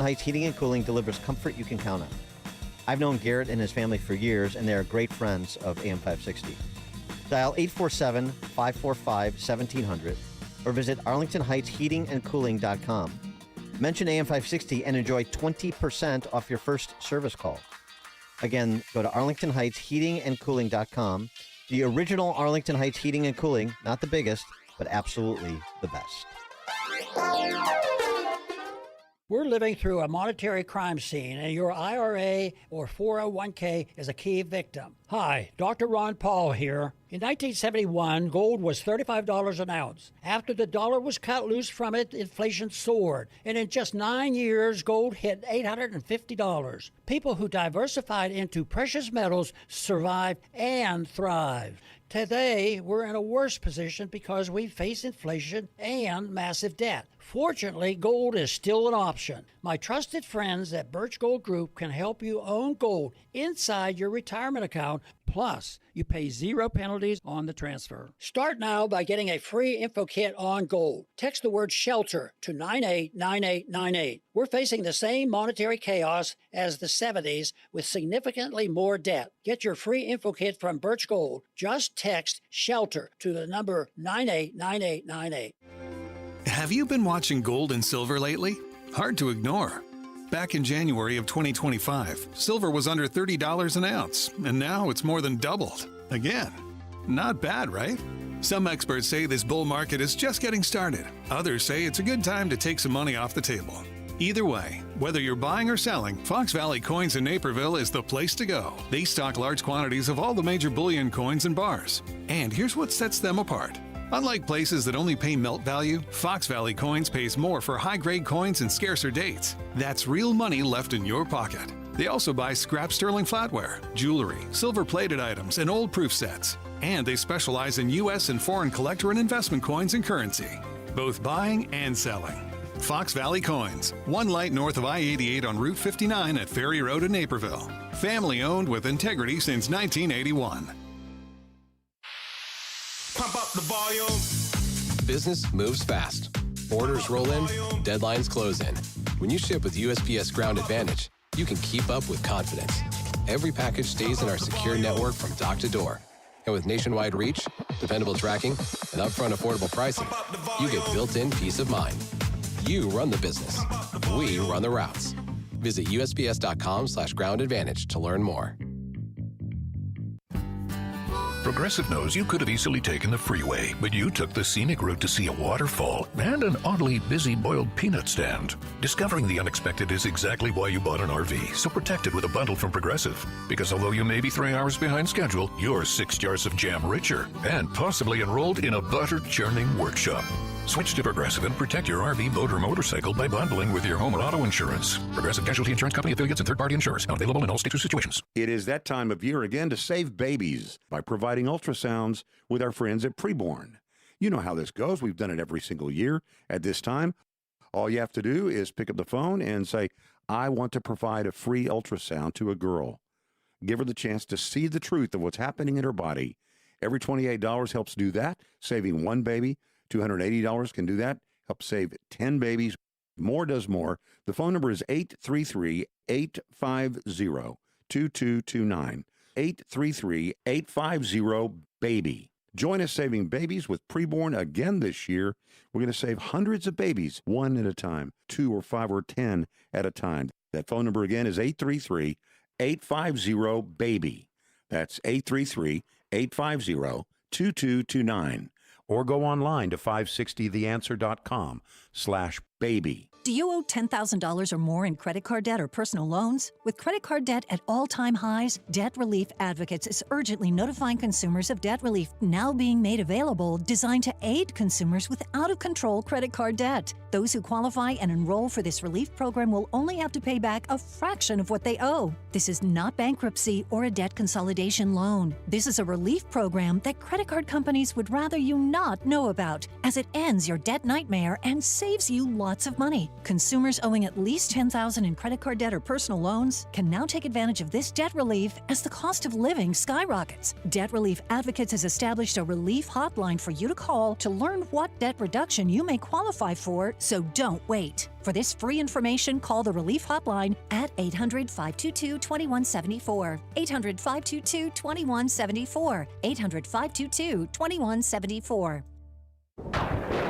Heights Heating and Cooling delivers comfort you can count on. I've known Garrett and his family for years, and they are great friends of AM 560. Dial 847-545-1700 or visit ArlingtonHeightsHeatingandCooling.com. Mention AM 560 and enjoy 20% off your first service call. Again, go to ArlingtonHeightsHeatingandCooling.com. The original Arlington Heights Heating and Cooling, not the biggest, but absolutely the best. We're living through a monetary crime scene, and your IRA or 401k is a key victim. Hi, Dr. Ron Paul here. In 1971, gold was $35 an ounce. After the dollar was cut loose from it, inflation soared. And in just 9 years, gold hit $850. People who diversified into precious metals survived and thrived. Today, we're in a worse position because we face inflation and massive debt. Fortunately, gold is still an option. My trusted friends at Birch Gold Group can help you own gold inside your retirement account. Plus, you pay 0 penalties on the transfer. Start now by getting a free info kit on gold. Text the word SHELTER to 989898. We're facing the same monetary chaos as the 70s with significantly more debt. Get your free info kit from Birch Gold. Just text SHELTER to the number 989898. Have you been watching gold and silver lately? Hard to ignore. Back in January of 2025, silver was under $30 an ounce, and now it's more than doubled. Again. Not bad, right? Some experts say this bull market is just getting started. Others say it's a good time to take some money off the table. Either way, whether you're buying or selling, Fox Valley Coins in Naperville is the place to go. They stock large quantities of all the major bullion coins and bars. And here's what sets them apart. Unlike places that only pay melt value, Fox Valley Coins pays more for high-grade coins and scarcer dates. That's real money left in your pocket. They also buy scrap sterling flatware, jewelry, silver-plated items, and old proof sets. And they specialize in U.S. and foreign collector and investment coins and currency, both buying and selling. Fox Valley Coins, 1 light north of I-88 on Route 59 at Ferry Road in Naperville. Family-owned with integrity since 1981. Pump up the volume. Business moves fast. Orders roll in, deadlines close in. When you ship with USPS Ground Advantage, you can keep up with confidence. Every package stays in our secure network from dock to door. And with nationwide reach, dependable tracking, and upfront affordable pricing, you get built-in peace of mind. You run the business. We run the routes. Visit USPS.com/Ground Advantage to learn more. Progressive knows you could have easily taken the freeway, but you took the scenic route to see a waterfall and an oddly busy boiled peanut stand. Discovering the unexpected is exactly why you bought an RV, so protect it with a bundle from Progressive. Because although you may be 3 hours behind schedule, you're 6 jars of jam richer and possibly enrolled in a butter-churning workshop. Switch to Progressive and protect your RV, boat, or motorcycle by bundling with your home or auto insurance. Progressive Casualty Insurance Company affiliates and third-party insurers. Not available in all states or situations. It is that time of year again to save babies by providing ultrasounds with our friends at Preborn. You know how this goes. We've done it every single year at this time. All you have to do is pick up the phone and say, I want to provide a free ultrasound to a girl. Give her the chance to see the truth of what's happening in her body. Every $28 helps do that, saving one baby. $280 can do that. Help save 10 babies. More does more. The phone number is 833-850-2229. 833-850-BABY. Join us saving babies with Preborn again this year. We're going to save hundreds of babies, 1 at a time, 2 or 5 or 10 at a time. That phone number again is 833-850-BABY. That's 833-850-2229. Or go online to 560theanswer.com/baby. Do you owe $10,000 or more in credit card debt or personal loans? With credit card debt at all-time highs, Debt Relief Advocates is urgently notifying consumers of debt relief now being made available, designed to aid consumers with out-of-control credit card debt. Those who qualify and enroll for this relief program will only have to pay back a fraction of what they owe. This is not bankruptcy or a debt consolidation loan. This is a relief program that credit card companies would rather you not know about, as it ends your debt nightmare and saves you lots of money. Consumers owing at least $10,000 in credit card debt or personal loans can now take advantage of this debt relief as the cost of living skyrockets. Debt Relief Advocates has established a relief hotline for you to call to learn what debt reduction you may qualify for, so don't wait. For this free information, call the Relief Hotline at 800-522-2174. 800-522-2174. 800-522-2174.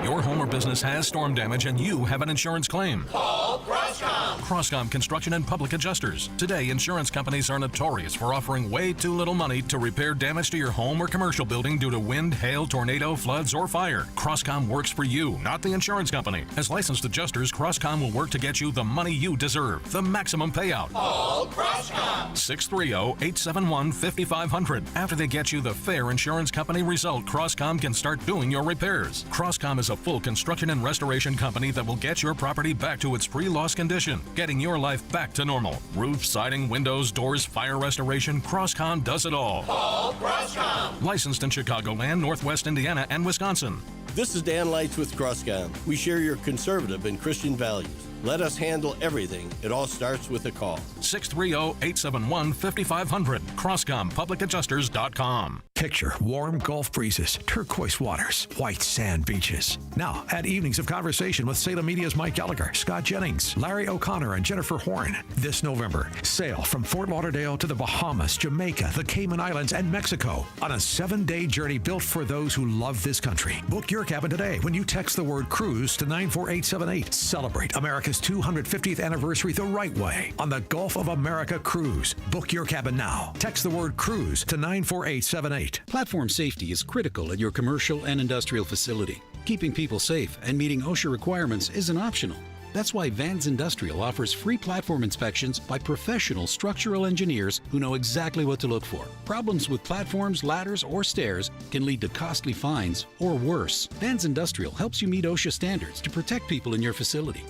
Your home or business has storm damage and you have an insurance claim. Call Crosscom. Crosscom Construction and Public Adjusters. Today, insurance companies are notorious for offering way too little money to repair damage to your home or commercial building due to wind, hail, tornado, floods, or fire. Crosscom works for you, not the insurance company. As licensed adjusters, Crosscom will work to get you the money you deserve, the maximum payout. Call Crosscom. 630-871-5500. After they get you the fair insurance company result, Crosscom can start doing your repairs. Crosscom is a full construction and restoration company that will get your property back to its pre-loss condition, getting your life back to normal. Roof, siding, windows, doors, fire restoration, Crosscom does it all. Call Crosscom. Licensed in Chicagoland, Northwest Indiana, and Wisconsin. This is Dan Leitz with Crosscom. We share your conservative and Christian values. Let us handle everything. It all starts with a call. 630-871-5500. CrosscomPublicAdjusters.com. Picture warm Gulf breezes, turquoise waters, white sand beaches. Now, at Evenings of Conversation with Salem Media's Mike Gallagher, Scott Jennings, Larry O'Connor, and Jennifer Horn. This November, sail from Fort Lauderdale to the Bahamas, Jamaica, the Cayman Islands, and Mexico on a 7-day journey built for those who love this country. Book your cabin today when you text the word cruise to 94878. Celebrate America's 250th anniversary the right way on the Gulf of America Cruise. Book your cabin now. Text the word cruise to 94878. Platform safety is critical at your commercial and industrial facility. Keeping people safe and meeting OSHA requirements isn't optional. That's why Vans Industrial offers free platform inspections by professional structural engineers who know exactly what to look for. Problems with platforms, ladders, or stairs can lead to costly fines or worse. Vans Industrial helps you meet OSHA standards to protect people in your facility.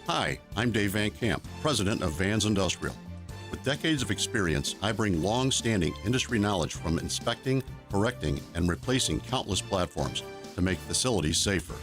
Hi, I'm Dave Van Camp, president of Vans Industrial. With decades of experience, I bring long-standing industry knowledge from inspecting, correcting, and replacing countless platforms to make facilities safer.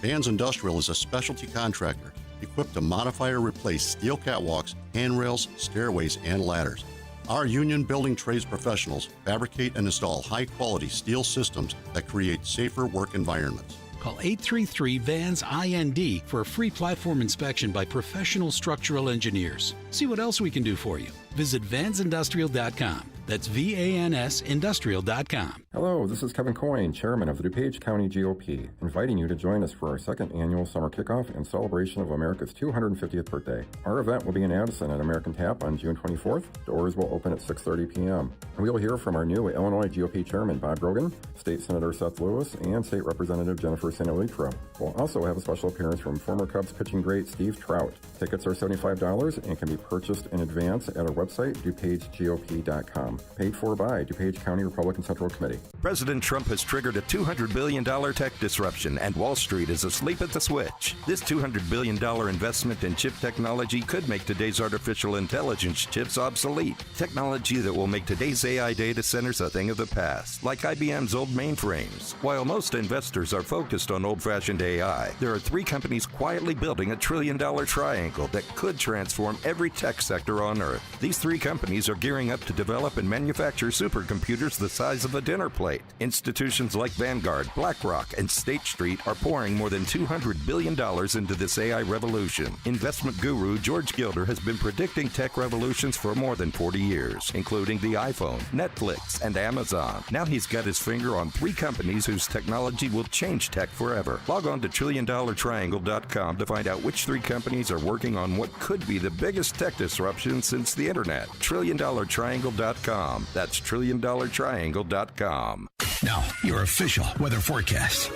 Vans Industrial is a specialty contractor equipped to modify or replace steel catwalks, handrails, stairways, and ladders. Our union building trades professionals fabricate and install high-quality steel systems that create safer work environments. Call 833-VANS-IND for a free platform inspection by professional structural engineers. See what else we can do for you. Visit vansindustrial.com. That's VANSindustrial.com. Hello, this is Kevin Coyne, Chairman of the DuPage County GOP, inviting you to join us for our second annual summer kickoff and celebration of America's 250th birthday. Our event will be in Addison at American Tap on June 24th. Doors will open at 6:30 p.m. And we'll hear from our new Illinois GOP Chairman, Bob Grogan, State Senator Seth Lewis, and State Representative Jennifer Sanolitro. We'll also have a special appearance from former Cubs pitching great Steve Trout. Tickets are $75 and can be purchased in advance at our website, DuPageGOP.com. Paid for by DuPage County Republican Central Committee. President Trump has triggered a $200 billion tech disruption, and Wall Street is asleep at the switch. This $200 billion investment in chip technology could make today's artificial intelligence chips obsolete. Technology that will make today's AI data centers a thing of the past, like IBM's old mainframes. While most investors are focused on old-fashioned AI, there are 3 companies quietly building a $1 trillion triangle that could transform every tech sector on Earth. These 3 companies are gearing up to develop and manufacture supercomputers the size of a dinner plate. Institutions like Vanguard, BlackRock, and State Street are pouring more than $200 billion into this AI revolution. Investment guru George Gilder has been predicting tech revolutions for more than 40 years, including the iPhone, Netflix, and Amazon. Now he's got his finger on 3 companies whose technology will change tech forever. Log on to TrillionDollarTriangle.com to find out which 3 companies are working on what could be the biggest tech disruption since the internet. TrillionDollarTriangle.com. That's TrillionDollarTriangle.com. Now, your official weather forecast.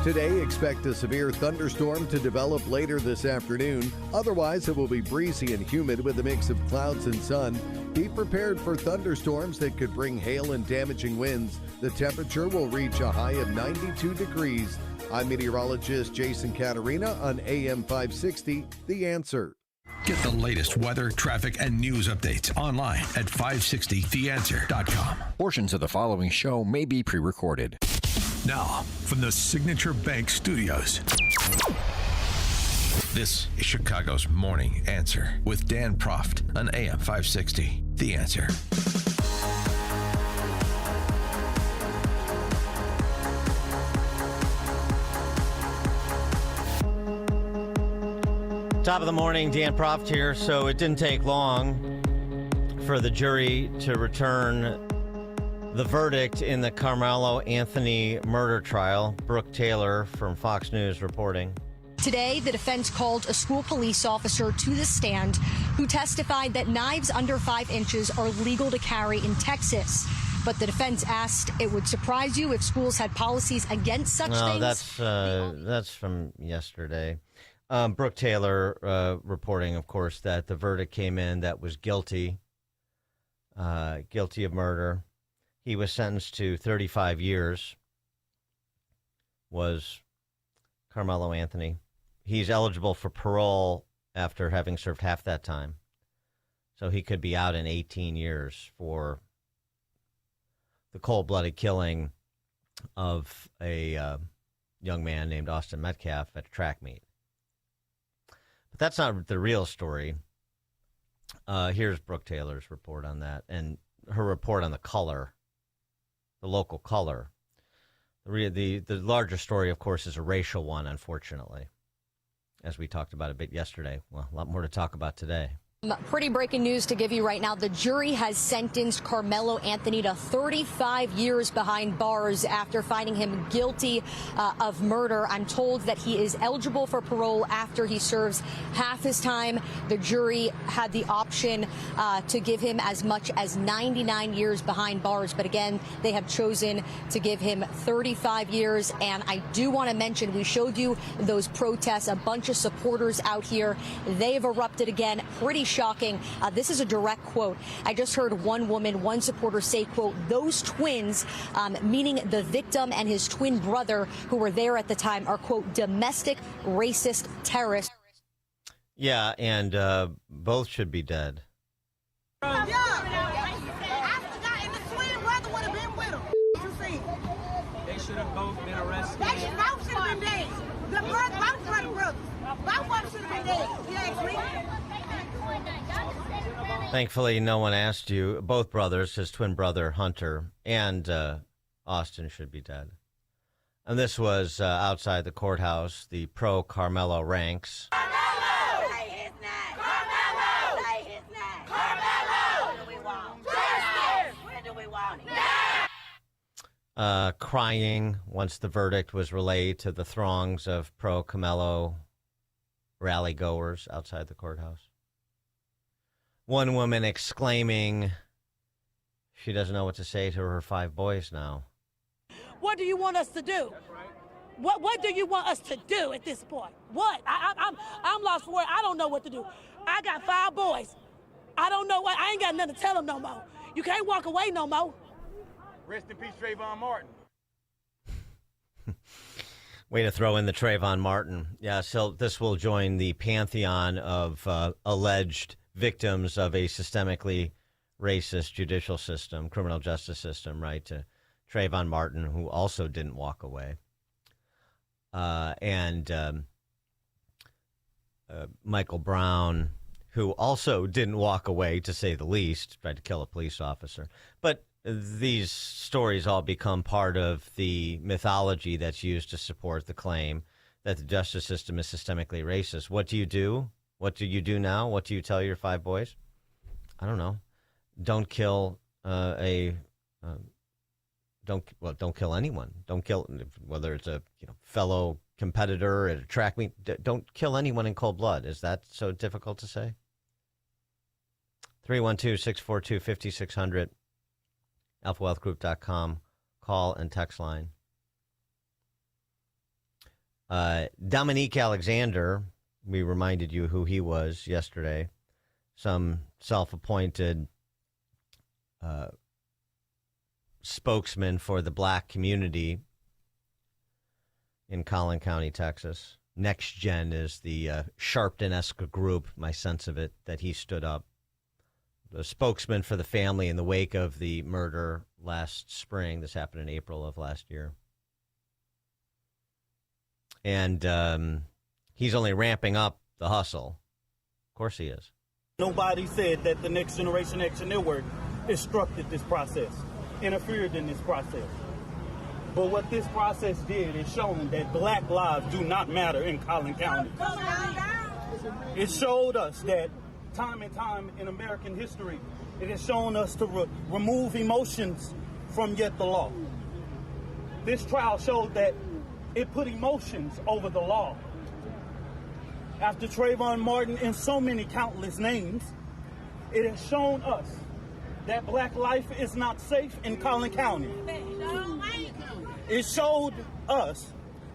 Today, expect a severe thunderstorm to develop later this afternoon. Otherwise, it will be breezy and humid with a mix of clouds and sun. Be prepared for thunderstorms that could bring hail and damaging winds. The temperature will reach a high of 92 degrees. I'm meteorologist Jason Caterina on AM 560, The Answer. Get the latest weather, traffic, and news updates online at 560theanswer.com. Portions of the following show may be pre-recorded. Now, from the Signature Bank Studios. This is Chicago's Morning Answer with Dan Proft on AM 560. The Answer. Top of the morning, Dan Proft here. So it didn't take long for the jury to return the verdict in the Carmelo Anthony murder trial. Brooke Taylor from Fox News reporting. Today, the defense called a school police officer to the stand who testified that knives under 5 inches are legal to carry in Texas. But the defense asked it would surprise you if schools had policies against such things. That's from yesterday. Brooke Taylor reporting, of course, that the verdict came in that was guilty of murder. He was sentenced to 35 years, was Carmelo Anthony. He's eligible for parole after having served half that time. So he could be out in 18 years for the cold-blooded killing of a young man named Austin Metcalf at a track meet. But that's not the real story. Here's Brooke Taylor's report on that, and her report on the color, the local color. The larger story, of course, is a racial one, unfortunately, as we talked about a bit yesterday. Well, a lot more to talk about today. Pretty breaking news to give you right now. The jury has sentenced Carmelo Anthony to 35 years behind bars after finding him guilty of murder. I'm told that he is eligible for parole after he serves half his time. The jury had the option to give him as much as 99 years behind bars. But again, they have chosen to give him 35 years. And I do want to mention, we showed you those protests, a bunch of supporters out here. They have erupted again. Pretty shocking. This is a direct quote. I just heard one supporter say, quote, those twins, meaning the victim and his twin brother who were there at the time, are, quote, domestic racist terrorists. Yeah, and both should be dead. Yeah. And the twin brother would have been with him. You see? They should have both been arrested. They should both have been dead. The brother, both brothers. Both of them should have been dead. You ask me? Thankfully, no one asked you. Both brothers, his twin brother Hunter and Austin, should be dead. And this was outside the courthouse, the pro-Carmelo ranks. Carmelo! Say his name! Carmelo! Say his name! Carmelo! When do we want justice? When do we want it? Now! Crying once the verdict was relayed to the throngs of pro-Carmelo rally goers outside the courthouse. One woman exclaiming she doesn't know what to say to her 5 boys now. What do you want us to do? What do you want us to do at this point? What? I'm lost for words. I don't know what to do. I got 5 boys. I don't know what. I ain't got nothing to tell them no more. You can't walk away no more. Rest in peace, Trayvon Martin. Way to throw in the Trayvon Martin. Yeah, so this will join the pantheon of alleged victims of a systemically racist judicial system, criminal justice system, right? To Trayvon Martin, who also didn't walk away. And Michael Brown, who also didn't walk away, to say the least, tried to kill a police officer. But these stories all become part of the mythology that's used to support the claim that the justice system is systemically racist. What do you do? What do you do now? What do you tell your 5 boys? I don't know. Don't kill don't kill anyone. Don't kill, whether it's a fellow competitor at a track meet. Don't kill anyone in cold blood. Is that so difficult to say? 312-642-5600, alphawealthgroup.com, call and text line. Dominique Alexander, we reminded you who he was yesterday. Some self-appointed spokesman for the black community in Collin County, Texas. Next Gen is the Sharpton-esque group, my sense of it, that he stood up. The spokesman for the family in the wake of the murder last spring. This happened in April of last year. And he's only ramping up the hustle. Of course he is. Nobody said that the Next Generation Action Network obstructed this process, interfered in this process. But what this process did is shown that black lives do not matter in Collin County. It showed us that time and time in American history, it has shown us to remove emotions from yet the law. This trial showed that it put emotions over the law. After Trayvon Martin and so many countless names, it has shown us that black life is not safe in Collin County. It showed us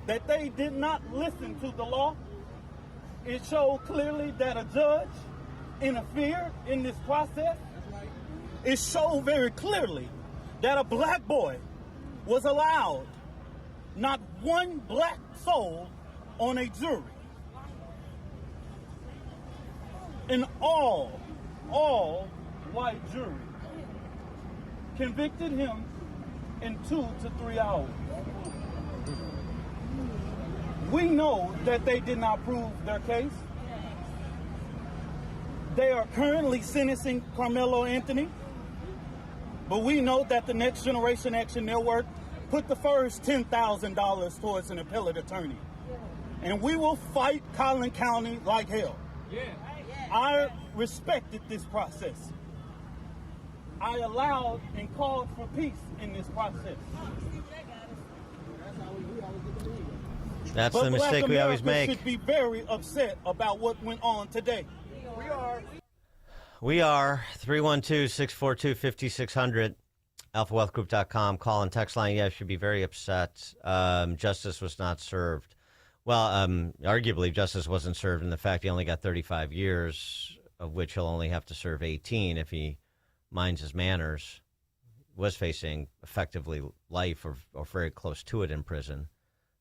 that they did not listen to the law. It showed clearly that a judge interfered in this process. It showed very clearly that a black boy was allowed, not one black soul on a jury. An all white jury convicted him in 2 to 3 hours. We know that they did not prove their case. They are currently sentencing Carmelo Anthony, but we know that the Next Generation Action Network put the first $10,000 towards an appellate attorney. And we will fight Collin County like hell. I respected this process. I allowed and called for peace in this process. That's the mistake we always make. Should be very upset about what went on today. We are 312-642-5600, alphawealthgroup.com. Call and text line. Yeah, should be very upset. Justice was not served. Well, arguably justice wasn't served in the fact he only got 35 years, of which he'll only have to serve 18 if he minds his manners. Was facing effectively life or very close to it in prison,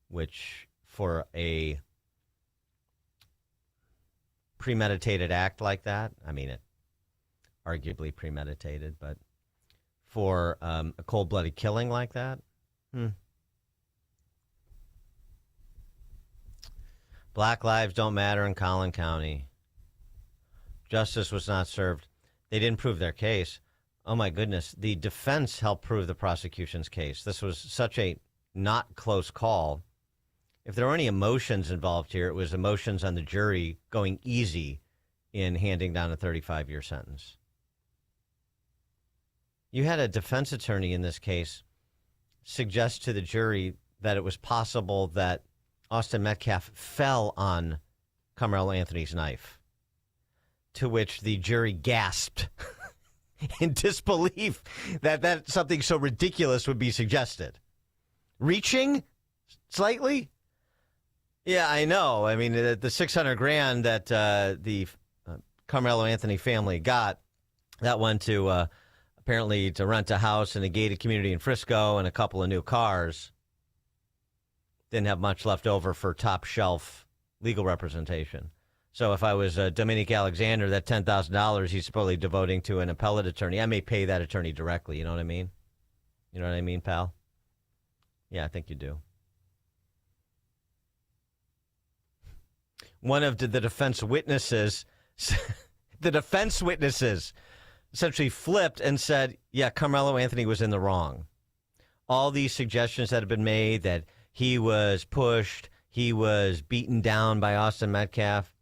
which for a premeditated act like that, I mean, it arguably premeditated, but for a cold-blooded killing like that, Black lives don't matter in Collin County. Justice was not served. They didn't prove their case. Oh, my goodness. The defense helped prove the prosecution's case. This was such a not close call. If there were any emotions involved here, it was emotions on the jury going easy in handing down a 35-year sentence. You had a defense attorney in this case suggest to the jury that it was possible that Austin Metcalf fell on Carmelo Anthony's knife, to which the jury gasped in disbelief that something so ridiculous would be suggested. Reaching slightly? Yeah, I know. I mean, the $600,000 that the Carmelo Anthony family got, that went to apparently to rent a house in a gated community in Frisco and a couple of new cars. Didn't have much left over for top shelf legal representation. So if I was Dominique Alexander, that $10,000 he's supposedly devoting to an appellate attorney, I may pay that attorney directly. You know what I mean? You know what I mean, pal? Yeah, I think you do. One of the defense witnesses, essentially flipped and said, yeah, Carmelo Anthony was in the wrong. All these suggestions that have been made that he was pushed, he was beaten down by Austin Metcalf,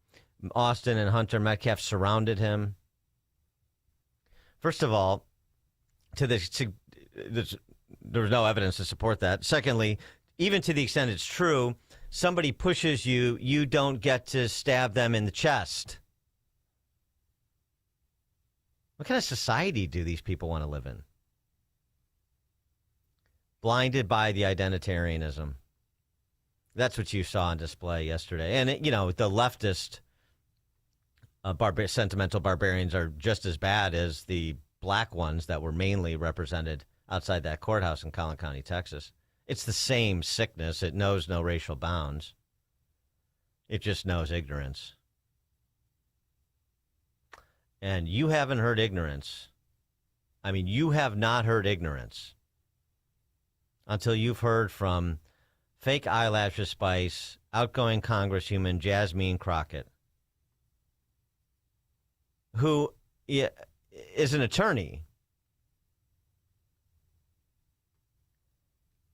Austin and Hunter Metcalf surrounded him. First of all, there was no evidence to support that. Secondly, even to the extent it's true, somebody pushes you, you don't get to stab them in the chest. What kind of society do these people want to live in? Blinded by the identitarianism. That's what you saw on display yesterday. And, the leftist sentimental barbarians are just as bad as the black ones that were mainly represented outside that courthouse in Collin County, Texas. It's the same sickness. It knows no racial bounds. It just knows ignorance. And you haven't heard ignorance. I mean, you have not heard ignorance until you've heard from fake eyelash spice, outgoing Congresswoman Jasmine Crockett, who is an attorney.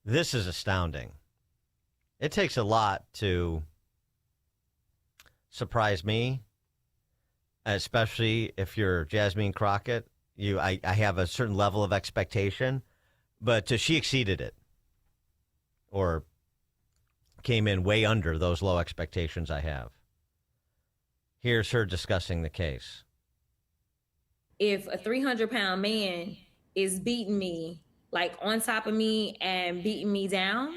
This is astounding. It takes a lot to surprise me, especially if you're Jasmine Crockett. I have a certain level of expectation, but she exceeded it, or came in way under those low expectations I have. Here's her discussing the case. If a 300-pound man is beating me, like on top of me and beating me down,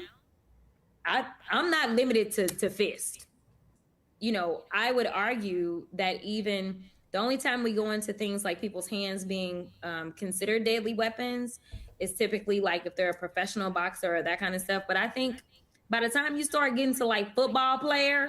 I'm not limited to fist. You know, I would argue that even the only time we go into things like people's hands being considered deadly weapons is typically like if they're a professional boxer or that kind of stuff. But I think by the time you start getting to like football player,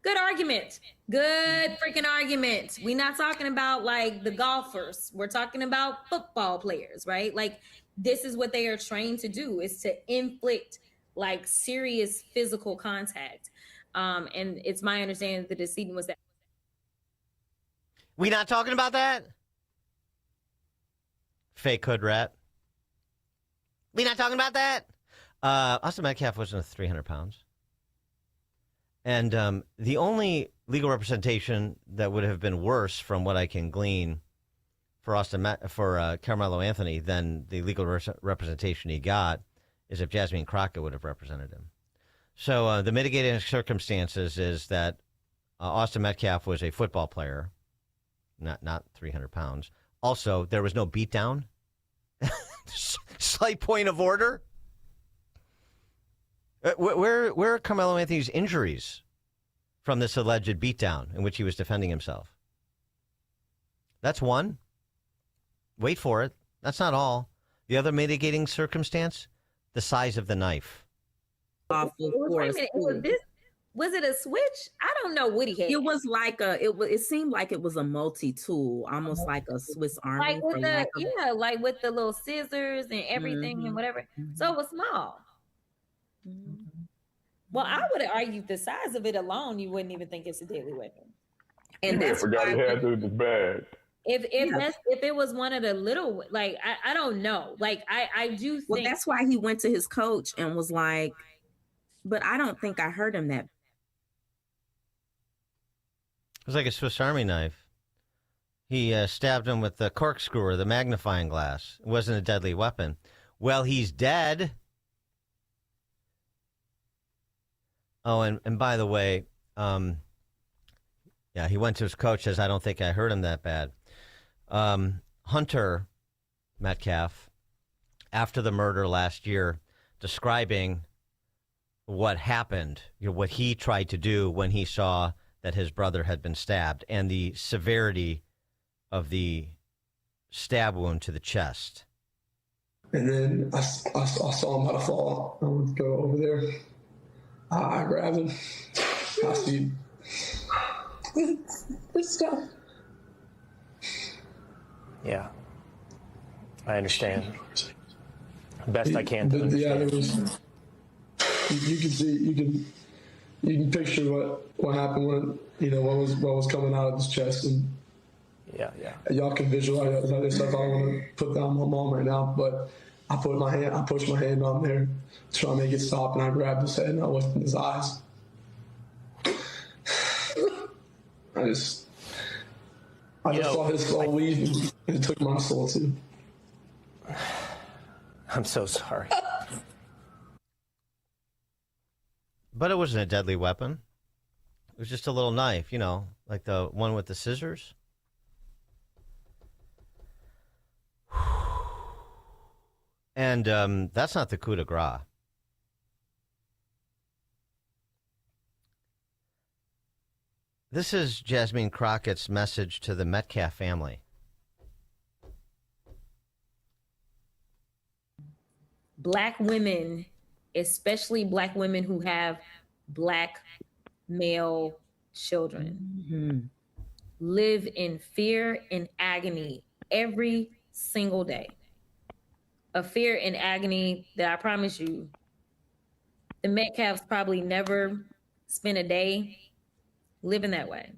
good argument. Good freaking argument. We're not talking about like the golfers. We're talking about football players, right? Like this is what they are trained to do, is to inflict like serious physical contact. And it's my understanding that the decedent was that. We not talking about that? Fake hood rat. We not talking about that? Austin Metcalf wasn't 300 pounds. And the only legal representation that would have been worse, from what I can glean, for Carmelo Anthony than the legal representation he got is if Jasmine Crockett would have represented him. So the mitigating circumstances is that Austin Metcalf was a football player, not 300 pounds. Also, there was no beatdown. Slight point of order. Where are Carmelo Anthony's injuries from this alleged beatdown in which he was defending himself? That's one. Wait for it. That's not all. The other mitigating circumstance, the size of the knife. Wait a minute, was it a switch? I don't know what he had. It was like it seemed like it was a multi-tool, almost like a Swiss Army. Like with like with the little scissors and everything and whatever. So it was small. Well, I would have argued the size of it alone, you wouldn't even think it's a deadly weapon. And that's forgot he had through the bag. If it was one of the little, like I don't know, like I do think. Well, that's why he went to his coach and was like, but I don't think I hurt him that. It was like a Swiss Army knife. He stabbed him with the corkscrew or the magnifying glass. It wasn't a deadly weapon. Well, he's dead. Oh, and by the way, he went to his coach, says, I don't think I hurt him that bad. Hunter Metcalf, after the murder last year, describing what happened, what he tried to do when he saw that his brother had been stabbed and the severity of the stab wound to the chest. And then I saw him about to fall. I went to go over there. I grabbed him. I see. Let's go. Yeah, I understand. Best I can. Yeah, there was. You can see. You can picture what happened when what was coming out of his chest, and yeah. Y'all can visualize that stuff. I don't want to put down my mom right now, but I pushed my hand on there to try to make it stop, and I grabbed his head and I looked in his eyes. I just saw his soul leave, and it took my soul too. I'm so sorry. But it wasn't a deadly weapon. It was just a little knife, like the one with the scissors. And that's not the coup de grace. This is Jasmine Crockett's message to the Metcalf family. Black women, especially Black women who have Black male children, live in fear and agony every single day. A fear and agony that I promise you the Metcalfs probably never spent a day living that way.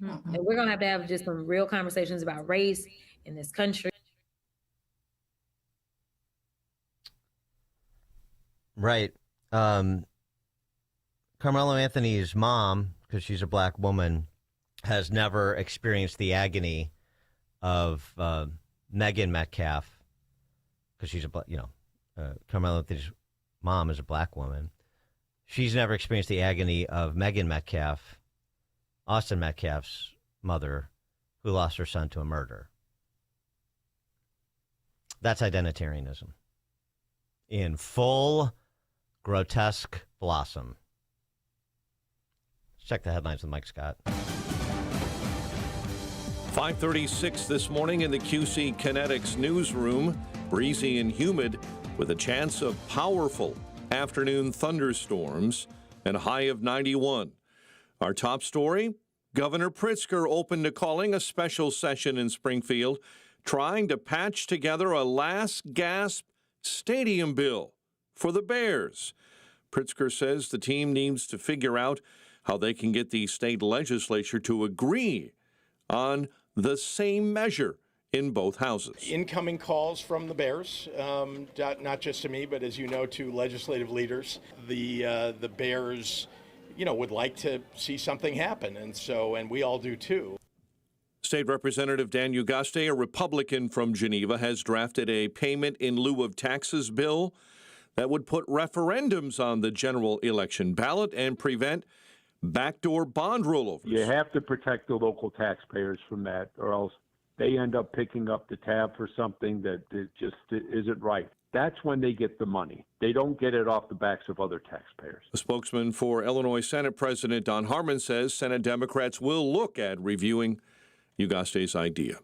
And we're going to have just some real conversations about race in this country. Right. Carmelo Anthony's mom, because she's a black woman, has never experienced the agony of Megan Metcalf, because she's Carmelo Anthony's mom is a black woman. She's never experienced the agony of Megan Metcalf, Austin Metcalf's mother, who lost her son to a murder. That's identitarianism in full grotesque blossom. Let's check the headlines with Mike Scott. 5:36 this morning in the QC Kinetics newsroom. Breezy and humid with a chance of powerful afternoon thunderstorms and a high of 91. Our top story, Governor Pritzker open to calling a special session in Springfield, trying to patch together a last gasp stadium bill for the Bears. Pritzker says the team needs to figure out how they can get the state legislature to agree on the same measure in both houses. Incoming calls from the Bears, not just to me, but as you know, to legislative leaders. The Bears, would like to see something happen, and we all do too. State Representative Dan Ugaste, a Republican from Geneva, has drafted a payment in lieu of taxes bill that would put referendums on the general election ballot and prevent backdoor bond rollovers. You have to protect the local taxpayers from that, or else they end up picking up the tab for something that just isn't right. That's when they get the money. They don't get it off the backs of other taxpayers. A spokesman for Illinois Senate President Don Harmon says Senate Democrats will look at reviewing Ugaste's idea.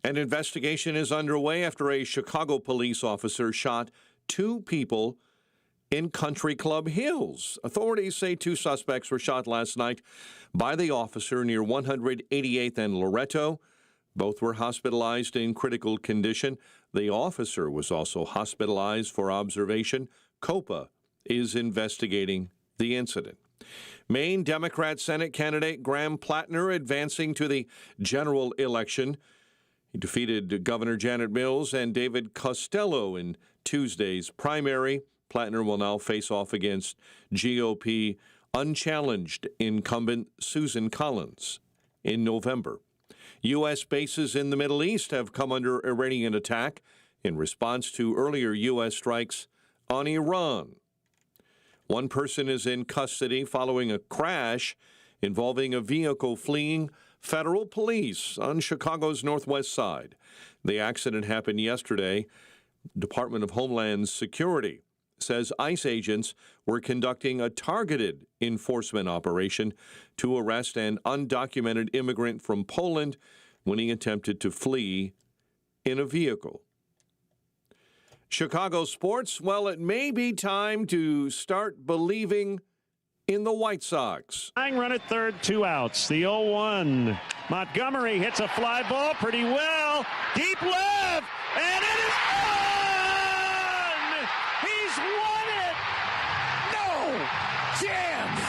An investigation is underway after a Chicago police officer shot 2 people in Country Club Hills. Authorities say 2 suspects were shot last night by the officer near 188th and Loretto. Both were hospitalized in critical condition. The officer was also hospitalized for observation. COPA is investigating the incident. Maine Democrat Senate candidate Graham Plattner advancing to the general election. He defeated Governor Janet Mills and David Costello in Tuesday's primary. Plattner will now face off against GOP unchallenged incumbent Susan Collins in November. U.S. bases in the Middle East have come under Iranian attack in response to earlier U.S. strikes on Iran. One person is in custody following a crash involving a vehicle fleeing federal police on Chicago's northwest side. The accident happened yesterday. Department of Homeland Security says ICE agents were conducting a targeted enforcement operation to arrest an undocumented immigrant from Poland when he attempted to flee in a vehicle. Chicago sports, well, it may be time to start believing in the White Sox. Tying run at third, 2 outs. The 0-1. Montgomery hits a fly ball pretty well. Deep left, and it is gone! He's won it! No chance!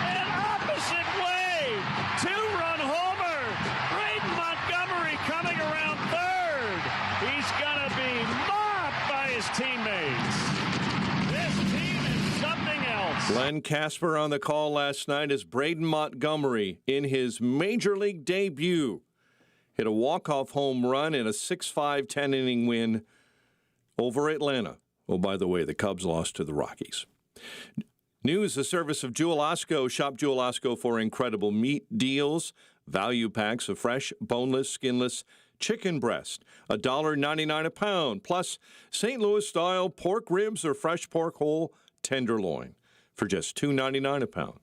An opposite way. 2-run homer. Braden Montgomery coming around third. He's going to be mobbed by his teammates. This team is something else. Glenn Casper on the call last night as Braden Montgomery, in his major league debut, hit a walk-off home run in a 6-5 10-inning win over Atlanta. Oh, by the way, the Cubs lost to the Rockies. News, the service of Jewel Osco. Shop Jewel Osco for incredible meat deals. Value packs of fresh, boneless, skinless chicken breast, $1.99 a pound. Plus, St. Louis-style pork ribs or fresh pork whole tenderloin for just $2.99 a pound.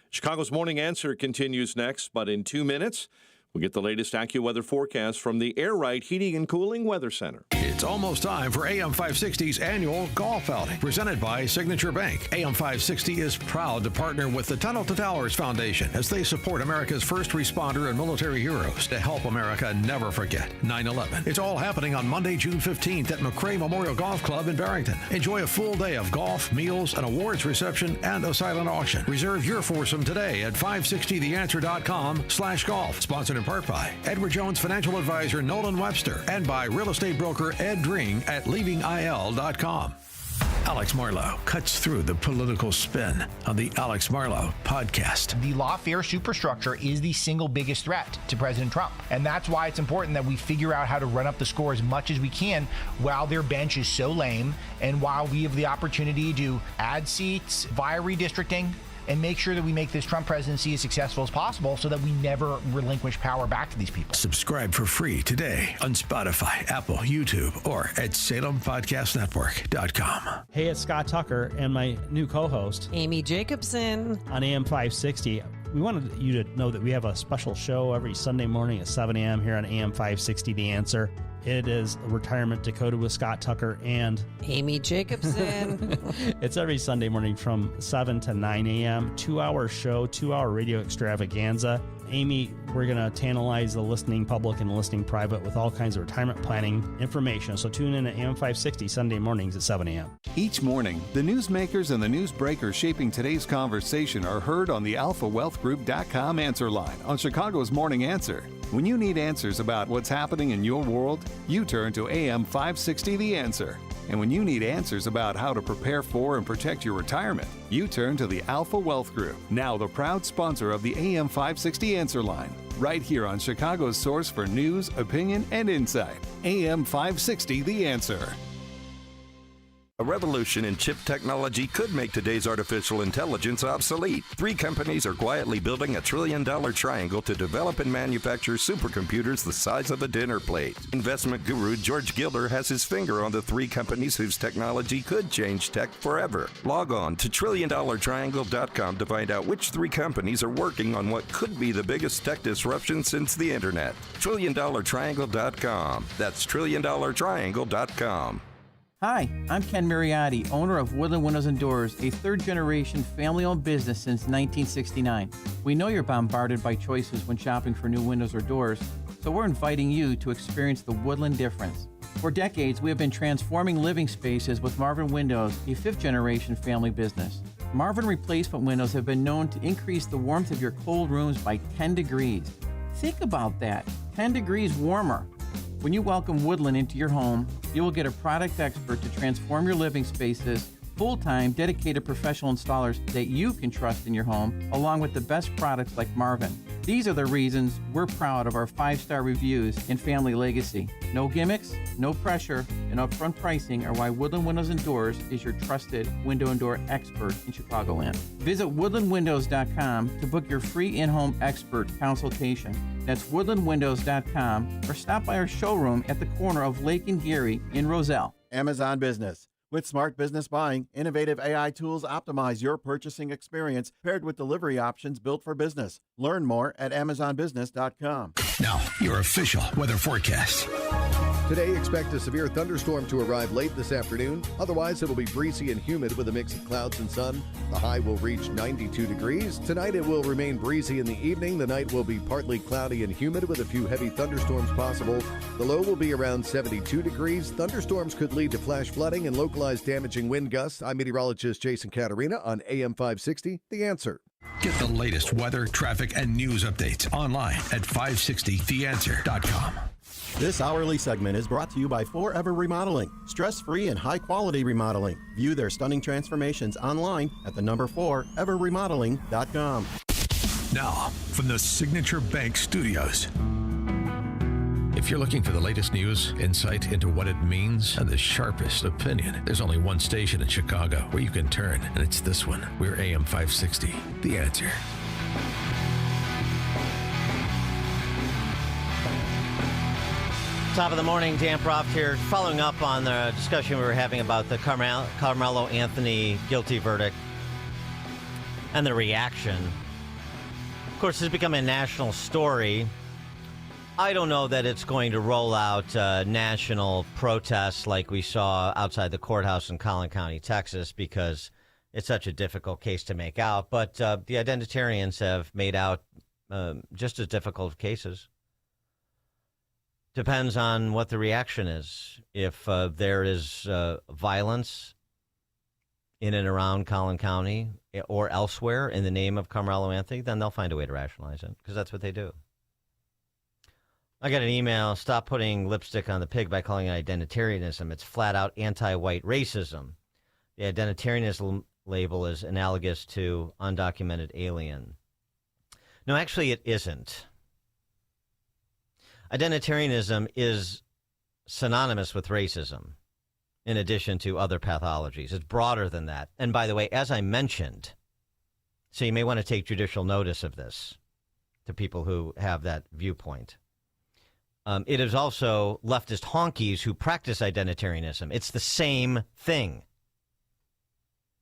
Chicago's Morning Answer continues next, but in 2 minutes, we'll get the latest AccuWeather forecast from the Air Right Heating and Cooling Weather Center. It's It's almost time for AM 560's annual golf outing, presented by Signature Bank. AM 560 is proud to partner with the Tunnel to Towers Foundation as they support America's first responder and military heroes to help America never forget 9/11. It's all happening on Monday, June 15th at McRae Memorial Golf Club in Barrington. Enjoy a full day of golf, meals, an awards reception, and a silent auction. Reserve your foursome today at 560theanswer.com/golf. Sponsored in part by Edward Jones Financial Advisor Nolan Webster and by real estate broker Ed Dring at leavingil.com. Alex Marlow cuts through the political spin on the Alex Marlow podcast. The lawfare superstructure is the single biggest threat to President Trump. And that's why it's important that we figure out how to run up the score as much as we can while their bench is so lame and while we have the opportunity to add seats via redistricting and make sure that we make this Trump presidency as successful as possible so that we never relinquish power back to these people. Subscribe for free today on Spotify, Apple, YouTube, or at SalemPodcastNetwork.com. Hey, it's Scott Tucker and my new co-host, Amy Jacobson, on AM 560. We wanted you to know that we have a special show every Sunday morning at 7 a.m. here on AM 560, The Answer. It is Retirement Dakota with Scott Tucker and Amy Jacobson. It's every Sunday morning from 7 to 9 a.m. 2-hour show, 2-hour radio extravaganza. Amy, we're going to tantalize the listening public and the listening private with all kinds of retirement planning information. So tune in at AM 560 Sunday mornings at 7 a.m. Each morning, the newsmakers and the newsbreakers shaping today's conversation are heard on the AlphaWealthGroup.com answer line on Chicago's Morning Answer. When you need answers about what's happening in your world, you turn to AM 560 The Answer. And when you need answers about how to prepare for and protect your retirement, you turn to the Alpha Wealth Group, now the proud sponsor of the AM 560 Answer Line, right here on Chicago's source for news, opinion, and insight. AM 560 The Answer. A revolution in chip technology could make today's artificial intelligence obsolete. 3 companies are quietly building a $1 trillion triangle to develop and manufacture supercomputers the size of a dinner plate. Investment guru George Gilder has his finger on the 3 companies whose technology could change tech forever. Log on to TrillionDollarTriangle.com to find out which 3 companies are working on what could be the biggest tech disruption since the internet. TrillionDollarTriangle.com. That's TrillionDollarTriangle.com. Hi, I'm Ken Mariotti, owner of Woodland Windows and Doors, a third-generation family-owned business since 1969. We know you're bombarded by choices when shopping for new windows or doors, so we're inviting you to experience the Woodland difference. For decades, we have been transforming living spaces with Marvin Windows, a fifth-generation family business. Marvin replacement windows have been known to increase the warmth of your cold rooms by 10 degrees. Think about that, 10 degrees warmer. When you welcome Woodland into your home, you will get a product expert to transform your living spaces, full-time, dedicated professional installers that you can trust in your home, along with the best products like Marvin. These are the reasons we're proud of our 5-star reviews and family legacy. No gimmicks, no pressure, and upfront pricing are why Woodland Windows and Doors is your trusted window and door expert in Chicagoland. Visit woodlandwindows.com to book your free in-home expert consultation. That's woodlandwindows.com, or stop by our showroom at the corner of Lake and Geary in Roselle. Amazon Business. With smart business buying, innovative AI tools optimize your purchasing experience paired with delivery options built for business. Learn more at amazonbusiness.com. Now, your official weather forecast. Today, expect a severe thunderstorm to arrive late this afternoon. Otherwise, it'll be breezy and humid with a mix of clouds and sun. The high will reach 92 degrees. Tonight, it will remain breezy in the evening. The night will be partly cloudy and humid with a few heavy thunderstorms possible. The low will be around 72 degrees. Thunderstorms could lead to flash flooding and localized damaging wind gusts. I'm meteorologist Jason Caterina on AM 560, The Answer. Get the latest weather, traffic, and news updates online at 560theanswer.com. This hourly segment is brought to you by Forever Remodeling, stress-free and high-quality remodeling. View their stunning transformations online at the number 4everremodeling.com. Now, from the Signature Bank Studios. If you're looking for the latest news, insight into what it means, and the sharpest opinion, there's only one station in Chicago where you can turn, and it's this one. We're AM 560, The Answer. Top of the morning, Dan Proft here, following up on the discussion we were having about the Carmelo Anthony guilty verdict and the reaction. Of course, this has become a national story. I don't know that it's going to roll out national protests like we saw outside the courthouse in Collin County, Texas, because it's such a difficult case to make out. But the identitarians have made out just as difficult cases. Depends on what the reaction is. If there is violence in and around Collin County or elsewhere in the name of Carmelo Anthony, then they'll find a way to rationalize it, because that's what they do. I got an email, stop putting lipstick on the pig by calling it identitarianism. It's flat out anti-white racism. The identitarianism label is analogous to undocumented alien. No, actually it isn't. Identitarianism is synonymous with racism, in addition to other pathologies. It's broader than that. And by the way, as I mentioned, so you may want to take judicial notice of this to people who have that viewpoint. It is also leftist honkies who practice identitarianism. It's the same thing.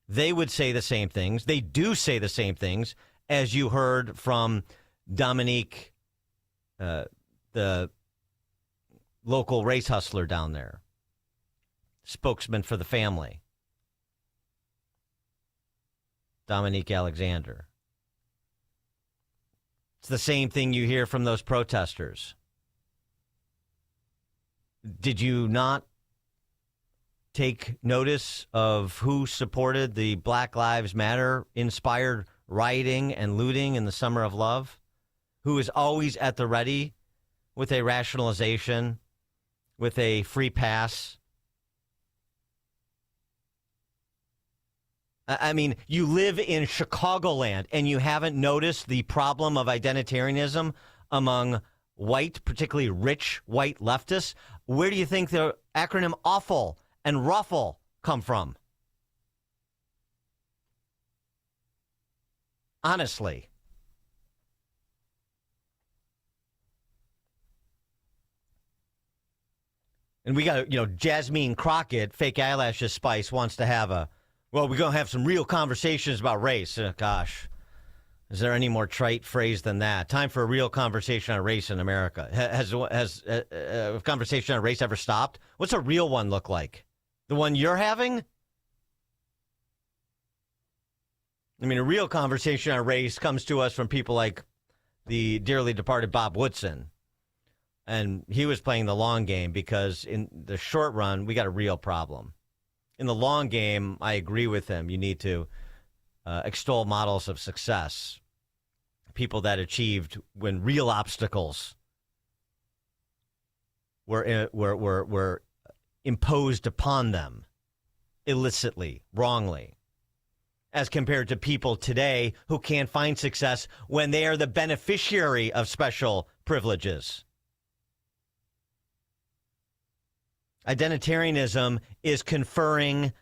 They would say the same things. They do say the same things, as you heard from Dominique, the local race hustler down there, spokesman for the family, Dominique Alexander. It's the same thing you hear from those protesters. Did you not take notice of who supported the Black Lives Matter inspired rioting and looting in the Summer of Love? Who is always at the ready with a rationalization, with a free pass? I mean, you live in Chicagoland and you haven't noticed the problem of identitarianism among white, particularly rich white leftists. Where do you think the acronym AWFUL and RUFFLE come from? Honestly. And we got, Jasmine Crockett, fake eyelashes Spice, wants to have we're going to have some real conversations about race. Gosh, is there any more trite phrase than that? Time for a real conversation on race in America. Has a conversation on race ever stopped? What's a real one look like? The one you're having? I mean, a real conversation on race comes to us from people like the dearly departed Bob Woodson. And he was playing the long game because in the short run, we got a real problem. In the long game, I agree with him. You need to extol models of success, people that achieved when real obstacles were imposed upon them illicitly, wrongly, as compared to people today who can't find success when they are the beneficiary of special privileges. Identitarianism is conferring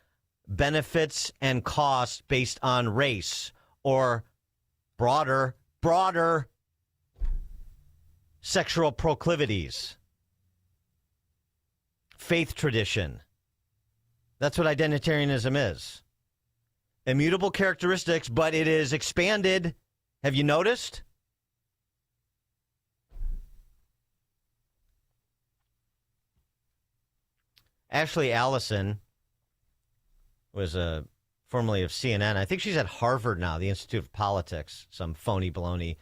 benefits and costs based on race or broader sexual proclivities, faith tradition. That's what identitarianism is. Immutable characteristics, but it is expanded. Have you noticed? Ashley Allison was formerly of CNN. I think she's at Harvard now, the Institute of Politics, some phony baloney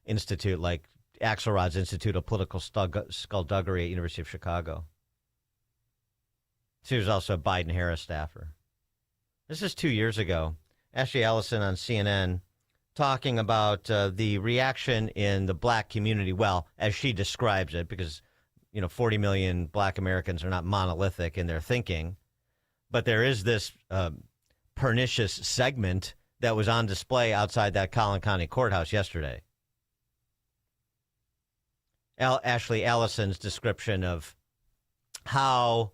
institute like Axelrod's Institute of Political Skullduggery at University of Chicago. She was also a Biden-Harris staffer. This is 2 years ago. Ashley Allison on CNN talking about the reaction in the black community, well, as she describes it, because 40 million black Americans are not monolithic in their thinking. But there is this pernicious segment that was on display outside that Collin County courthouse yesterday. Ashley Allison's description of how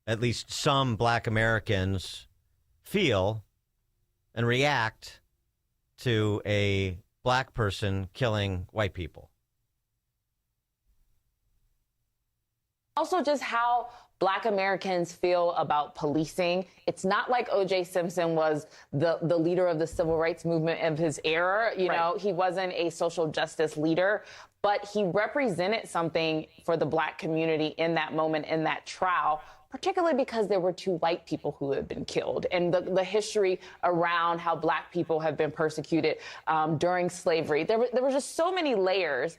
at least some black Americans feel and react to a black person killing white people. Also, just how Black Americans feel about policing. It's not like O.J. Simpson was the leader of the civil rights movement of his era. You know, he wasn't a social justice leader. but he represented something for the Black community in that moment, in that trial, particularly because there were 2 white people who had been killed, and the history around how Black people have been persecuted during slavery. There were just so many layers.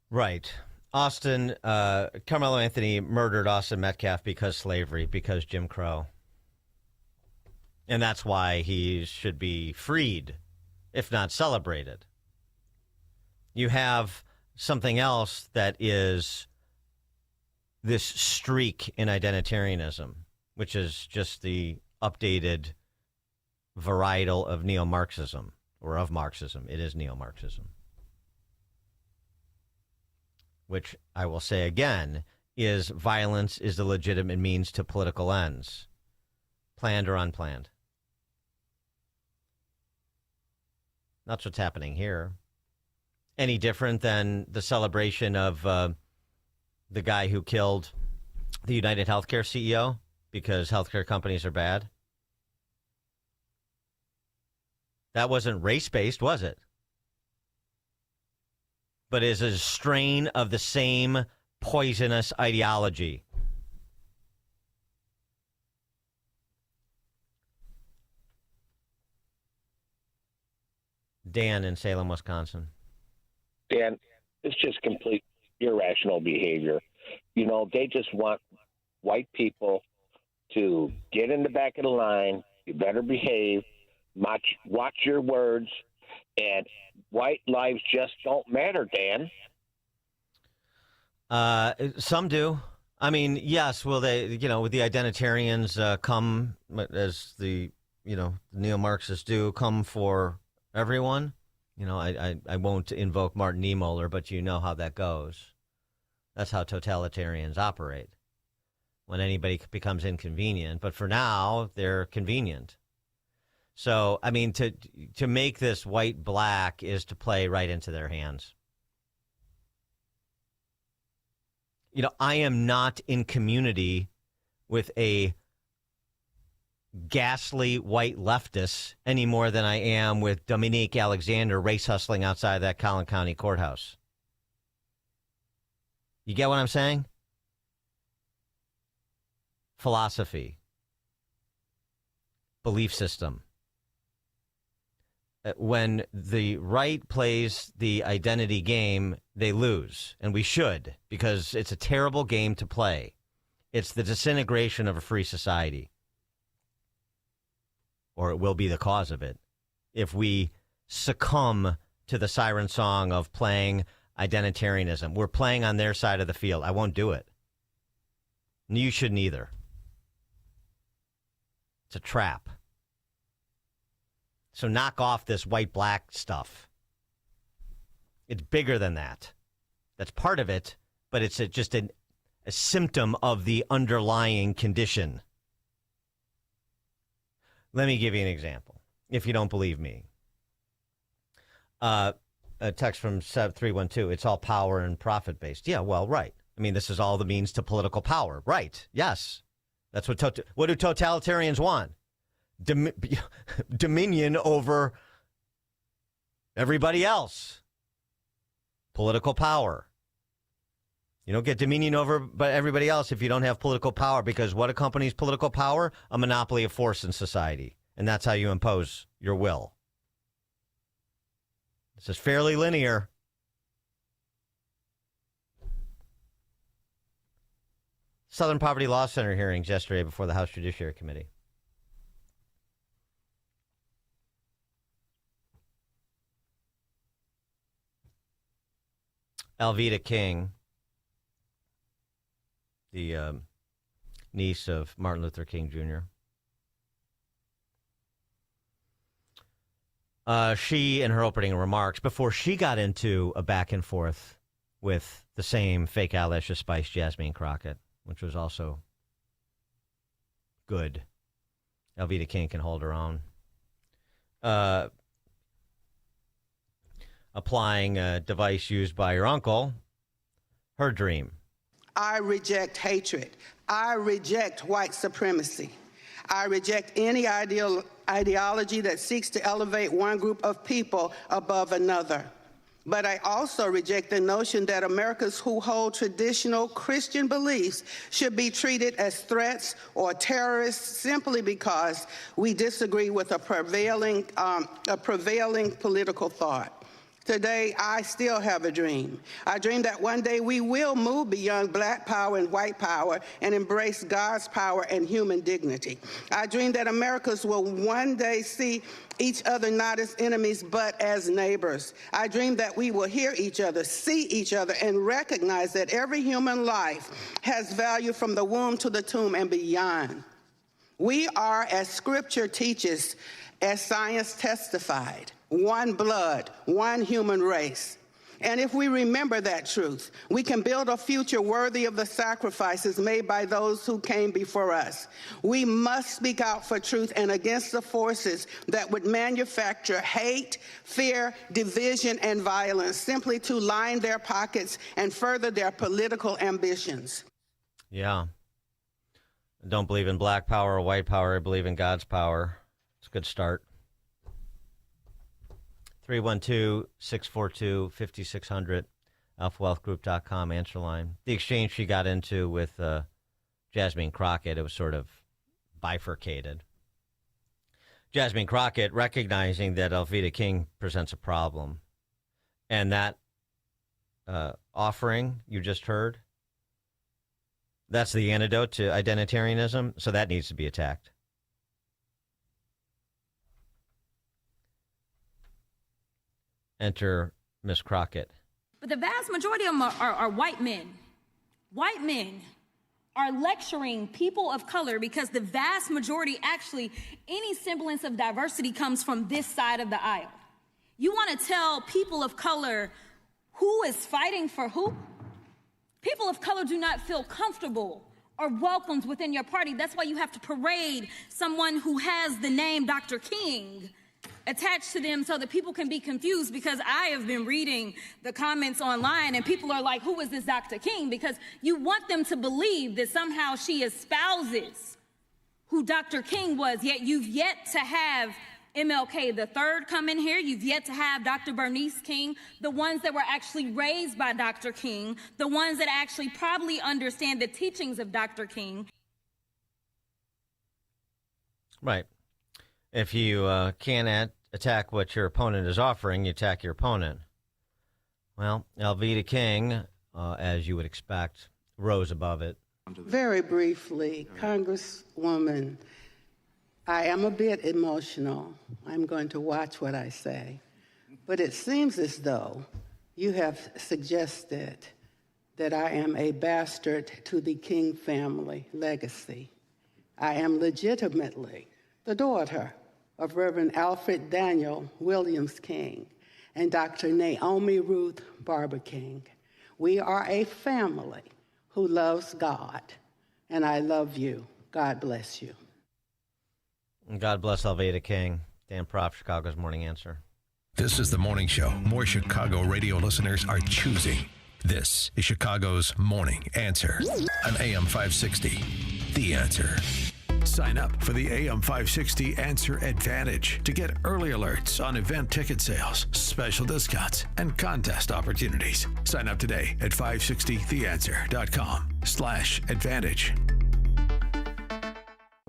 Right. Carmelo Anthony murdered Austin Metcalf because slavery, because Jim Crow. And that's why he should be freed, if not celebrated. You have something else that is this streak in identitarianism, which is just the updated varietal of neo-Marxism, or of Marxism. It is neo-Marxism. Which I will say again is violence is the legitimate means to political ends, planned or unplanned. That's what's happening here. Any different than the celebration of the guy who killed the United Healthcare CEO because healthcare companies are bad? That wasn't race-based, was it? But is a strain of the same poisonous ideology. Dan in Salem, Wisconsin. Dan, it's just complete irrational behavior. You know, they just want white people to get in the back of the line. You better behave. Watch your words. And white lives just don't matter, Dan. Some do. I mean, yes, will they, with the identitarians come, as the, neo-Marxists do, come for everyone? I won't invoke Martin Niemöller, but you know how that goes. That's how totalitarians operate. When anybody becomes inconvenient. But for now, they're convenient. So, I mean, to make this white-black is to play right into their hands. I am not in community with a ghastly white leftist any more than I am with Dominique Alexander race hustling outside that Collin County courthouse. You get what I'm saying? Philosophy. Belief system. When the right plays the identity game, they lose. And we should, because it's a terrible game to play. It's the disintegration of a free society. Or it will be the cause of it. If we succumb to the siren song of playing identitarianism. We're playing on their side of the field. I won't do it. You shouldn't either. It's a trap. So knock off this white-black stuff. It's bigger than that. That's part of it, but it's just a symptom of the underlying condition. Let me give you an example, if you don't believe me. A text from 312, it's all power and profit-based. Yeah, well, right. I mean, this is all the means to political power. Right, yes. That's what do totalitarians want? Dominion over everybody else. Political power. You don't get dominion over everybody else if you don't have political power, because what accompanies political power? A monopoly of force in society. And that's how you impose your will. This is fairly linear. Southern Poverty Law Center hearings yesterday before the House Judiciary Committee. Alveda King, the niece of Martin Luther King Jr., she, in her opening remarks, before she got into a back and forth with the same fake Alicia Spice, Jasmine Crockett, which was also good. Alveda King can hold her own. Applying a device used by her uncle, her dream. I reject hatred. I reject white supremacy. I reject any ideology that seeks to elevate one group of people above another. But I also reject the notion that Americans who hold traditional Christian beliefs should be treated as threats or terrorists simply because we disagree with a prevailing political thought. Today, I still have a dream. I dream that one day we will move beyond black power and white power and embrace God's power and human dignity. I dream that Americans will one day see each other not as enemies, but as neighbors. I dream that we will hear each other, see each other, and recognize that every human life has value from the womb to the tomb and beyond. We are, as Scripture teaches, as science testified, one blood, one human race. And if we remember that truth, we can build a future worthy of the sacrifices made by those who came before us. We must speak out for truth and against the forces that would manufacture hate, fear, division, and violence simply to line their pockets and further their political ambitions. Yeah. I don't believe in black power or white power. I believe in God's power. It's a good start. 312-642-5600, alphawealthgroup.com, answer line. The exchange she got into with Jasmine Crockett, it was sort of bifurcated. Jasmine Crockett recognizing that Alveda King presents a problem. And that offering you just heard, that's the antidote to identitarianism, so that needs to be attacked. Enter Miss Crockett. But the vast majority of them are white men. White men are lecturing people of color because the vast majority, actually, any semblance of diversity comes from this side of the aisle. You want to tell people of color who is fighting for who? People of color do not feel comfortable or welcomed within your party. That's why you have to parade someone who has the name Dr. King attached to them so that people can be confused, because I have been reading the comments online and people are like, who is this Dr. King? Because you want them to believe that somehow she espouses who Dr. King was, yet you've yet to have MLK the third come in here. You've yet to have Dr. Bernice King, the ones that were actually raised by Dr. King, the ones that actually probably understand the teachings of Dr. King. Right. If you can't attack what your opponent is offering, you attack your opponent. Well, Alveda King, as you would expect, rose above it. Very briefly, Congresswoman, I am a bit emotional. I'm going to watch what I say. But it seems as though you have suggested that I am a bastard to the King family legacy. I am legitimately the daughter of Reverend Alfred Daniel Williams King and Dr. Naomi Ruth Barber King. We are a family who loves God, and I love you. God bless you. And God bless Alveda King. Dan Proft, Chicago's Morning Answer. This is the morning show more Chicago radio listeners are choosing. This is Chicago's Morning Answer on AM 560. The Answer. Sign up for the AM 560 Answer Advantage to get early alerts on event ticket sales, special discounts, and contest opportunities. Sign up today at 560theanswer.com/advantage.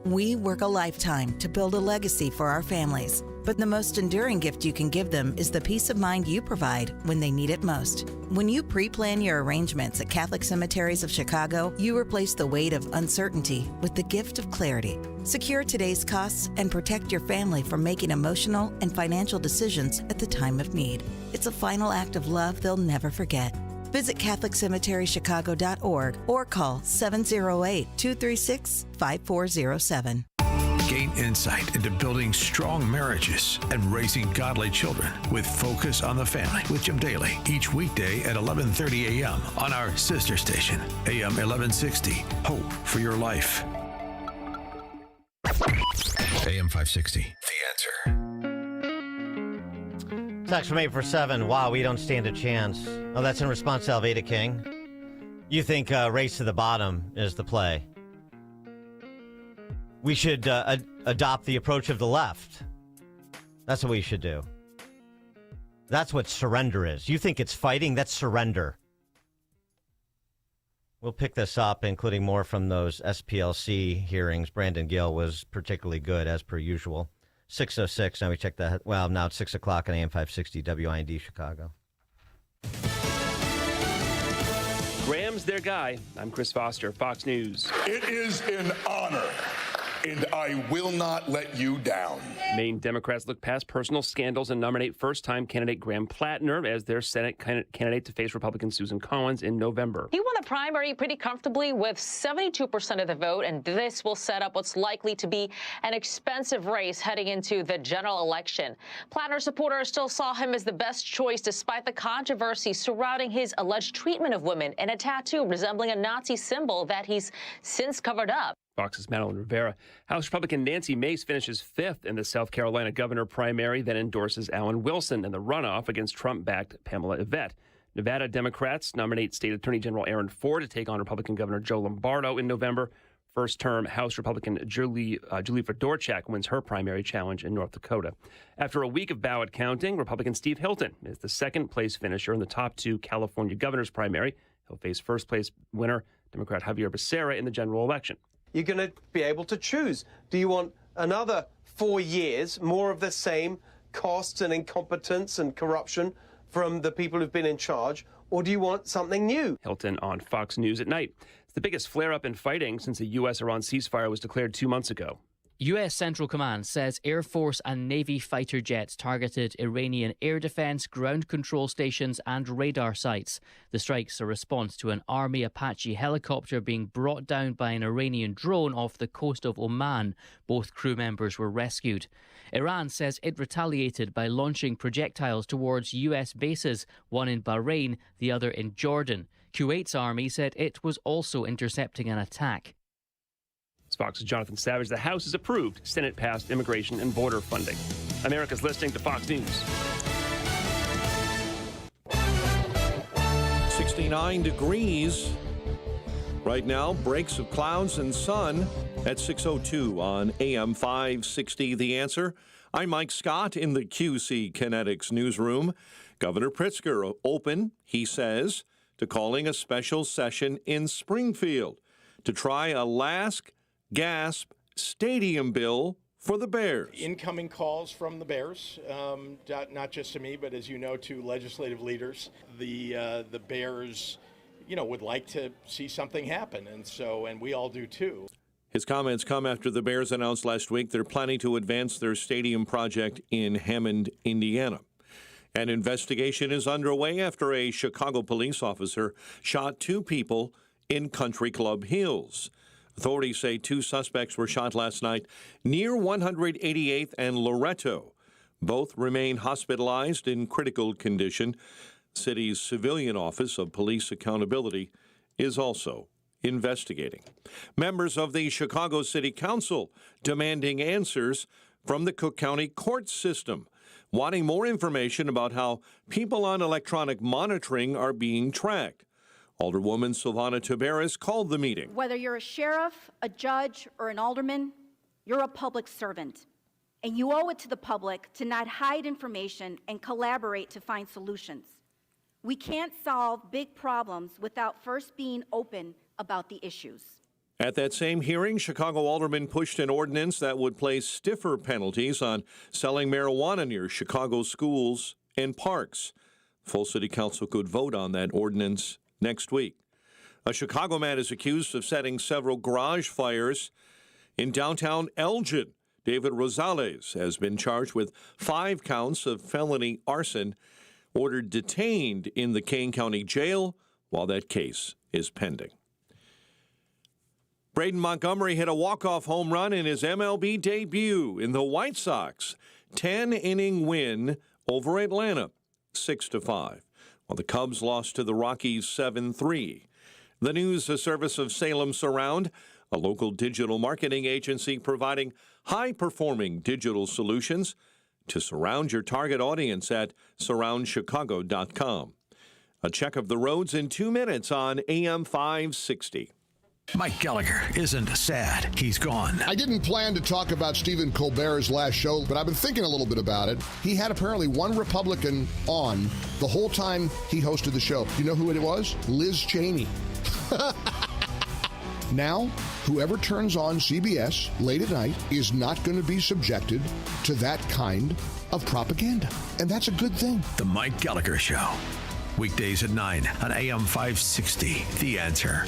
We work a lifetime to build a legacy for our families, but the most enduring gift you can give them is the peace of mind you provide when they need it most. When you pre-plan your arrangements at Catholic Cemeteries of Chicago, you replace the weight of uncertainty with the gift of clarity. Secure today's costs and protect your family from making emotional and financial decisions at the time of need. It's a final act of love they'll never forget. Visit CatholicCemeteryChicago.org or call 708-236-5407. Gain insight into building strong marriages and raising godly children with Focus on the Family with Jim Daly each weekday at 11:30 a.m. on our sister station, AM 1160. Hope for your life. AM 560. The Answer. Text from 847. Wow, we don't stand a chance. Oh, that's in response to Alveda King. You think Race to the Bottom is the play. We should adopt the approach of the left. That's what we should do. That's what surrender is. You think it's fighting? That's surrender. We'll pick this up, including more from those SPLC hearings. Brandon Gill was particularly good, as per usual. 6:06. Now we check that. Well, now it's 6 o'clock on AM 560 WIND Chicago. Graham's their guy. I'm Chris Foster, Fox News. It is an honor, and I will not let you down. Maine Democrats look past personal scandals and nominate first-time candidate Graham Plattner as their Senate candidate to face Republican Susan Collins in November. He won the primary pretty comfortably with 72% of the vote, and this will set up what's likely to be an expensive race heading into the general election. Plattner supporters still saw him as the best choice despite the controversy surrounding his alleged treatment of women and a tattoo resembling a Nazi symbol that he's since covered up. Fox's Madeline Rivera. House Republican Nancy Mace finishes 5th in the South Carolina governor primary, then endorses Alan Wilson in the runoff against Trump-backed Pamela Yvette. Nevada Democrats nominate State Attorney General Aaron Ford to take on Republican Governor Joe Lombardo in November. First-term House Republican Julie Fedorchak wins her primary challenge in North Dakota. After a week of ballot counting, Republican Steve Hilton is the second-place finisher in the top 2 California governor's primary. He'll face first-place winner Democrat Javier Becerra in the general election. You're going to be able to choose. Do you want another 4 years, more of the same costs and incompetence and corruption from the people who've been in charge, or do you want something new? Hilton on Fox News at night. It's the biggest flare-up in fighting since the U.S.-Iran ceasefire was declared 2 months ago. U.S. Central Command says Air Force and Navy fighter jets targeted Iranian air defense, ground control stations and radar sites. The strikes are a response to an Army Apache helicopter being brought down by an Iranian drone off the coast of Oman. Both crew members were rescued. Iran says it retaliated by launching projectiles towards U.S. bases, one in Bahrain, the other in Jordan. Kuwait's army said it was also intercepting an attack. Fox's Jonathan Savage. The House has approved Senate-passed immigration and border funding. America's listening to Fox News. 69 degrees. Right now, breaks of clouds and sun at 6:02 on AM 560. The Answer. I'm Mike Scott in the QC Kinetics newsroom. Governor Pritzker open, he says, to calling a special session in Springfield to try a last gasp stadium bill for the Bears. Incoming calls from the Bears, not just to me, but as you know, to legislative leaders. The Bears, would like to see something happen, and we all do too. His comments come after the Bears announced last week they're planning to advance their stadium project in Hammond, Indiana. An investigation is underway after a Chicago police officer shot 2 people in Country Club Hills. Authorities say 2 suspects were shot last night near 188th and Loretto. Both remain hospitalized in critical condition. City's Civilian Office of Police Accountability is also investigating. Members of the Chicago City Council demanding answers from the Cook County court system, wanting more information about how people on electronic monitoring are being tracked. Alderwoman Silvana Taveras called the meeting. Whether you're a sheriff, a judge, or an alderman, you're a public servant. And you owe it to the public to not hide information and collaborate to find solutions. We can't solve big problems without first being open about the issues. At that same hearing, Chicago aldermen pushed an ordinance that would place stiffer penalties on selling marijuana near Chicago schools and parks. Full city council could vote on that ordinance next week. A Chicago man is accused of setting several garage fires in downtown Elgin. David Rosales has been charged with 5 counts of felony arson, ordered detained in the Kane County Jail while that case is pending. Braden Montgomery hit a walk-off home run in his MLB debut in the White Sox 10-inning win over Atlanta, 6-5. While the Cubs lost to the Rockies 7-3. The news service of Salem Surround, a local digital marketing agency providing high-performing digital solutions to surround your target audience at surroundchicago.com. A check of the roads in 2 minutes on AM 560. Mike Gallagher isn't sad. He's gone. I didn't plan to talk about Stephen Colbert's last show, but I've been thinking a little bit about it. He had apparently one Republican on the whole time he hosted the show. You know who it was? Liz Cheney. Now, whoever turns on CBS late at night is not going to be subjected to that kind of propaganda. And that's a good thing. The Mike Gallagher Show. Weekdays at 9 on AM 560. The Answer.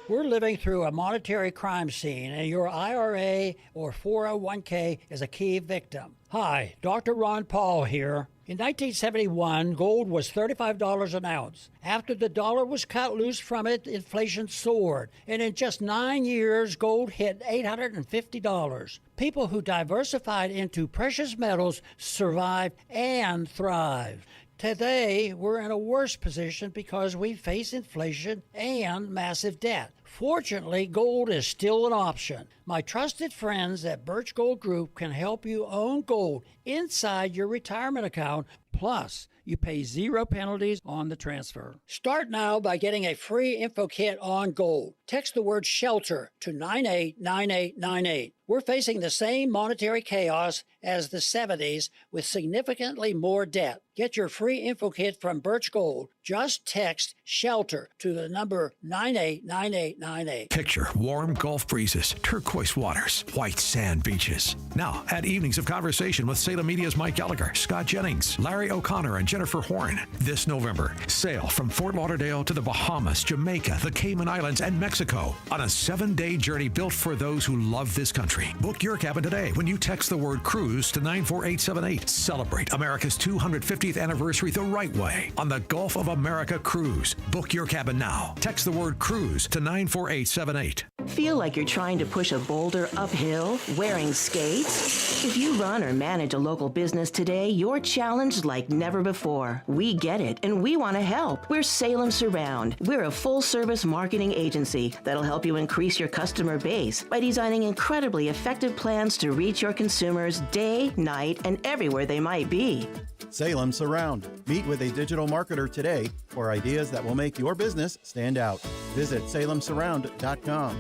We're living through a monetary crime scene, and your IRA or 401k is a key victim. Hi, Dr. Ron Paul here. In 1971, gold was $35 an ounce. After the dollar was cut loose from it, inflation soared. And in just 9 years, gold hit $850. People who diversified into precious metals survived and thrived. Today, we're in a worse position because we face inflation and massive debt. Fortunately, gold is still an option. My trusted friends at Birch Gold Group can help you own gold inside your retirement account. Plus, you pay 0 penalties on the transfer. Start now by getting a free info kit on gold. Text the word SHELTER to 989898. We're facing the same monetary chaos as the 70s with significantly more debt. Get your free info kit from Birch Gold. Just text SHELTER to the number 989898. Picture warm Gulf breezes, turquoise waters, white sand beaches. Now, at Evenings of Conversation with Salem Media's Mike Gallagher, Scott Jennings, Larry O'Connor, and Jennifer Horn. This November, sail from Fort Lauderdale to the Bahamas, Jamaica, the Cayman Islands, and Mexico on a 7-day journey built for those who love this country. Book your cabin today when you text the word cruise to 94878. Celebrate America's 250th anniversary the right way on the Gulf of America Cruise. Book your cabin now. Text the word cruise to 94878. Feel like you're trying to push a boulder uphill wearing skates? If you run or manage a local business today, you're challenged like never before. We get it, and we want to help. We're Salem Surround. We're a full-service marketing agency that'll help you increase your customer base by designing incredibly effective plans to reach your consumers day, night, and everywhere they might be. Salem Surround. Meet with a digital marketer today for ideas that will make your business stand out. Visit salemsurround.com.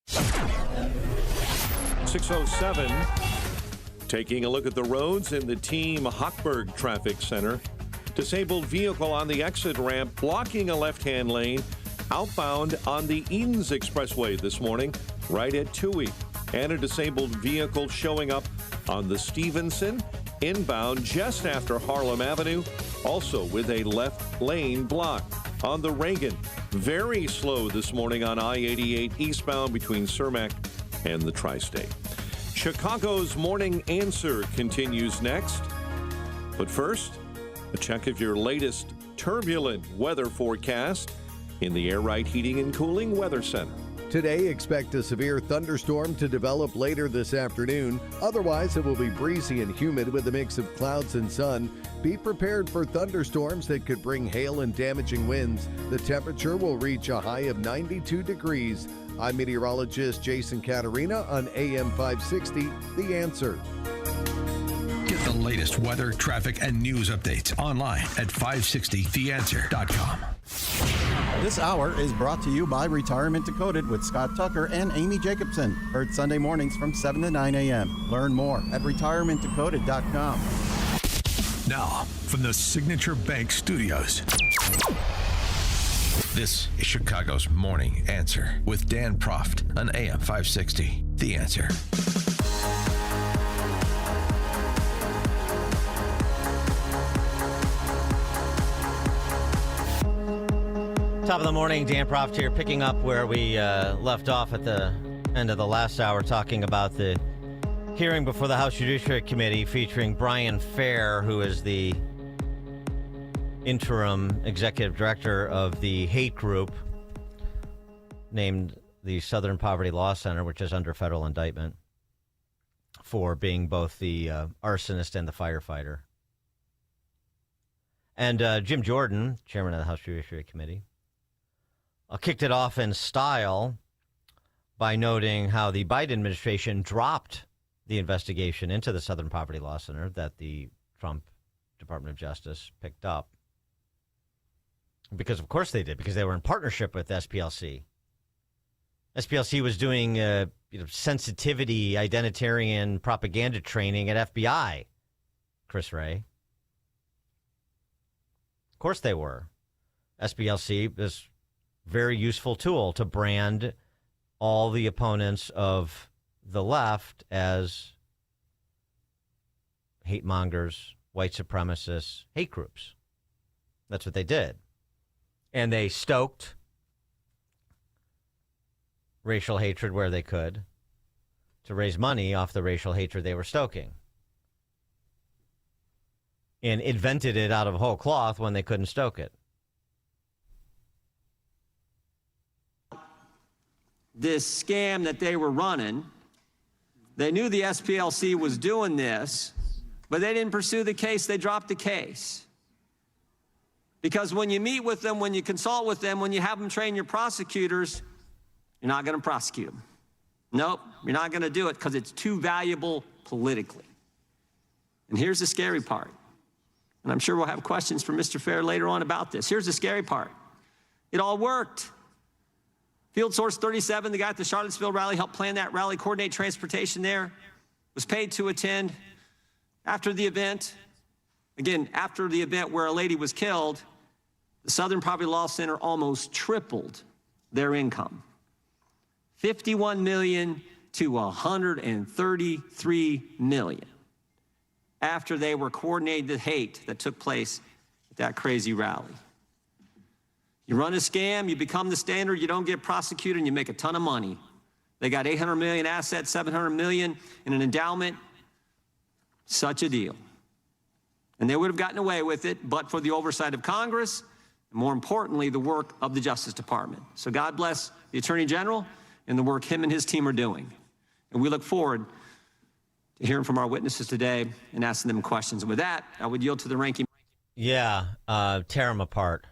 6:07. Taking a look at the roads in the Team Hochberg Traffic Center. Disabled vehicle on the exit ramp blocking a left-hand lane outbound on the Edens Expressway this morning, right at Toohey. And a disabled vehicle showing up on the Stevenson inbound just after Harlem Avenue, also with a left lane block. On the Reagan, very slow this morning on I-88 eastbound between Cermak and the Tri-State. Chicago's Morning Answer continues next. But first, a check of your latest turbulent weather forecast in the Air Right Heating and Cooling Weather Center. Today, expect a severe thunderstorm to develop later this afternoon. Otherwise, it will be breezy and humid with a mix of clouds and sun. Be prepared for thunderstorms that could bring hail and damaging winds. The temperature will reach a high of 92 degrees. I'm meteorologist Jason Caterina on AM 560, The Answer. Get the latest weather, traffic, and news updates online at 560theanswer.com. This hour is brought to you by Retirement Decoded with Scott Tucker and Amy Jacobson. Heard Sunday mornings from 7 to 9 a.m. Learn more at retirementdecoded.com. Now, from the Signature Bank Studios. This is Chicago's Morning Answer with Dan Proft on AM 560. The Answer. Top of the morning, Dan Proft here, picking up where we left off at the end of the last hour, talking about the hearing before the House Judiciary Committee featuring Brian Fair, who is the interim executive director of the hate group named the Southern Poverty Law Center, which is under federal indictment for being both the arsonist and the firefighter. And Jim Jordan, chairman of the House Judiciary Committee, kicked it off in style by noting how the Biden administration dropped the investigation into the Southern Poverty Law Center that the Trump Department of Justice picked up. Because, of course, they did, because they were in partnership with SPLC. SPLC was doing sensitivity, identitarian propaganda training at FBI, Chris Wray. Of course they were. SPLC is a very useful tool to brand all the opponents of the left as hate mongers, white supremacists, hate groups. That's what they did. And they stoked racial hatred where they could to raise money off the racial hatred they were stoking. And invented it out of whole cloth when they couldn't stoke it. This scam that they were running, they knew the SPLC was doing this, but they didn't pursue the case. They dropped the case. Because when you meet with them, when you consult with them, when you have them train your prosecutors, you're not going to prosecute them. Nope, you're not going to do it because it's too valuable politically. And here's the scary part. And I'm sure we'll have questions from Mr. Fair later on about this. Here's the scary part. It all worked. Field Source 37, the guy at the Charlottesville rally, helped plan that rally, coordinate transportation there, was paid to attend. After the event, again, after the event where a lady was killed, the Southern Poverty Law Center almost tripled their income. $51 million to $133 million after they were coordinating the hate that took place at that crazy rally. You run a scam, you become the standard, you don't get prosecuted, and you make a ton of money. They got $800 million assets, $700 million in an endowment. Such a deal. And they would have gotten away with it, but for the oversight of Congress, and more importantly, the work of the Justice Department. So God bless the Attorney General and the work him and his team are doing. And we look forward to hearing from our witnesses today and asking them questions. And with that, I would yield to the ranking. Yeah, tear them apart.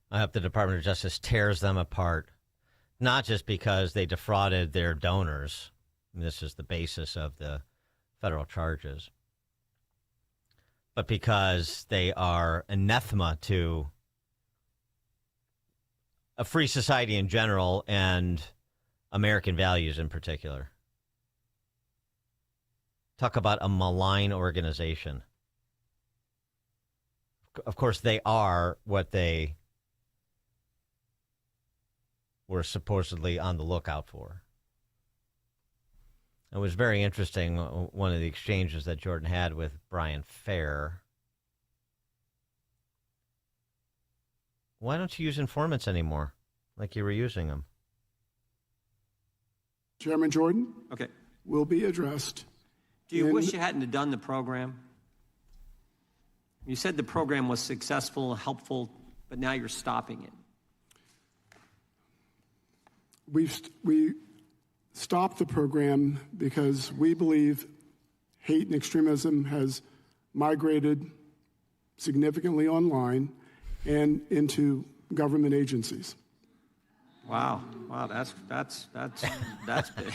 I hope the Department of Justice tears them apart, not just because they defrauded their donors. This is the basis of the federal charges, but because they are anathema to a free society in general and American values in particular. Talk about a malign organization. Of course, they are what they were supposedly on the lookout for. It was very interesting, one of the exchanges that Jordan had with Brian Fair. Why don't you use informants anymore, like you were using them? Chairman Jordan? Okay. Will be addressed. Do you wish you hadn't have done the program? You said the program was successful, helpful, but now you're stopping it. We stopped the program because we believe hate and extremism has migrated significantly online and into government agencies. Wow, that's big.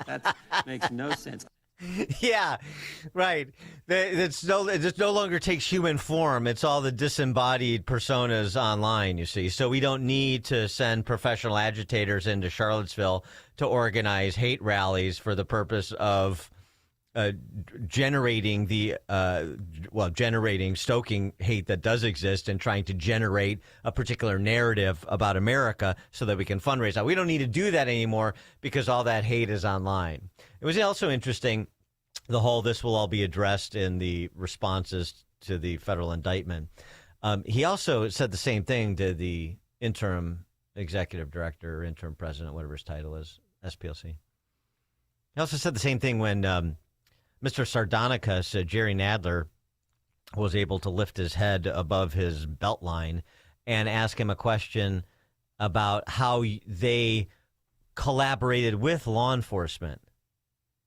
That makes no sense. Yeah, right. It no longer takes human form. It's all the disembodied personas online, you see. So we don't need to send professional agitators into Charlottesville to organize hate rallies for the purpose of generating stoking hate that does exist and trying to generate a particular narrative about America so that we can fundraise. Now, we don't need to do that anymore because all that hate is online. It was also interesting, this will all be addressed in the responses to the federal indictment. He also said the same thing to the interim executive director, interim president, whatever his title is, SPLC. He also said the same thing when Mr. Sardonicus, Jerry Nadler, was able to lift his head above his belt line and ask him a question about how they collaborated with law enforcement,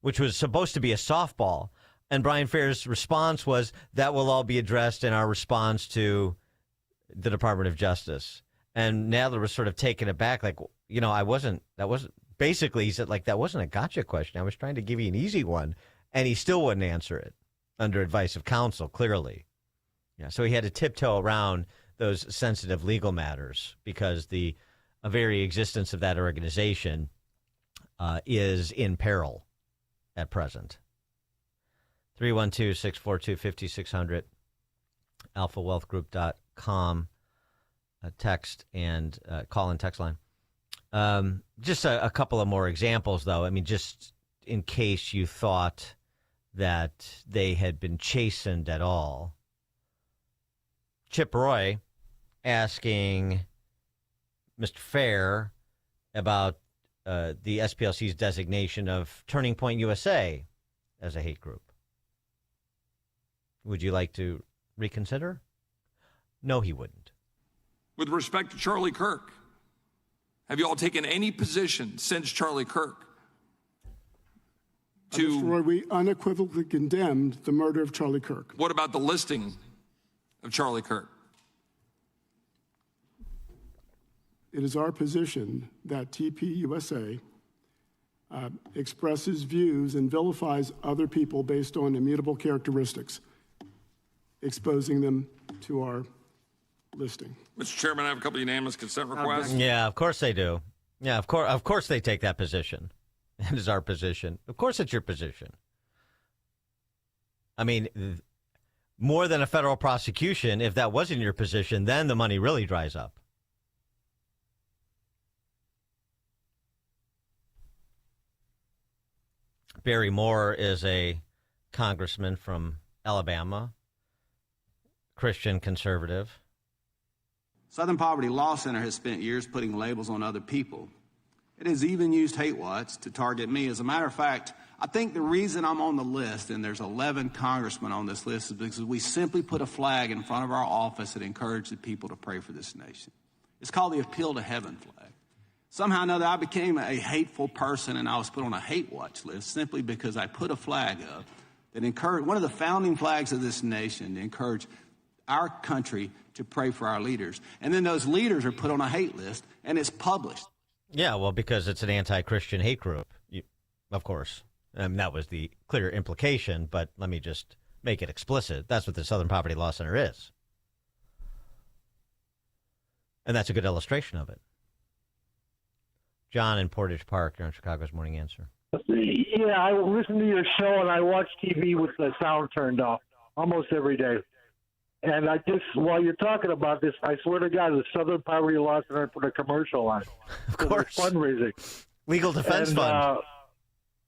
which was supposed to be a softball. And Brian Fair's response was, that will all be addressed in our response to the Department of Justice. And Nadler was sort of taken aback, like, basically he said, like, that wasn't a gotcha question. I was trying to give you an easy one. And he still wouldn't answer it under advice of counsel, clearly. Yeah, so he had to tiptoe around those sensitive legal matters because the very existence of that organization is in peril at present. 312-642-5600, alphawealthgroup.com, text and call and text line. Just a couple of more examples, though. I mean, just in case you thought that they had been chastened at all. Chip Roy asking Mr. Fair about the SPLC's designation of Turning Point USA as a hate group. Would you like to reconsider? No, he wouldn't. With respect to Charlie Kirk, have you all taken any position since Charlie Kirk Mr. Roy, we unequivocally condemned the murder of Charlie Kirk. What about the listing of Charlie Kirk? It is our position that TPUSA expresses views and vilifies other people based on immutable characteristics, exposing them to our listing. Mr. Chairman, I have a couple of unanimous consent requests. Yeah, of course they do. Yeah, of course they take that position. That is our position. Of course it's your position. I mean, more than a federal prosecution, if that wasn't your position, then the money really dries up. Barry Moore is a congressman from Alabama, Christian conservative. Southern Poverty Law Center has spent years putting labels on other people. It has even used hate watch to target me. As a matter of fact, I think the reason I'm on the list, and there's 11 congressmen on this list, is because we simply put a flag in front of our office that encouraged the people to pray for this nation. It's called the Appeal to Heaven flag. Somehow or another, I became a hateful person, and I was put on a hate watch list simply because I put a flag up that encouraged, one of the founding flags of this nation, to encourage our country to pray for our leaders. And then those leaders are put on a hate list, and it's published. Yeah, well, because it's an anti-Christian hate group, of course. That was the clear implication, but let me just make it explicit. That's what the Southern Poverty Law Center is. And that's a good illustration of it. John in Portage Park, you're on Chicago's Morning Answer. Yeah, I listen to your show and I watch TV with the sound turned off almost every day. And I just, while you're talking about this, I swear to God, the Southern Poverty Law Center put a commercial on. Of course. Fundraising. Legal Defense Fund.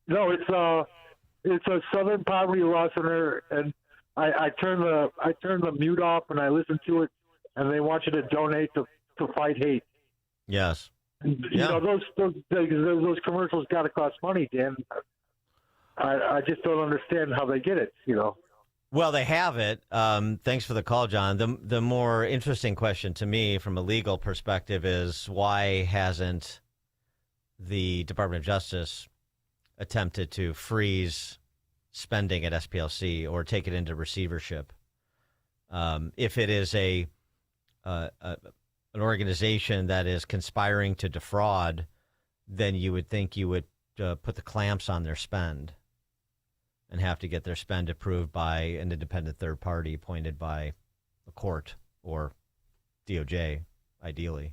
No, it's a Southern Poverty Law Center, and I turn the mute off and I listen to it, and they want you to donate to fight hate. Yes. You know, those commercials got to cost money, Dan. I just don't understand how they get it, you know. Well, they have it. Thanks for the call, John. The more interesting question to me from a legal perspective is why hasn't the Department of Justice attempted to freeze spending at SPLC or take it into receivership? If it is an organization that is conspiring to defraud, then you would think you would put the clamps on their spend and have to get their spend approved by an independent third party appointed by a court or DOJ, ideally.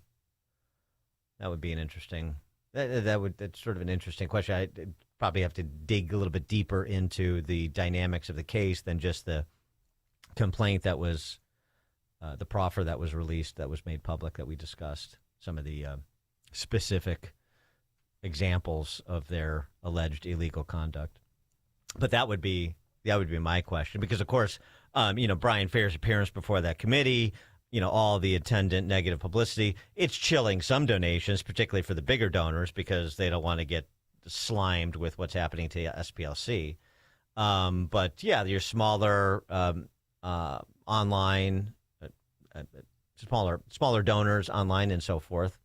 That would be an interesting. That's sort of an interesting question. I'd probably have to dig a little bit deeper into the dynamics of the case than just the complaint that was the proffer that was released, that was made public, that we discussed. Some of the specific examples of their alleged illegal conduct. But that would be my question, because of course, Brian Fair's appearance before that committee, all the attendant negative publicity, it's chilling some donations, particularly for the bigger donors, because they don't want to get slimed with what's happening to SPLC. But yeah, your smaller online, smaller donors online and so forth.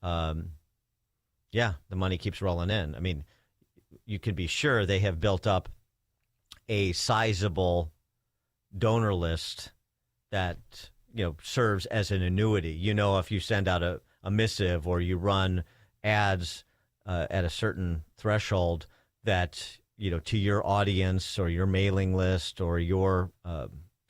The money keeps rolling in. I mean, you can be sure they have built up a sizable donor list that, serves as an annuity. If you send out a missive or you run ads at a certain threshold that, to your audience or your mailing list or your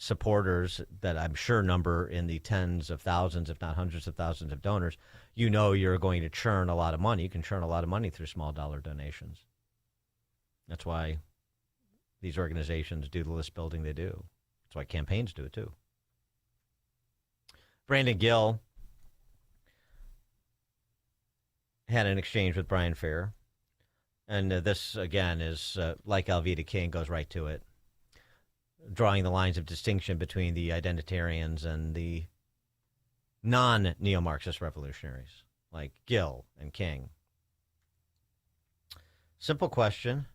supporters that I'm sure number in the tens of thousands, if not hundreds of thousands of donors, you know you're going to churn a lot of money. You can churn a lot of money through small dollar donations. That's why these organizations do the list building they do. That's why campaigns do it too. Brandon Gill had an exchange with Brian Fair. And this, again, is like Alveda King, goes right to it, drawing the lines of distinction between the identitarians and the non-neo-Marxist revolutionaries like Gill and King. Simple question.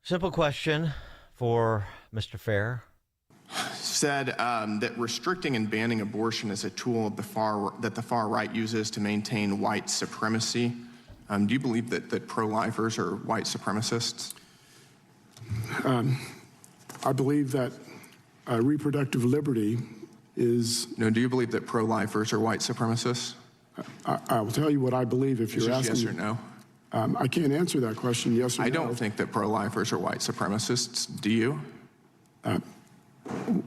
Simple question for Mr. Fair. Said that restricting and banning abortion is a tool of the far right uses to maintain white supremacy. Do you believe that pro-lifers are white supremacists? I believe that reproductive liberty is... No, do you believe that pro-lifers are white supremacists? I will tell you what I believe if you're asking. Yes or no? I can't answer that question, yes or no. I don't think that pro-lifers are white supremacists. Do you?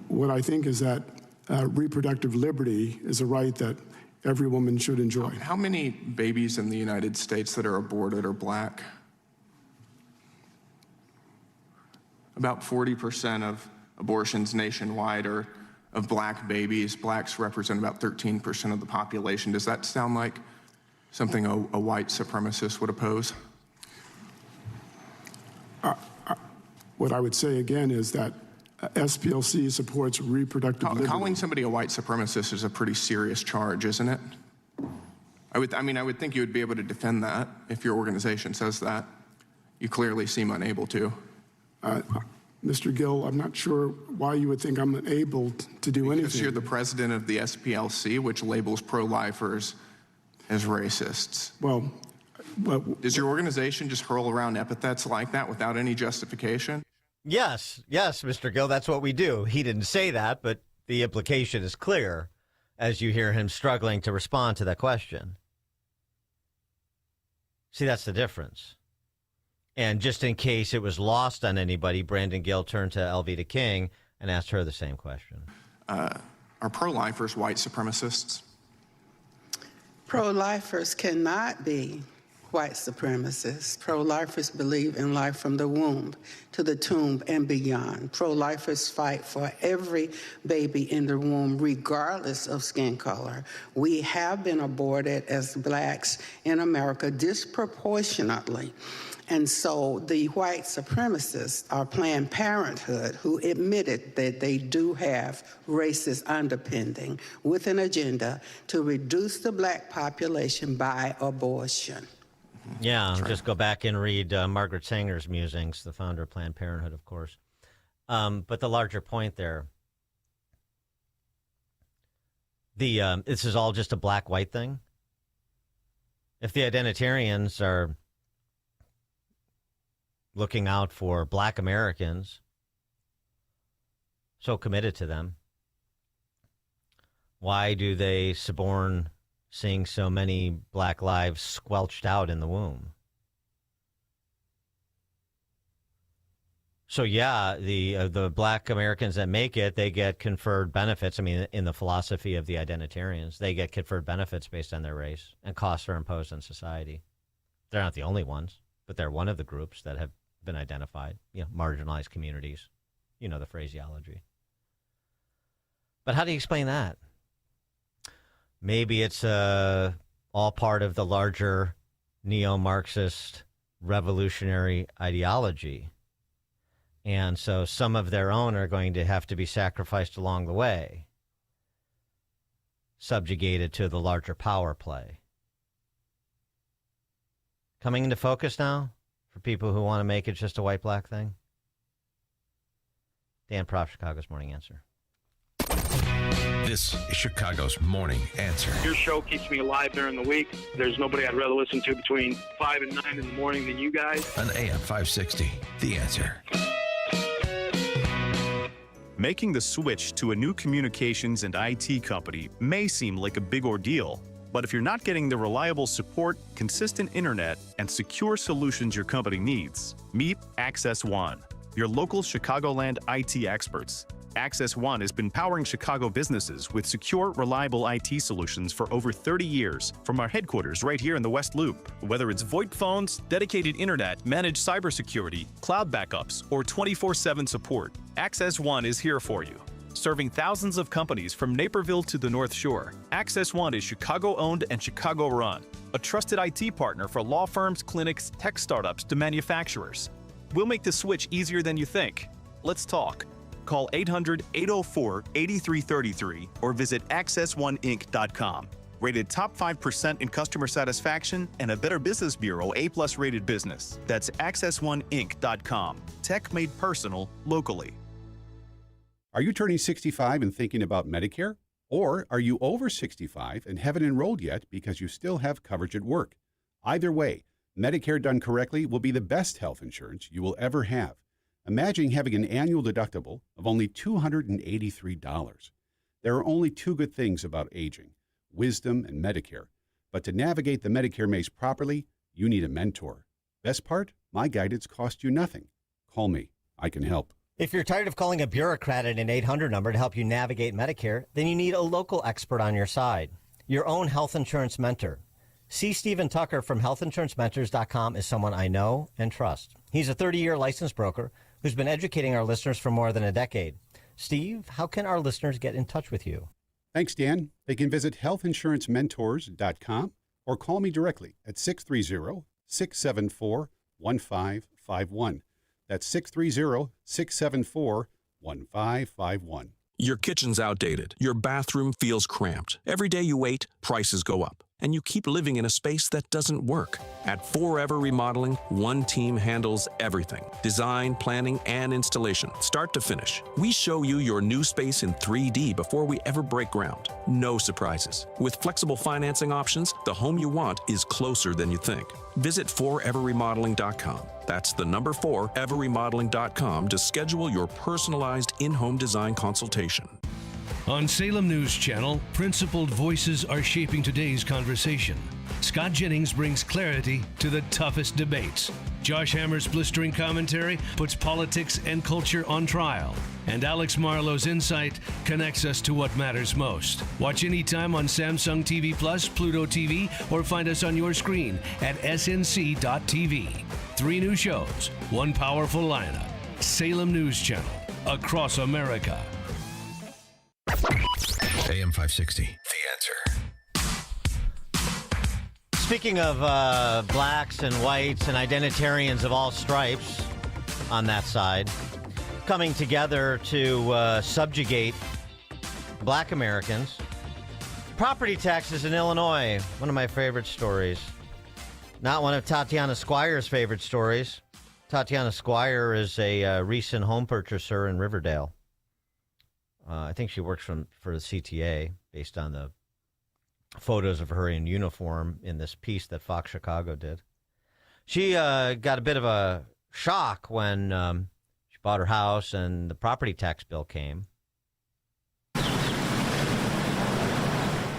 What I think is that reproductive liberty is a right that every woman should enjoy. How many babies in the United States that are aborted are black? About 40% of abortions nationwide are of black babies. Blacks represent about 13% of the population. Does that sound like something a white supremacist would oppose? What I would say again is that SPLC supports reproductive liberty. Calling somebody a white supremacist is a pretty serious charge, isn't it? I would think you would be able to defend that if your organization says that. You clearly seem unable to. Mr. Gill, I'm not sure why you would think I'm unable to do anything. Because you're the president of the SPLC, which labels pro-lifers as racists. Well, does your organization just hurl around epithets like that without any justification? Yes, Mr. Gill, that's what we do. He didn't say that, but the implication is clear as you hear him struggling to respond to that question. See, that's the difference. And just in case it was lost on anybody, Brandon Gill turned to Alveda King and asked her the same question. Are pro-lifers white supremacists? Pro-lifers cannot be white supremacists. Pro-lifers believe in life from the womb to the tomb and beyond. Pro-lifers fight for every baby in the womb, regardless of skin color. We have been aborted as blacks in America disproportionately. And so the white supremacists are Planned Parenthood, who admitted that they do have racist underpinning with an agenda to reduce the black population by abortion. Yeah, just go back and read Margaret Sanger's musings, the founder of Planned Parenthood, of course. But the larger point there, this is all just a black-white thing. If the identitarians are looking out for black Americans, so committed to them, why do they suborn seeing so many black lives squelched out in the womb? So yeah, the black Americans that make it, they get conferred benefits. I mean, in the philosophy of the identitarians, they get conferred benefits based on their race, and costs are imposed on society. They're not the only ones, but they're one of the groups that have been identified, marginalized communities, the phraseology. But how do you explain that? Maybe it's all part of the larger neo-Marxist revolutionary ideology. And so some of their own are going to have to be sacrificed along the way, subjugated to the larger power play. Coming into focus now for people who want to make it just a white-black thing? Dan Proft, Chicago's Morning Answer. This is Chicago's Morning Answer. Your show keeps me alive during the week. There's nobody I'd rather listen to between 5 and 9 in the morning than you guys. On AM 560, The Answer. Making the switch to a new communications and IT company may seem like a big ordeal, but if you're not getting the reliable support, consistent internet, and secure solutions your company needs, meet Access One. your local Chicagoland IT experts. Access One has been powering Chicago businesses with secure, reliable IT solutions for over 30 years from our headquarters right here in the West Loop. Whether it's VoIP phones, dedicated internet, managed cybersecurity, cloud backups, or 24/7 support, Access One is here for you. Serving thousands of companies from Naperville to the North Shore, Access One is Chicago-owned and Chicago-run, a trusted IT partner for law firms, clinics, tech startups to manufacturers. We'll make the switch easier than you think. Let's talk. Call 800-804-8333 or visit accessoneInc.com. Rated top 5% in customer satisfaction and a Better Business Bureau A+ rated business. That's accessoneInc.com. Tech made personal locally. Are you turning 65 and thinking about Medicare? Or are you over 65 and haven't enrolled yet because you still have coverage at work? Either way, Medicare done correctly will be the best health insurance you will ever have. Imagine having an annual deductible of only $283. There are only two good things about aging, wisdom and Medicare. But to navigate the Medicare maze properly, you need a mentor. Best part? My guidance costs you nothing. Call me. I can help. If you're tired of calling a bureaucrat at an 800 number to help you navigate Medicare, then you need a local expert on your side, your own health insurance mentor. C. Stephen Tucker from healthinsurancementors.com is someone I know and trust. He's a 30-year licensed broker who's been educating our listeners for more than a decade. Steve, how can our listeners get in touch with you? Thanks, Dan. They can visit healthinsurancementors.com or call me directly at 630-674-1551. That's 630-674-1551. Your kitchen's outdated. Your bathroom feels cramped. Every day you wait, prices go up. And you keep living in a space that doesn't work. At Forever Remodeling, one team handles everything. Design, planning, and installation, start to finish. We show you your new space in 3D before we ever break ground. No surprises. With flexible financing options, the home you want is closer than you think. Visit foreverremodeling.com. That's the number 4, everremodeling.com to schedule your personalized in-home design consultation. On Salem News Channel, principled voices are shaping today's conversation. Scott Jennings brings clarity to the toughest debates. Josh Hammer's blistering commentary puts politics and culture on trial. And Alex Marlowe's insight connects us to what matters most. Watch anytime on Samsung TV Plus, Pluto TV, or find us on your screen at snc.tv. 3 new shows, 1 powerful lineup. Salem News Channel, across America. AM 560, The Answer. Speaking of blacks and whites and identitarians of all stripes on that side, coming together to subjugate black Americans. Property taxes in Illinois, one of my favorite stories. Not one of Tatiana Squire's favorite stories. Tatiana Squire is a recent home purchaser in Riverdale. I think she works for the CTA based on the photos of her in uniform in this piece that Fox Chicago did. She got a bit of a shock when she bought her house and the property tax bill came.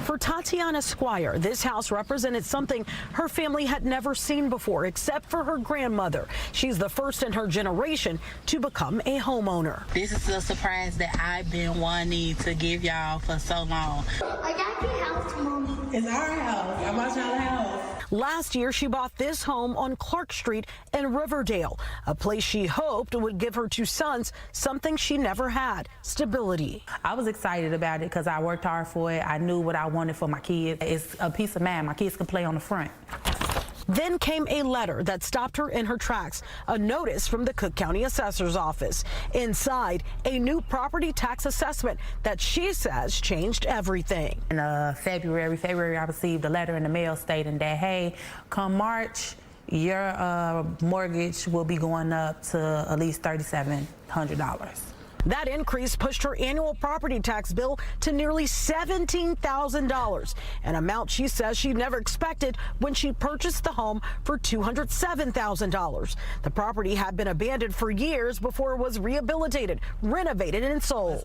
For Tatiana Squire, this house represented something her family had never seen before, except for her grandmother. She's the first in her generation to become a homeowner. This is a surprise that I've been wanting to give y'all for so long. I got the house, Mommy. It's our house. I bought y'all a house. Last year, she bought this home on Clark Street in Riverdale, a place she hoped would give her 2 sons something she never had, stability. I was excited about it because I worked hard for it. I knew what I wanted for my kids. It's a peace of mind. My kids can play on the front. Then came a letter that stopped her in her tracks, a notice from the Cook County Assessor's Office. Inside, a new property tax assessment that she says changed everything. In February, I received a letter in the mail stating that, hey, come March, your mortgage will be going up to at least $3,700. That increase pushed her annual property tax bill to nearly $17,000, an amount she says she never expected when she purchased the home for $207,000. The property had been abandoned for years before it was rehabilitated, renovated, and sold.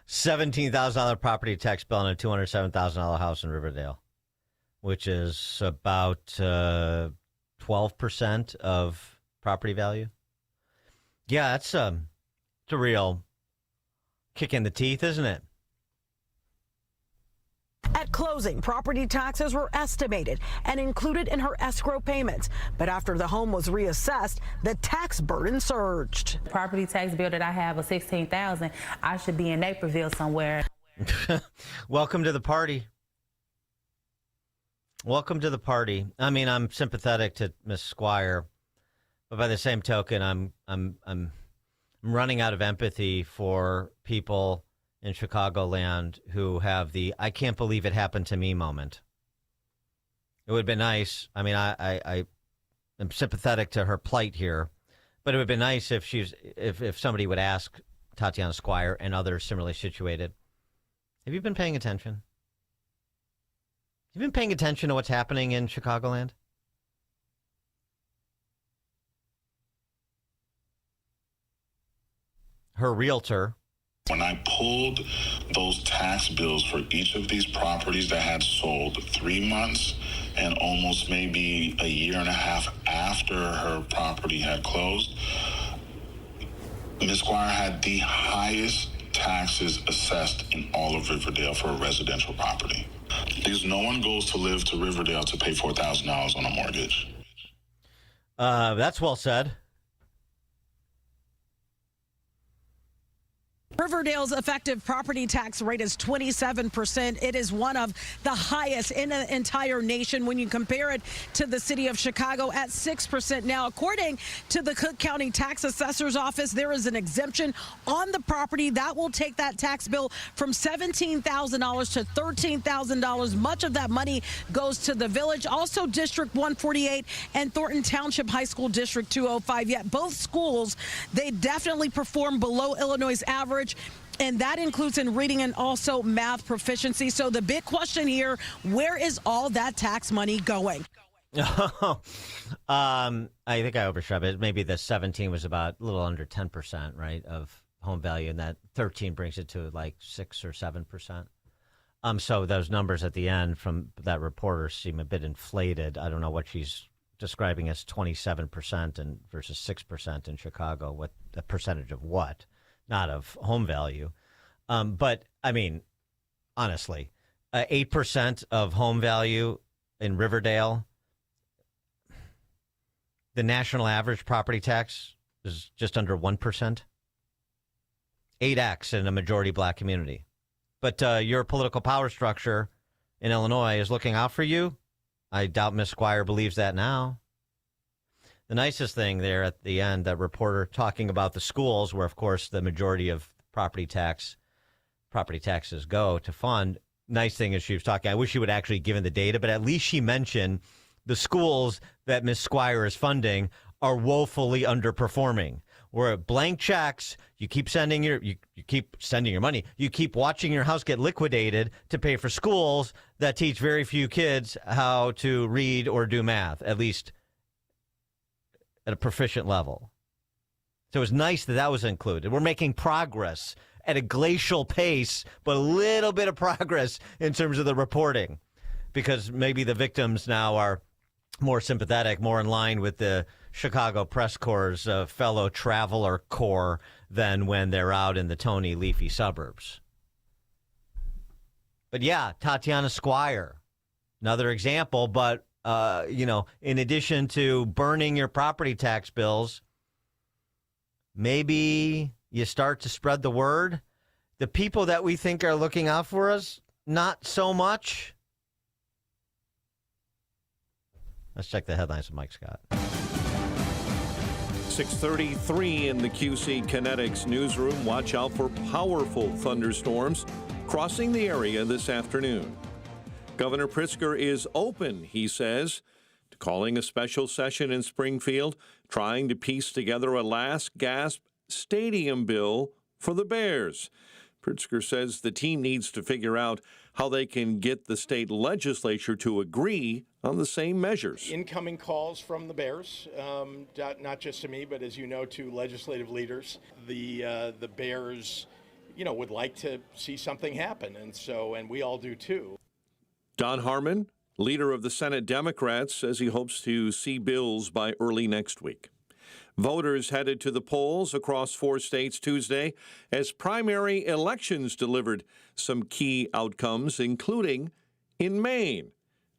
$17,000 property tax bill on a $207,000 house in Riverdale, which is about 12% of property value. Yeah, it's a real kick in the teeth, isn't it? At closing, property taxes were estimated and included in her escrow payments. But after the home was reassessed, the tax burden surged. The property tax bill that I have of $16,000, I should be in Naperville somewhere. Welcome to the party. Welcome to the party. I mean, I'm sympathetic to Miss Squire, but by the same token, I'm running out of empathy for people in Chicagoland who have the "I can't believe it happened to me" moment. It would have been nice. I mean, I am sympathetic to her plight here, but it would have been nice if if somebody would ask Tatiana Squire and others similarly situated, have you been paying attention? Have you been paying attention to what's happening in Chicagoland? Her realtor. When I pulled those tax bills for each of these properties that had sold 3 months and almost maybe a year and a half after her property had closed, Ms. Squire had the highest taxes assessed in all of Riverdale for a residential property. Because no one goes to live to Riverdale to pay $4,000 on a mortgage. That's well said. Riverdale's effective property tax rate is 27%. It is one of the highest in the entire nation when you compare it to the city of Chicago at 6%. Now, according to the Cook County Tax Assessor's Office, there is an exemption on the property that will take that tax bill from $17,000 to $13,000. Much of that money goes to the village. Also, District 148 and Thornton Township High School District 205. Yet both schools, they definitely perform below Illinois' average. And that includes in reading and also math proficiency. So the big question here, where is all that tax money going? I think I overshot it. Maybe the 17 was about a little under 10%, right, of home value, and that 13 brings it to like 6 or 7%. So those numbers at the end from that reporter seem a bit inflated. I don't know what she's describing as 27% and versus 6% in Chicago. What a percentage of what? Not of home value. But, I mean, honestly, 8% of home value in Riverdale, the national average property tax is just under 1%. 8x in a majority black community. But your political power structure in Illinois is looking out for you. I doubt Ms. Squire believes that now. The nicest thing there at the end, that reporter talking about the schools, where, of course, the majority of property taxes go to fund. Nice thing is she was talking, I wish she would actually given the data, but at least she mentioned the schools that Ms. Squire is funding are woefully underperforming. Where blank checks, you keep sending your money. You keep watching your house get liquidated to pay for schools that teach very few kids how to read or do math, at least at a proficient level. So it was nice that was included. We're making progress at a glacial pace, but a little bit of progress in terms of the reporting, because maybe the victims now are more sympathetic, more in line with the Chicago Press Corps' fellow traveler corps than when they're out in the Tony leafy suburbs. But yeah, Tatiana Squire, another example, but in addition to burning your property tax bills, maybe you start to spread the word. The people that we think are looking out for us, not so much. Let's check the headlines with Mike Scott. 6:33 in the QC Kinetics newsroom. Watch out for powerful thunderstorms crossing the area this afternoon. Governor Pritzker is open, he says, to calling a special session in Springfield, trying to piece together a last gasp stadium bill for the Bears. Pritzker says the team needs to figure out how they can get the state legislature to agree on the same measures. Incoming calls from the Bears, not just to me, but as you know, to legislative leaders. The Bears, would like to see something happen, and we all do too. Don Harmon, leader of the Senate Democrats, says he hopes to see bills by early next week. Voters headed to the polls across 4 states Tuesday as primary elections delivered some key outcomes, including in Maine.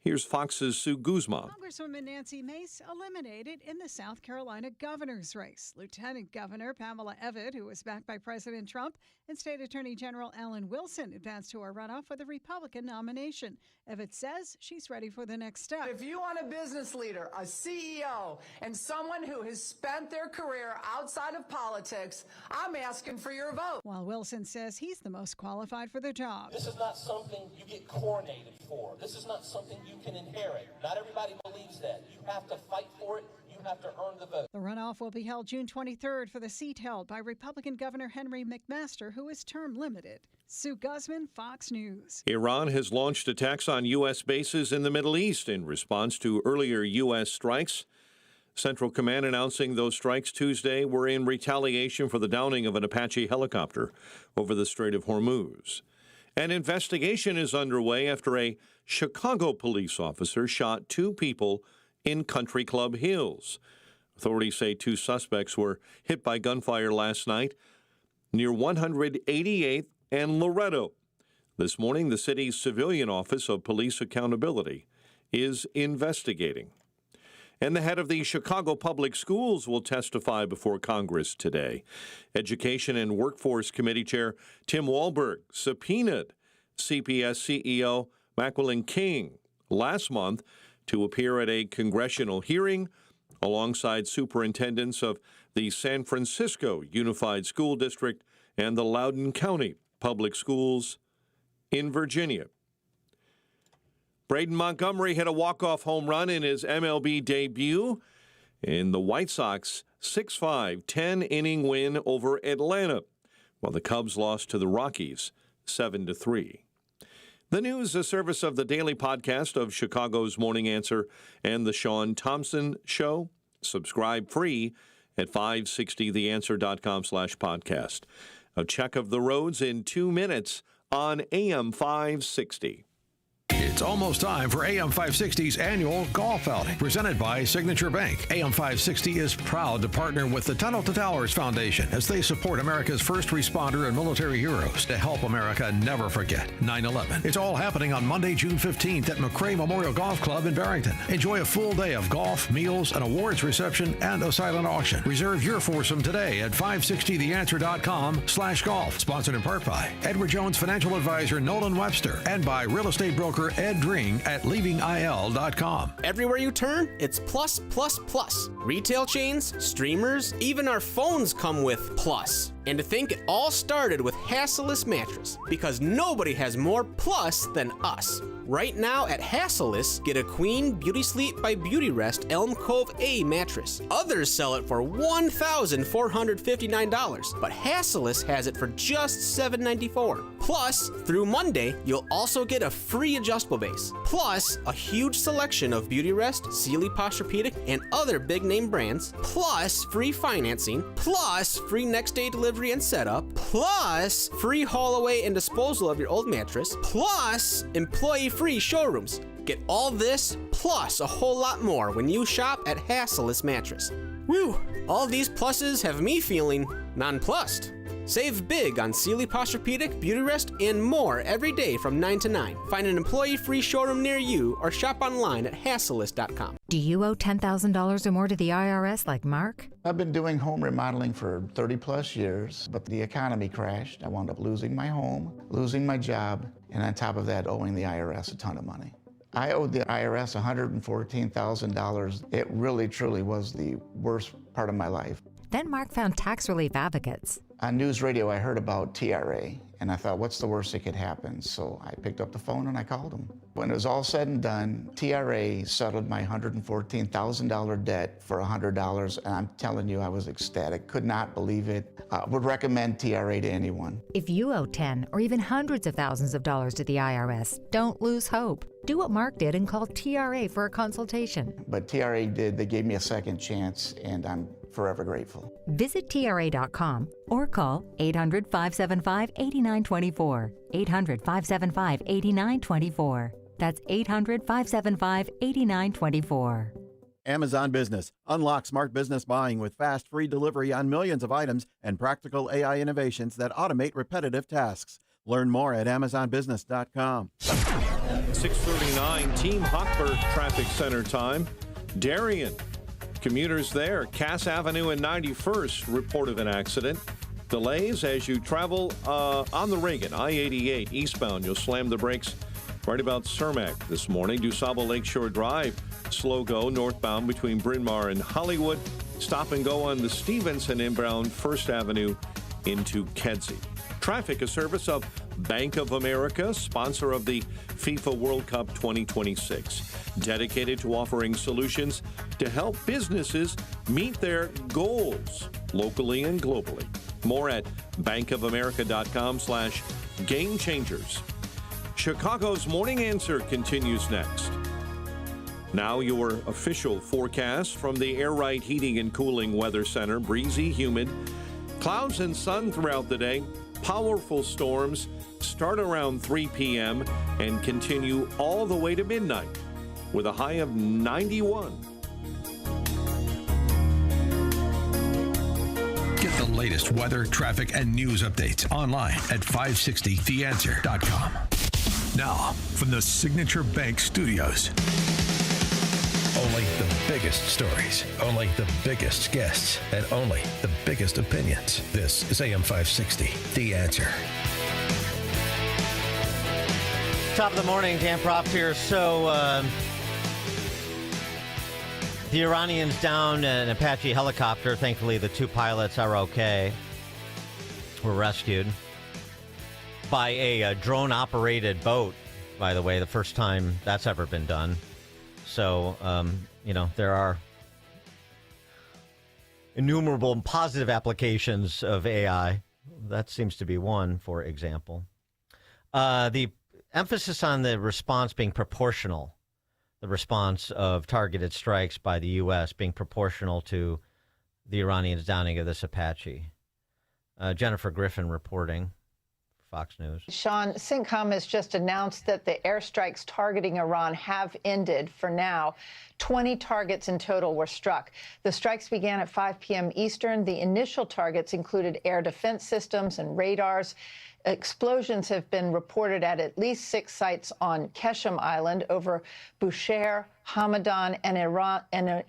Here's Fox's Sue Guzman. Congresswoman Nancy Mace eliminated in the South Carolina governor's race. Lieutenant Governor Pamela Evatt, who was backed by President Trump, and State Attorney General Alan Wilson advanced to a runoff for the Republican nomination. Evatt says she's ready for the next step. If you want a business leader, a CEO, and someone who has spent their career outside of politics, I'm asking for your vote. While Wilson says he's the most qualified for the job. This is not something you get coronated for. This is not something you can inherit. Not everybody believes that. You have to fight for it. You have to earn the vote. The runoff will be held June 23rd for the seat held by Republican Governor Henry McMaster, who is term limited. Sue Guzman, Fox News. Iran has launched attacks on U.S. bases in the Middle East in response to earlier U.S. strikes. Central Command announcing those strikes Tuesday were in retaliation for the downing of an Apache helicopter over the Strait of Hormuz. An investigation is underway after a Chicago police officer shot 2 people in Country Club Hills. Authorities say 2 suspects were hit by gunfire last night near 188th and Loretto. This morning, the city's Civilian Office of Police Accountability is investigating. And the head of the Chicago Public Schools will testify before Congress today. Education and Workforce Committee Chair Tim Walberg subpoenaed CPS CEO Macquillan King last month to appear at a congressional hearing alongside superintendents of the San Francisco Unified School District and the Loudoun County Public Schools in Virginia. Braden Montgomery hit a walk-off home run in his MLB debut in the White Sox 6-5 10-inning win over Atlanta, while the Cubs lost to the Rockies 7-3. The news, a service of the daily podcast of Chicago's Morning Answer and the Sean Thompson Show. Subscribe free at 560theanswer.com/podcast. A check of the roads in 2 minutes on AM 560. It's almost time for AM 560's annual golf outing, presented by Signature Bank. AM 560 is proud to partner with the Tunnel to Towers Foundation as they support America's first responder and military heroes to help America never forget 9/11. It's all happening on Monday, June 15th at McRae Memorial Golf Club in Barrington. Enjoy a full day of golf, meals, an awards reception, and a silent auction. Reserve your foursome today at 560theanswer.com/golf. Sponsored in part by Edward Jones Financial Advisor Nolan Webster and by real estate broker Ed Dring at leavingil.com. Everywhere you turn, it's plus, plus, plus. Retail chains, streamers, even our phones come with plus. And to think it all started with Hassellus Mattress, because nobody has more plus than us. Right now at Hassellus, get a Queen Beauty Sleep by Beautyrest Elm Cove A mattress. Others sell it for $1,459, but Hassellus has it for just $794. Plus, through Monday, you'll also get a free adjustable base. Plus, a huge selection of Beautyrest, Sealy Posturepedic, and other big name brands. Plus, free financing. Plus, free next day delivery and setup, plus free haul away and disposal of your old mattress, plus employee-free showrooms. Get all this, plus a whole lot more when you shop at Hassellus Mattress. Woo! All these pluses have me feeling nonplussed. Save big on Sealy Posturepedic, Beautyrest, and more every day from 9 to 9. Find an employee-free showroom near you or shop online at Hassellus.com. Do you owe $10,000 or more to the IRS like Mark? I've been doing home remodeling for 30 plus years, but the economy crashed. I wound up losing my home, losing my job, and on top of that, owing the IRS a ton of money. I owed the IRS $114,000. It really, truly was the worst part of my life. Then Mark found tax relief advocates. On news radio, I heard about TRA, and I thought, what's the worst that could happen? So I picked up the phone and I called them. When it was all said and done, TRA settled my $114,000 debt for $100, and I'm telling you, I was ecstatic. Could not believe it. Would recommend TRA to anyone. If you owe 10 or even hundreds of thousands of dollars to the IRS, don't lose hope. Do what Mark did and call TRA for a consultation. But TRA did. They gave me a second chance, and I'm forever grateful. Visit TRA.com or call 800-575-8924. 800-575-8924. That's 800-575-8924. Amazon Business. Unlock smart business buying with fast, free delivery on millions of items and practical AI innovations that automate repetitive tasks. Learn more at AmazonBusiness.com. 6:39 Team Hochberg Traffic Center time. Darien. Commuters there. Cass Avenue and 91st report of an accident. Delays as you travel on the Reagan, I-88 eastbound. You'll slam the brakes right about Cermak this morning. DuSable Lakeshore Drive. Slow go northbound between Bryn Mawr and Hollywood. Stop and go on the Stevenson inbound 1st Avenue into Kedzie. Traffic, a service of Bank of America, sponsor of the FIFA World Cup 2026. Dedicated to offering solutions to help businesses meet their goals locally and globally. More at bankofamerica.com/game changers. Chicago's Morning Answer continues next. Now your official forecast from the Air Right Heating and Cooling Weather Center. Breezy, humid, clouds and sun throughout the day. Powerful storms start around 3 p.m. and continue all the way to midnight with a high of 91. Get the latest weather, traffic, and news updates online at 560theanswer.com. Now, from the Signature Bank Studios. Only the biggest stories, only the biggest guests, and only the biggest opinions. This is AM 560, The Answer. Top of the morning, Dan Proft here. So, the Iranians downed an Apache helicopter. Thankfully, the 2 pilots are okay. Were rescued by a drone-operated boat, by the way, the first time that's ever been done. So, there are innumerable positive applications of AI. That seems to be one, for example. The emphasis on the response being proportional, the response of targeted strikes by the U.S. being proportional to the Iranians downing of this Apache. Jennifer Griffin reporting. Fox News. Sean, CENTCOM has just announced that the airstrikes targeting Iran have ended for now. 20 targets in total were struck. The strikes began at 5 p.m. Eastern. The initial targets included air defense systems and radars. Explosions have been reported at least 6 sites on Keshem Island, over Bushehr, Hamadan, and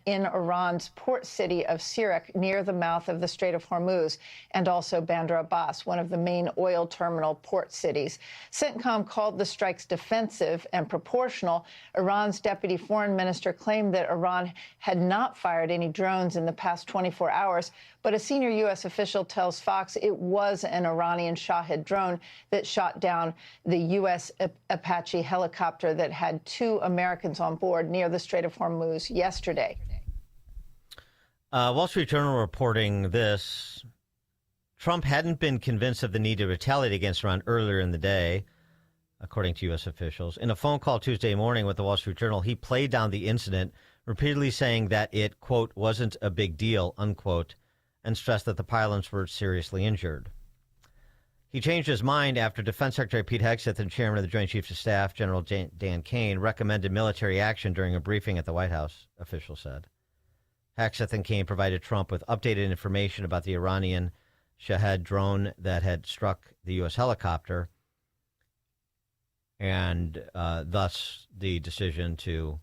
in Iran's port city of Sirak, near the mouth of the Strait of Hormuz, and also Bandar Abbas, one of the main oil terminal port cities. CENTCOM called the strikes defensive and proportional. Iran's deputy foreign minister claimed that Iran had not fired any drones in the past 24 hours, but a senior U.S. official tells Fox it was an Iranian Shahed drone that shot down the U.S. Apache helicopter that had 2 Americans on board near the Strait of Hormuz yesterday. Wall Street Journal reporting this. Trump hadn't been convinced of the need to retaliate against Iran earlier in the day, according to U.S. officials. In a phone call Tuesday morning with the Wall Street Journal, he played down the incident, repeatedly saying that it, quote, wasn't a big deal, unquote, and stressed that the pilots were seriously injured. He changed his mind after Defense Secretary Pete Hegseth and Chairman of the Joint Chiefs of Staff, General Dan Kane, recommended military action during a briefing at the White House, officials said. Hegseth and Kane provided Trump with updated information about the Iranian Shahed drone that had struck the U.S. helicopter, and thus the decision to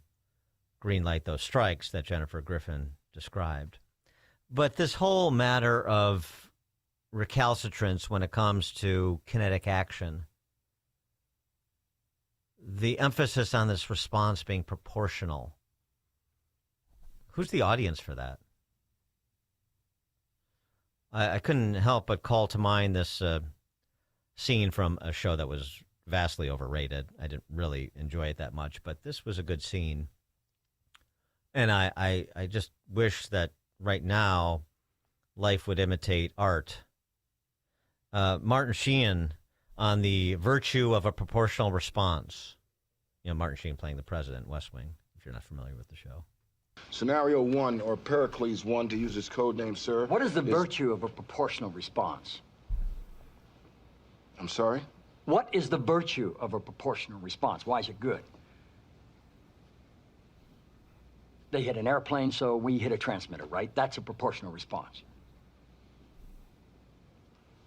greenlight those strikes that Jennifer Griffin described. But this whole matter of recalcitrance when it comes to kinetic action, the emphasis on this response being proportional, who's the audience for that? I couldn't help but call to mind this scene from a show that was vastly overrated. I didn't really enjoy it that much, but this was a good scene. And I just wish that right now life would imitate art. Martin Sheen on the virtue of a proportional response. Martin Sheen playing the president in West Wing, if you're not familiar with the show. Scenario 1, or Pericles 1, to use his code name, sir. What is the virtue of a proportional response? I'm sorry? What is the virtue of a proportional response? Why is it good? They hit an airplane, so we hit a transmitter, right? That's a proportional response.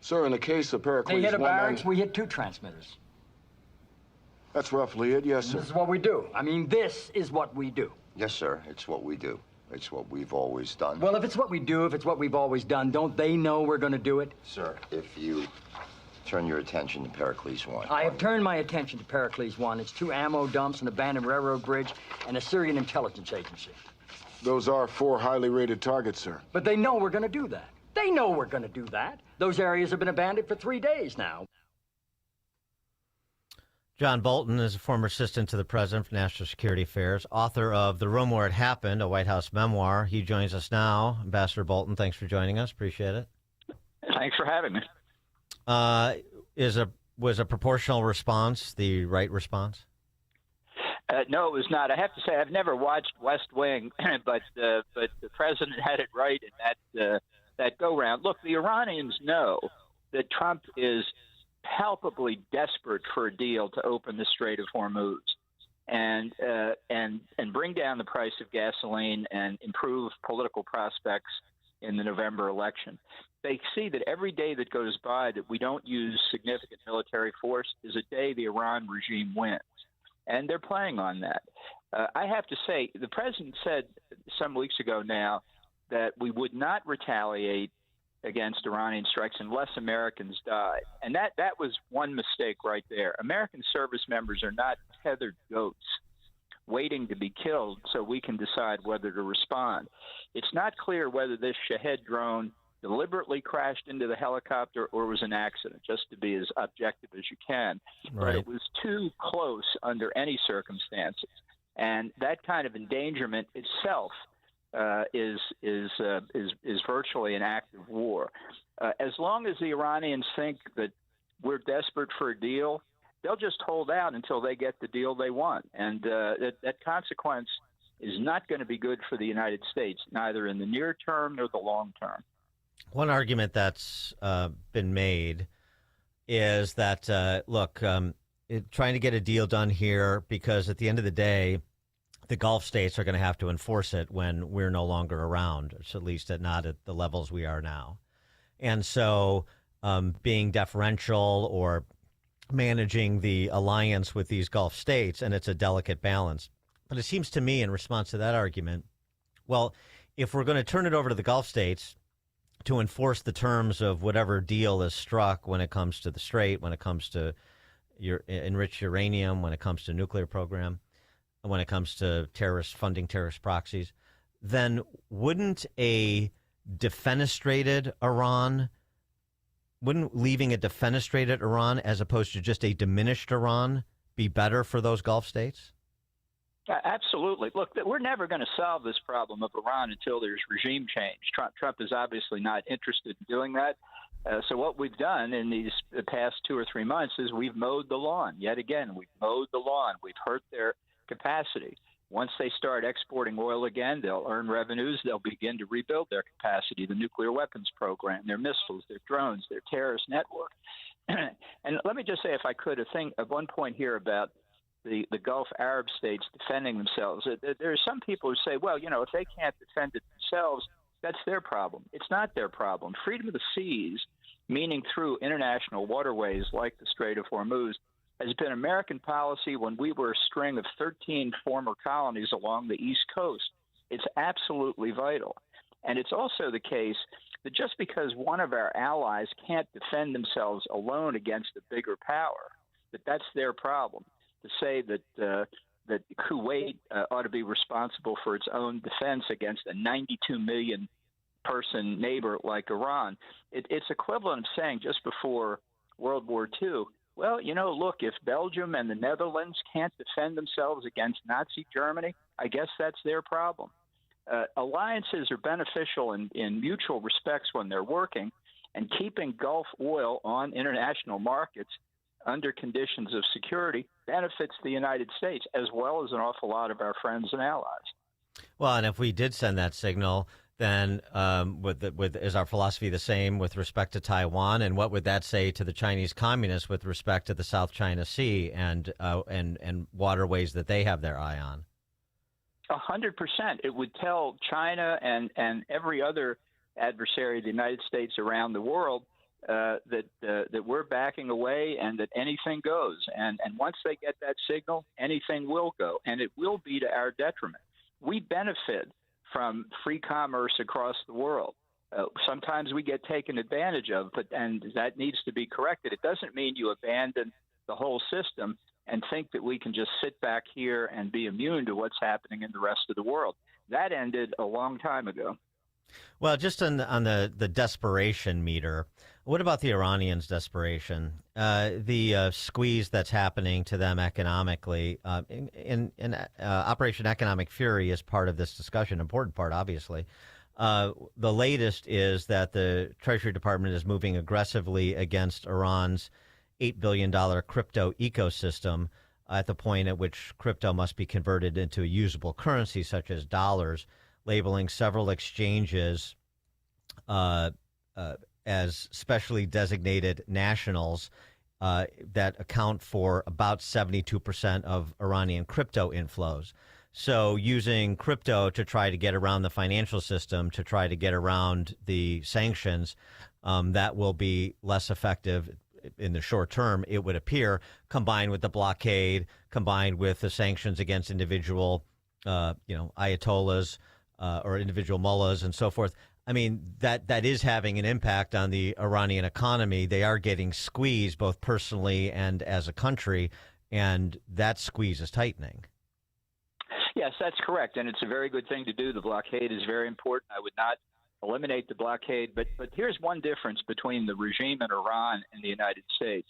Sir, in the case of Pericles They hit a 1, barracks, we hit 2 transmitters. that's roughly it, yes, sir. This is what we do. I mean, this is what we do. Yes, sir. It's what we do. It's what we've always done. Well, if it's what we do, if it's what we've always done, don't they know we're going to do it? Sir, if you turn your attention to Pericles 1. I have turned my attention to Pericles 1. It's 2 ammo dumps, an abandoned railroad bridge, and a Syrian intelligence agency. Those are 4 highly rated targets, sir. But they know we're going to do that. They know we're going to do that. Those areas have been abandoned for 3 days now. John Bolton is a former assistant to the president for national security affairs, author of The Room Where It Happened, a White House memoir. He joins us now. Ambassador Bolton, thanks for joining us. Appreciate it. Thanks for having me. Was a proportional response the right response? No, it was not. I have to say I've never watched West Wing, but the president had it right in that go round. Look, the Iranians know that Trump is palpably desperate for a deal to open the Strait of Hormuz and bring down the price of gasoline and improve political prospects in the November election. They see that every day that goes by that we don't use significant military force is a day the Iran regime wins. And they're playing on that. I have to say, the president said some weeks ago now that we would not retaliate against Iranian strikes unless Americans died. And that was one mistake right there. American service members are not tethered goats waiting to be killed so we can decide whether to respond. It's not clear whether this Shahed drone deliberately crashed into the helicopter or was an accident, just to be as objective as you can. Right. But it was too close under any circumstances. And that kind of endangerment itself is virtually an act of war. As long as the Iranians think that we're desperate for a deal, they'll just hold out until they get the deal they want. And that consequence is not going to be good for the United States, neither in the near term nor the long term. One argument that's been made is that, trying to get a deal done here because at the end of the day, the Gulf states are going to have to enforce it when we're no longer around, at least not at the levels we are now. And so being deferential or managing the alliance with these Gulf states, and it's a delicate balance. But it seems to me in response to that argument, well, if we're going to turn it over to the Gulf states to enforce the terms of whatever deal is struck when it comes to the Strait, when it comes to your enriched uranium, when it comes to nuclear program, when it comes to funding terrorist proxies, then wouldn't leaving a defenestrated Iran as opposed to just a diminished Iran be better for those Gulf states? Absolutely. Look, we're never going to solve this problem of Iran until there's regime change. Trump is obviously not interested in doing that. So what we've done in these past 2 or 3 months is we've mowed the lawn. Yet again, we've mowed the lawn. We've hurt their capacity. Once they start exporting oil again, they'll earn revenues. They'll begin to rebuild their capacity, the nuclear weapons program, their missiles, their drones, their terrorist network. And let me just say, if I could, one point here about the Gulf Arab states defending themselves. There are some people who say, well, if they can't defend it themselves, that's their problem. It's not their problem. Freedom of the seas, meaning through international waterways like the Strait of Hormuz, has been American policy when we were a string of 13 former colonies along the East Coast. It's absolutely vital. And it's also the case that just because one of our allies can't defend themselves alone against a bigger power, that's their problem. To say that Kuwait ought to be responsible for its own defense against a 92 million person neighbor like Iran, it's equivalent of saying just before World War II, well, look, if Belgium and the Netherlands can't defend themselves against Nazi Germany, I guess that's their problem. Alliances are beneficial in mutual respects when they're working, and keeping Gulf oil on international markets under conditions of security benefits the United States as well as an awful lot of our friends and allies. Well, and if we did send that signal, then is our philosophy the same with respect to Taiwan? And what would that say to the Chinese communists with respect to the South China Sea and waterways that they have their eye on? 100%. It would tell China and every other adversary of the United States around the world that we're backing away and that anything goes. And once they get that signal, anything will go, and it will be to our detriment. We benefit from free commerce across the world. Sometimes we get taken advantage of, and that needs to be corrected. It doesn't mean you abandon the whole system and think that we can just sit back here and be immune to what's happening in the rest of the world. That ended a long time ago. Well, just on the desperation meter, what about the Iranians' desperation? The squeeze that's happening to them economically in Operation Economic Fury is part of this discussion, important part, obviously. The latest is that the Treasury Department is moving aggressively against Iran's $8 billion crypto ecosystem at the point at which crypto must be converted into a usable currency, such as dollars, labeling several exchanges as specially designated nationals that account for about 72% of Iranian crypto inflows. So using crypto to try to get around the financial system, to try to get around the sanctions, that will be less effective in the short term, it would appear, combined with the blockade, combined with the sanctions against individual, ayatollahs or individual mullahs and so forth. I mean, that is having an impact on the Iranian economy. They are getting squeezed both personally and as a country, and that squeeze is tightening. Yes, that's correct, and it's a very good thing to do. The blockade is very important. I would not eliminate the blockade, but here's one difference between the regime in Iran and the United States.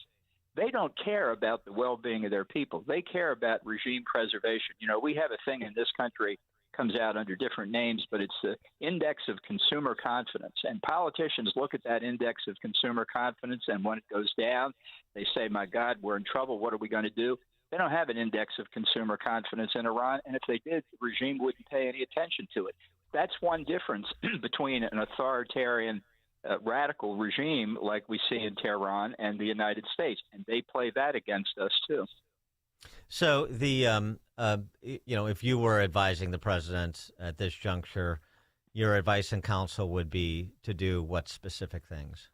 They don't care about the well-being of their people. They care about regime preservation. You know, we have a thing in this country, comes out under different names, but it's the Index of Consumer Confidence. And politicians look at that Index of Consumer Confidence, and when it goes down, they say, my God, we're in trouble. What are we going to do? They don't have an Index of Consumer Confidence in Iran, and if they did, the regime wouldn't pay any attention to it. That's one difference between an authoritarian radical regime like we see in Tehran and the United States, and they play that against us too. So if you were advising the president at this juncture, your advice and counsel would be to do what specific things?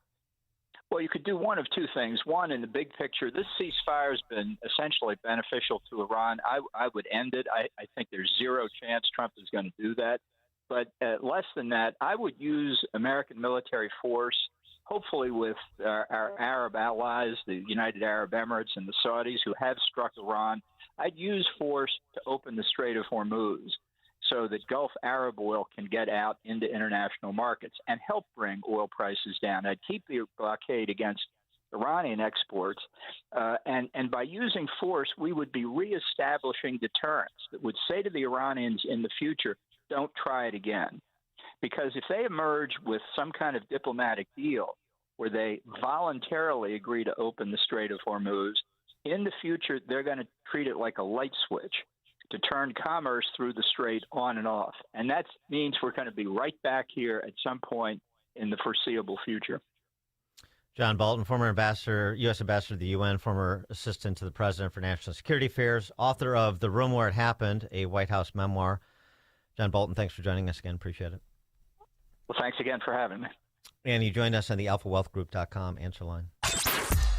Well, you could do one of two things. One, in the big picture, this ceasefire has been essentially beneficial to Iran. I would end it. I think there's zero chance Trump is going to do that. But less than that, I would use American military force, hopefully with our Arab allies, the United Arab Emirates and the Saudis who have struck Iran. I'd use force to open the Strait of Hormuz so that Gulf Arab oil can get out into international markets and help bring oil prices down. I'd keep the blockade against Iranian exports. And by using force, we would be reestablishing deterrence that would say to the Iranians in the future, don't try it again. Because if they emerge with some kind of diplomatic deal where they voluntarily agree to open the Strait of Hormuz, in the future, they're going to treat it like a light switch to turn commerce through the strait on and off. And that means we're going to be right back here at some point in the foreseeable future. John Bolton, former ambassador, U.S. ambassador to the UN, former assistant to the president for national security affairs, author of The Room Where It Happened, a White House memoir. John Bolton, thanks for joining us again. Appreciate it. Well, thanks again for having me. And you joined us on the alphawealthgroup.com answer line.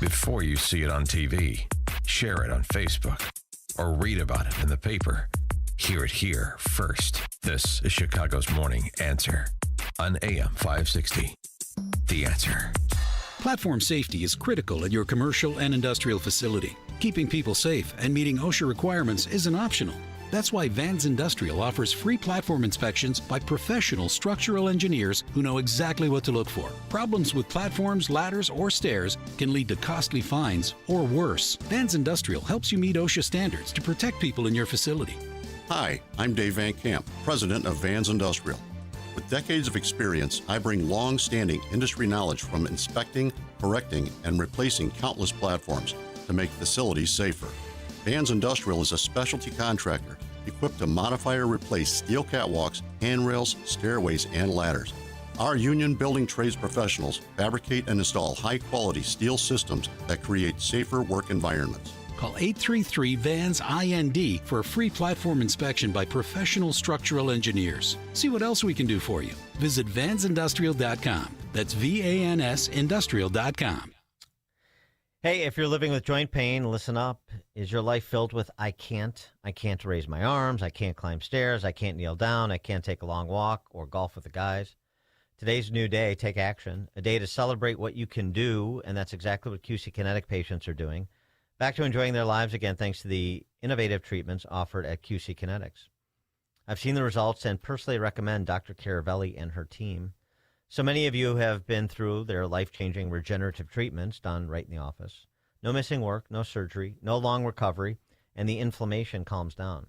Before you see it on TV, share it on Facebook, or read about it in the paper, hear it here first. This is Chicago's Morning Answer on AM 560. The Answer. Platform safety is critical at your commercial and industrial facility. Keeping people safe and meeting OSHA requirements isn't optional. That's why Vans Industrial offers free platform inspections by professional structural engineers who know exactly what to look for. Problems with platforms, ladders, or stairs can lead to costly fines or worse. Vans Industrial helps you meet OSHA standards to protect people in your facility. Hi, I'm Dave Van Camp, president of Vans Industrial. With decades of experience, I bring long-standing industry knowledge from inspecting, correcting, and replacing countless platforms to make facilities safer. Vans Industrial is a specialty contractor equipped to modify or replace steel catwalks, handrails, stairways, and ladders. Our union building trades professionals fabricate and install high-quality steel systems that create safer work environments. Call 833-VANS-IND for a free platform inspection by professional structural engineers. See what else we can do for you. Visit vansindustrial.com. That's VANS Industrial.com. Hey, if you're living with joint pain, listen up. Is your life filled with I can't raise my arms, I can't climb stairs, I can't kneel down, I can't take a long walk or golf with the guys? Today's a new day. Take action. A day to celebrate what you can do, and that's exactly what QC Kinetic patients are doing. Back to enjoying their lives again thanks to the innovative treatments offered at QC Kinetics. I've seen the results and personally recommend Dr. Caravelli and her team. So many of you have been through their life-changing regenerative treatments done right in the office. No missing work, no surgery, no long recovery, and the inflammation calms down.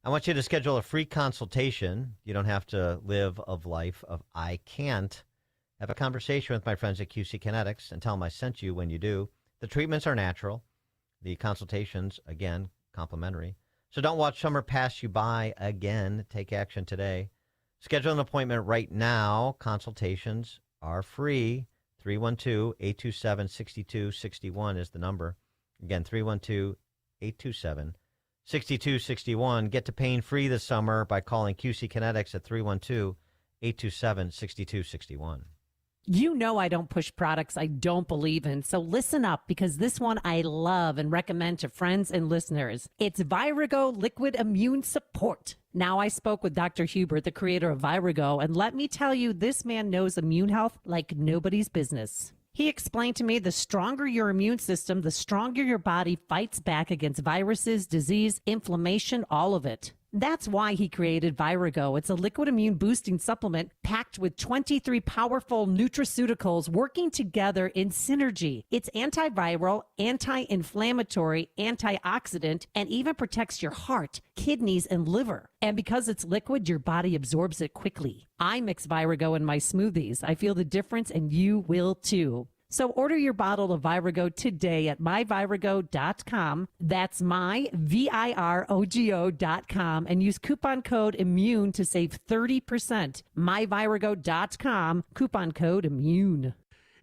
I want you to schedule a free consultation. You don't have to live a life of I can't. Have a conversation with my friends at QC Kinetics and tell them I sent you when you do. The treatments are natural. The consultations, again, complimentary. So don't watch summer pass you by again. Take action today. Schedule an appointment right now. Consultations are free. 312-827-6261 is the number. Again, 312-827-6261. Get to pain free this summer by calling QC Kinetics at 312-827-6261. You know I don't push products I don't believe in, so listen up because this one I love and recommend to friends and listeners. It's Virago Liquid Immune Support. Now I spoke with Dr. Hubert, the creator of Virago, and let me tell you, this man knows immune health like nobody's business. He explained to me the stronger your immune system, the stronger your body fights back against viruses, disease, inflammation, all of it. That's why he created Virago. It's a liquid immune boosting supplement packed with 23 powerful nutraceuticals working together in synergy. It's antiviral, anti-inflammatory, antioxidant, and even protects your heart, kidneys, and liver. And because it's liquid, your body absorbs it quickly. I mix Virago in my smoothies. I feel the difference, and you will too. So order your bottle of Virago today at myvirago.com. That's myvirago.com and use coupon code IMMUNE to save 30%. myvirago.com, coupon code IMMUNE.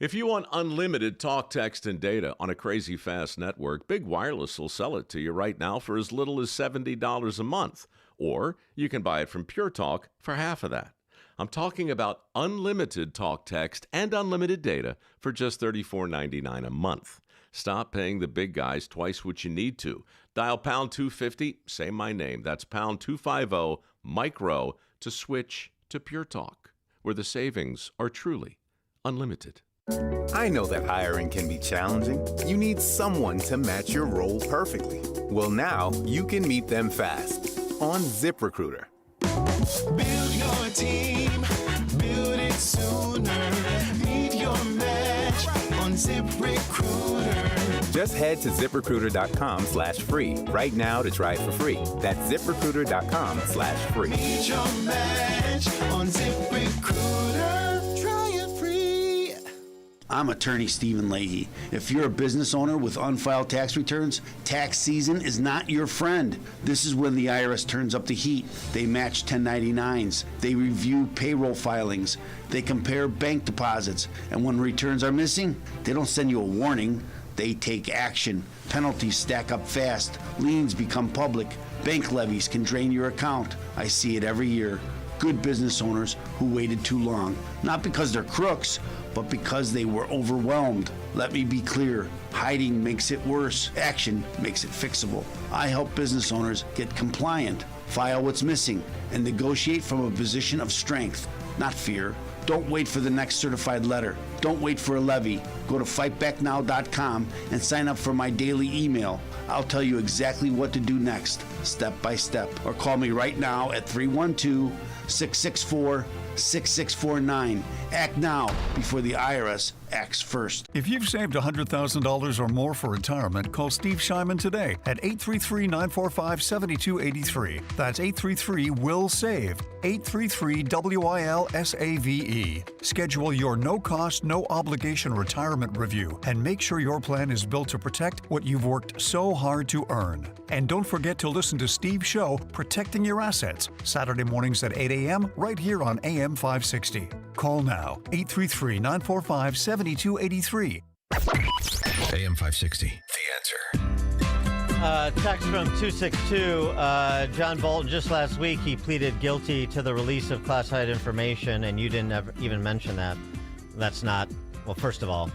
If you want unlimited talk, text, and data on a crazy fast network, Big Wireless will sell it to you right now for as little as $70 a month. Or you can buy it from Pure Talk for half of that. I'm talking about unlimited talk, text, and unlimited data for just $34.99 a month. Stop paying the big guys twice what you need to. Dial pound 250, say my name. That's pound 250, micro, to switch to Pure Talk, where the savings are truly unlimited. I know that hiring can be challenging. You need someone to match your role perfectly. Well, now you can meet them fast on ZipRecruiter. Build your team, build it sooner. Meet your match on ZipRecruiter. Just head to ZipRecruiter.com/free right now to try it for free. That's ZipRecruiter.com/free. Meet your match on ZipRecruiter. Try it free. I'm attorney Stephen Leahy. If you're a business owner with unfiled tax returns, tax season is not your friend. This is when the IRS turns up the heat. They match 1099s. They review payroll filings. They compare bank deposits. And when returns are missing, they don't send you a warning. They take action. Penalties stack up fast. Liens become public. Bank levies can drain your account. I see it every year. Good business owners who waited too long. Not because they're crooks, but because they were overwhelmed. Let me be clear, hiding makes it worse. Action makes it fixable. I help business owners get compliant, file what's missing, and negotiate from a position of strength, not fear. Don't wait for the next certified letter. Don't wait for a levy. Go to fightbacknow.com and sign up for my daily email. I'll tell you exactly what to do next, step by step. Or call me right now at 312-664-6649. Act now before the IRS acts first. If you've saved $100,000 or more for retirement, call Steve Shyman today at 833-945-7283. That's 833-WILL-SAVE. 833-WILL-SAVE. Schedule your no-cost, no-obligation retirement review and make sure your plan is built to protect what you've worked so hard to earn. And don't forget to listen to Steve's show, Protecting Your Assets, Saturday mornings at 8 a.m. right here on AM 560. Call now, 833-945-7283. AM 560, The Answer. Text from 262. John Bolton, just last week, he pleaded guilty to the release of classified information, and you didn't even mention that. That's not, well, first of all,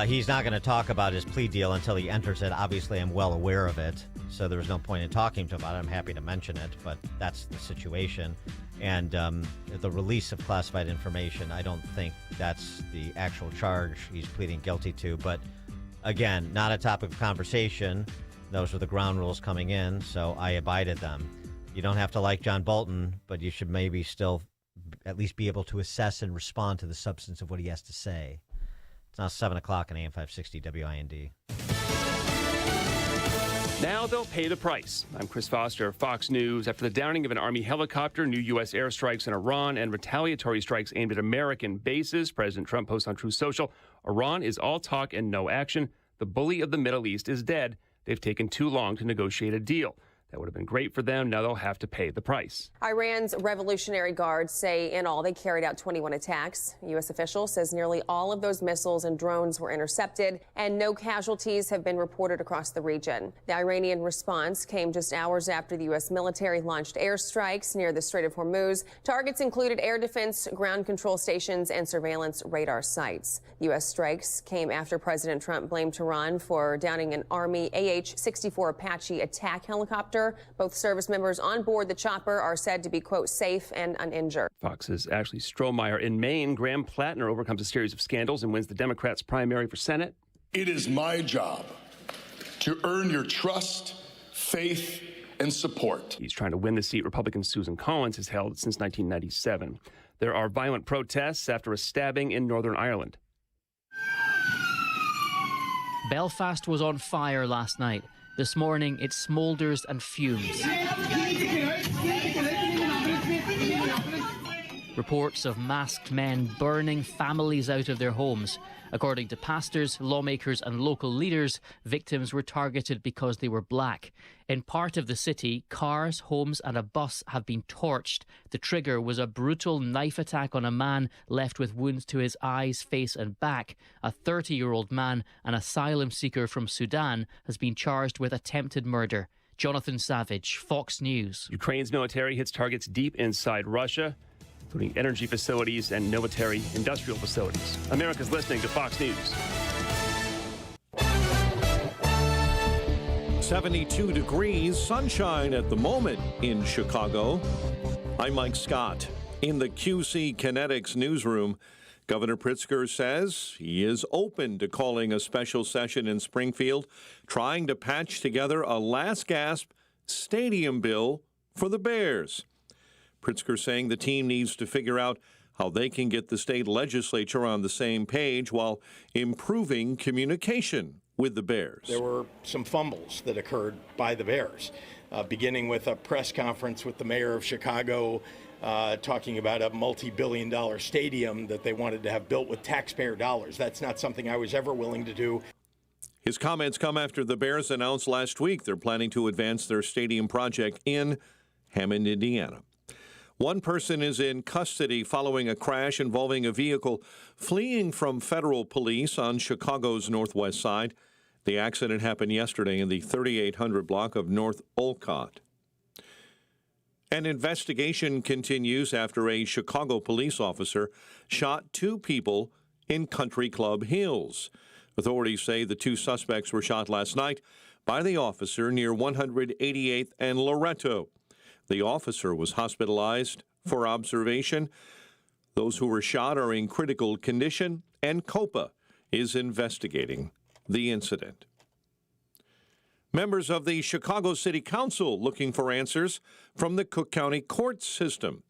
he's not going to talk about his plea deal until he enters it. Obviously, I'm well aware of it, so there was no point in talking to him about it. I'm happy to mention it, but that's the situation. And the release of classified information, I don't think that's the actual charge he's pleading guilty to. But again, not a topic of conversation. Those were the ground rules coming in, so I abided them. You don't have to like John Bolton, but you should maybe still at least be able to assess and respond to the substance of what he has to say. It's now 7 o'clock on AM 560 WIND. Now they'll pay the price. I'm Chris Foster of Fox News. After the downing of an Army helicopter, new U.S. airstrikes in Iran, and retaliatory strikes aimed at American bases, President Trump posts on Truth Social, Iran is all talk and no action. The bully of the Middle East is dead. They've taken too long to negotiate a deal. That would have been great for them. Now they'll have to pay the price. Iran's Revolutionary Guards say in all they carried out 21 attacks. U.S. officials says nearly all of those missiles and drones were intercepted, and no casualties have been reported across the region. The Iranian response came just hours after the U.S. military launched airstrikes near the Strait of Hormuz. Targets included air defense, ground control stations, and surveillance radar sites. U.S. strikes came after President Trump blamed Tehran for downing an Army AH-64 Apache attack helicopter. Both service members on board the chopper are said to be, quote, safe and uninjured. Fox's Ashley Strohmeyer. In Maine, Graham Plattner overcomes a series of scandals and wins the Democrats' primary for Senate. It is my job to earn your trust, faith, and support. He's trying to win the seat Republican Susan Collins has held since 1997. There are violent protests after a stabbing in Northern Ireland. Belfast was on fire last night. This morning, it smoulders and fumes. Reports of masked men burning families out of their homes. According to pastors, lawmakers and local leaders, victims were targeted because they were black. In part of the city, cars, homes and a bus have been torched. The trigger was a brutal knife attack on a man left with wounds to his eyes, face and back. A 30-year-old man, an asylum seeker from Sudan, has been charged with attempted murder. Jonathan Savage, Fox News. Ukraine's military hits targets deep inside Russia, including energy facilities and military industrial facilities. America's listening to Fox News. 72 degrees, sunshine at the moment in Chicago. I'm Mike Scott. In the QC Kinetics newsroom, Governor Pritzker says he is open to calling a special session in Springfield, trying to patch together a last-gasp stadium bill for the Bears. Pritzker saying the team needs to figure out how they can get the state legislature on the same page while improving communication with the Bears. There were some fumbles that occurred by the Bears, beginning with a press conference with the mayor of Chicago talking about a multi-billion-dollar stadium that they wanted to have built with taxpayer dollars. That's not something I was ever willing to do. His comments come after the Bears announced last week they're planning to advance their stadium project in Hammond, Indiana. One person is in custody following a crash involving a vehicle fleeing from federal police on Chicago's northwest side. The accident happened yesterday in the 3800 block of North Olcott. An investigation continues after a Chicago police officer shot two people in Country Club Hills. Authorities say the two suspects were shot last night by the officer near 188th and Loretto. The officer was hospitalized for observation. Those who were shot are in critical condition, and COPA is investigating the incident. Members of the Chicago City Council looking for answers from the Cook County court system,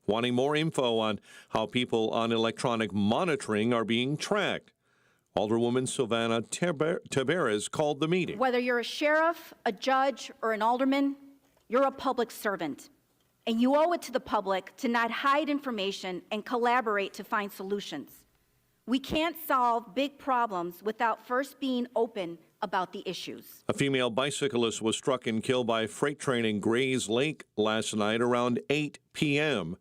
wanting more info on how people on electronic monitoring are being tracked. Alderwoman Silvana Taveras called the meeting. Whether you're a sheriff, a judge, or an alderman, you're a public servant, and you owe it to the public to not hide information and collaborate to find solutions. We can't solve big problems without first being open about the issues. A female bicyclist was struck and killed by a freight train in Grays Lake last night around 8 p.m.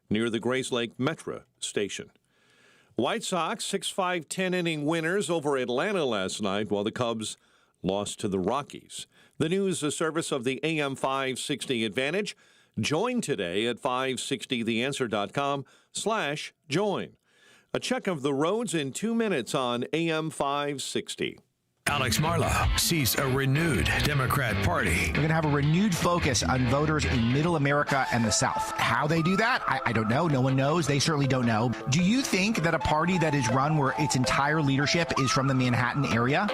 near the Grays Lake Metro station. White Sox 6-5 10-inning winners over Atlanta last night while the Cubs lost to the Rockies. The news, a service of the AM 560 Advantage. Join today at 560theanswer.com/join. A check of the roads in 2 minutes on AM 560. Alex Marlow sees a renewed Democrat Party. We're going to have a renewed focus on voters in Middle America and the South. How they do that, I don't know. No one knows. They certainly don't know. Do you think that a party that is run where its entire leadership is from the Manhattan area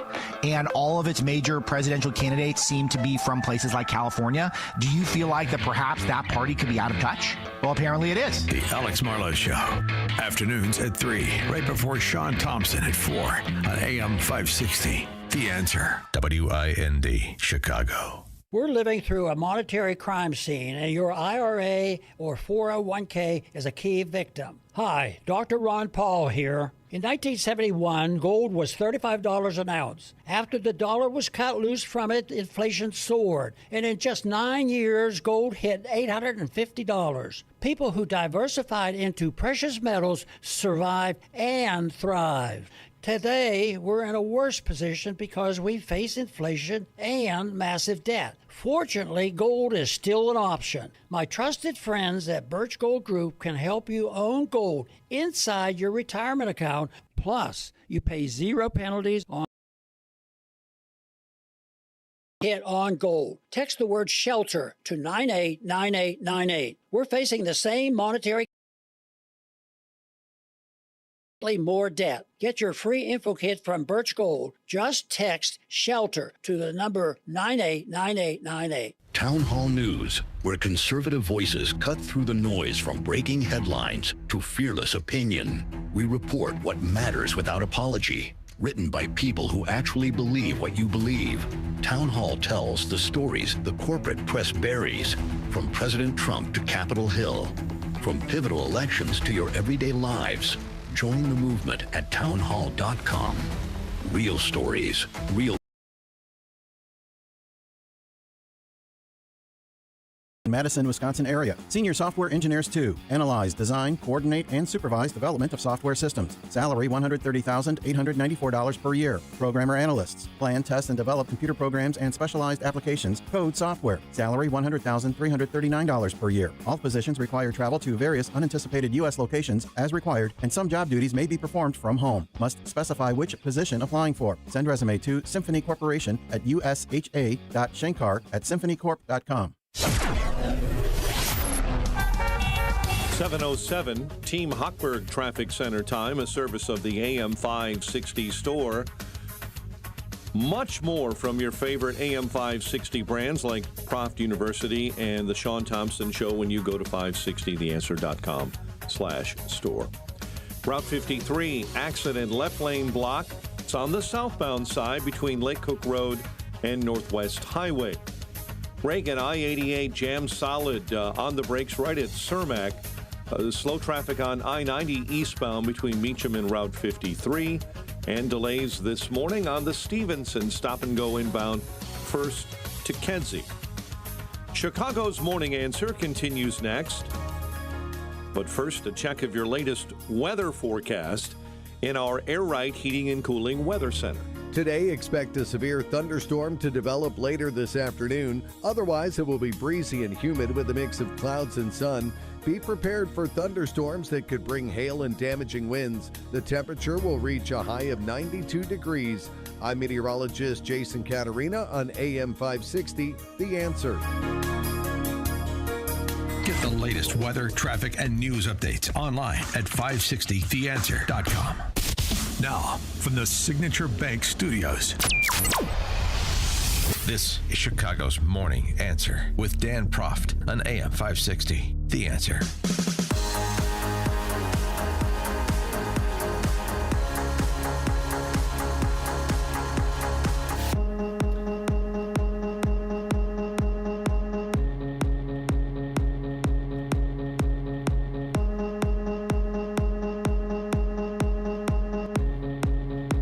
and all of its major presidential candidates seem to be from places like California, do you feel like that perhaps that party could be out of touch? Well, apparently it is. The Alex Marlow Show. Afternoons at 3, right before Sean Thompson at 4 on AM 560. The Answer. WIND, Chicago. We're living through a monetary crime scene, and your IRA or 401k is a key victim. Hi, Dr. Ron Paul here. In 1971, gold was $35 an ounce. After the dollar was cut loose from it, inflation soared. And in just 9 years, gold hit $850. People who diversified into precious metals survived and thrived. Today, we're in a worse position because we face inflation and massive debt. Fortunately, gold is still an option. My trusted friends at Birch Gold Group can help you own gold inside your retirement account. Plus, you pay zero penalties on hit on gold. Text the word SHELTER to 989898. We're facing the same monetary more debt. Get your free info kit from Birch Gold. Just text SHELTER to the number 989898. Town Hall News, where conservative voices cut through the noise from breaking headlines to fearless opinion. We report what matters without apology. Written by people who actually believe what you believe. Town Hall tells the stories the corporate press buries, from President Trump to Capitol Hill, from pivotal elections to your everyday lives. Join the movement at townhall.com. Real stories, real. Madison, Wisconsin area. Senior Software Engineers 2. Analyze, design, coordinate, and supervise development of software systems. Salary $130,894 per year. Programmer Analysts. Plan, test, and develop computer programs and specialized applications. Code software. Salary $100,339 per year. All positions require travel to various unanticipated U.S. locations as required, and some job duties may be performed from home. Must specify which position applying for. Send resume to Symphony Corporation at usha.shankar@symphonycorp.com. 7:07, Team Hochberg Traffic Center time, a service of the AM 560 store. Much more from your favorite AM 560 brands like Proft University and the Sean Thompson Show when you go to 560theanswer.com/store. Route 53, accident, left lane block. It's on the southbound side between Lake Cook Road and Northwest Highway. Reagan I-88 jammed solid on the brakes right at Cermak. Slow traffic on I-90 eastbound between Meacham and Route 53. And delays this morning on the Stevenson stop-and-go inbound first to Kedzie. Chicago's Morning Answer continues next. But first, a check of your latest weather forecast in our Air Right Heating and Cooling Weather Center. Today, expect a severe thunderstorm to develop later this afternoon. Otherwise, it will be breezy and humid with a mix of clouds and sun. Be prepared for thunderstorms that could bring hail and damaging winds. The temperature will reach a high of 92 degrees. I'm meteorologist Jason Caterina on AM 560, The Answer. Get the latest weather, traffic, and news updates online at 560theanswer.com. Now, from the Signature Bank Studios, this is Chicago's Morning Answer with Dan Proft on AM 560. The Answer.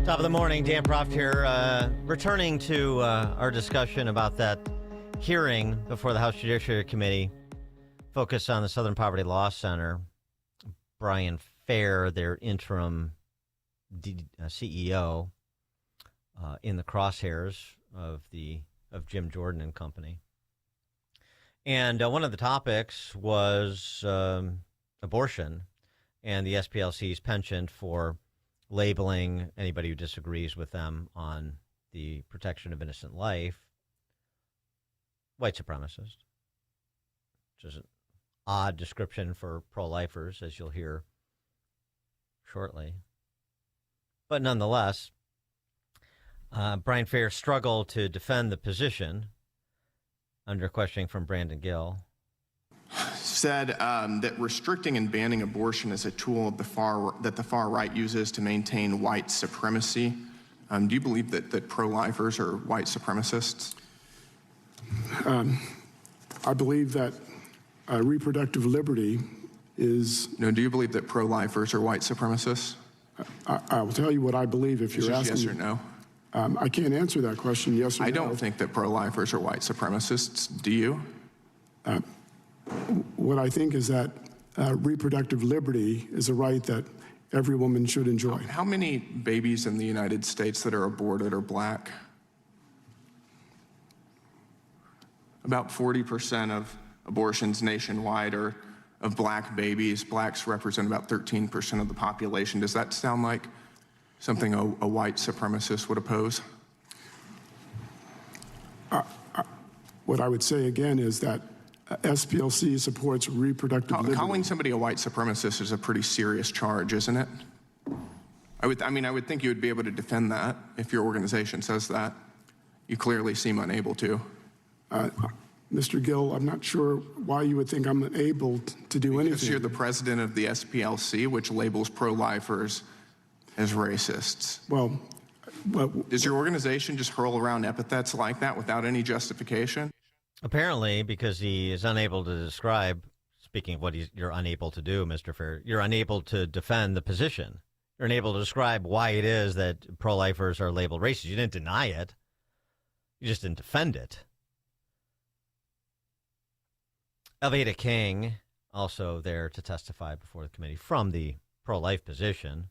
Top of the morning, Dan Proft here, returning to our discussion about that hearing before the House Judiciary Committee focused on the Southern Poverty Law Center. Brian Fair, their interim CEO, in the crosshairs of the of Jim Jordan and company. And one of the topics was abortion and the SPLC's penchant for labeling anybody who disagrees with them on the protection of innocent life white supremacist, which is an odd description for pro-lifers, as you'll hear shortly. But nonetheless, Brian Fair struggled to defend the position under questioning from Brandon Gill. Said that restricting and banning abortion is a tool of the far right uses to maintain white supremacy. Do you believe that pro-lifers are white supremacists? I believe that reproductive liberty is... No, do you believe that pro-lifers are white supremacists? I will tell you what I believe if you're asking. Yes or no? I can't answer that question, yes or no. I don't think that pro-lifers are white supremacists. Do you? What I think is that reproductive liberty is a right that every woman should enjoy. How many babies in the United States that are aborted are black? About 40% of abortions nationwide are of black babies. Blacks represent about 13% of the population. Does that sound like something a white supremacist would oppose? What I would say again is that SPLC supports reproductive liberty. Calling somebody a white supremacist is a pretty serious charge, isn't it? I would think you would be able to defend that if your organization says that. You clearly seem unable to. Mr. Gill, I'm not sure why you would think I'm unable to do anything. Because you're the president of the SPLC, which labels pro-lifers as racists. Well, does your organization just hurl around epithets like that without any justification? Apparently, because he is unable to describe, speaking of what you're unable to do, Mr. Fair, you're unable to defend the position. You're unable to describe why it is that pro-lifers are labeled racist. You didn't deny it. You just didn't defend it. Alveda King, also there to testify before the committee from the pro-life position,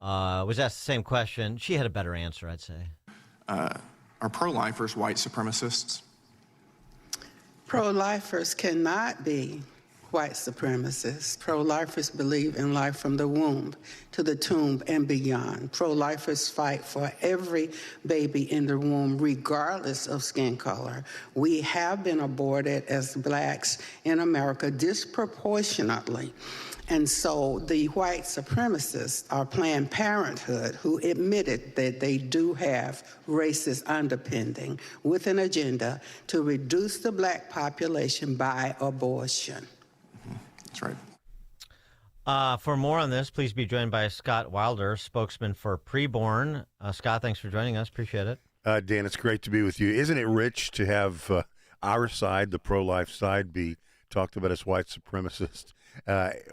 was asked the same question. She had a better answer, I'd say. Are pro-lifers white supremacists? Pro-lifers cannot be white supremacists. Pro-lifers believe in life from the womb to the tomb and beyond. Pro-lifers fight for every baby in the womb, regardless of skin color. We have been aborted as blacks in America disproportionately. And so the white supremacists are Planned Parenthood, who admitted that they do have racist underpinning with an agenda to reduce the black population by abortion. That's right. For more on this, please be joined by Scott Wilder, spokesman for Preborn. Scott, thanks for joining us. Appreciate it. Dan, it's great to be with you. Isn't it rich to have our side, the pro-life side, be talked about as white supremacists?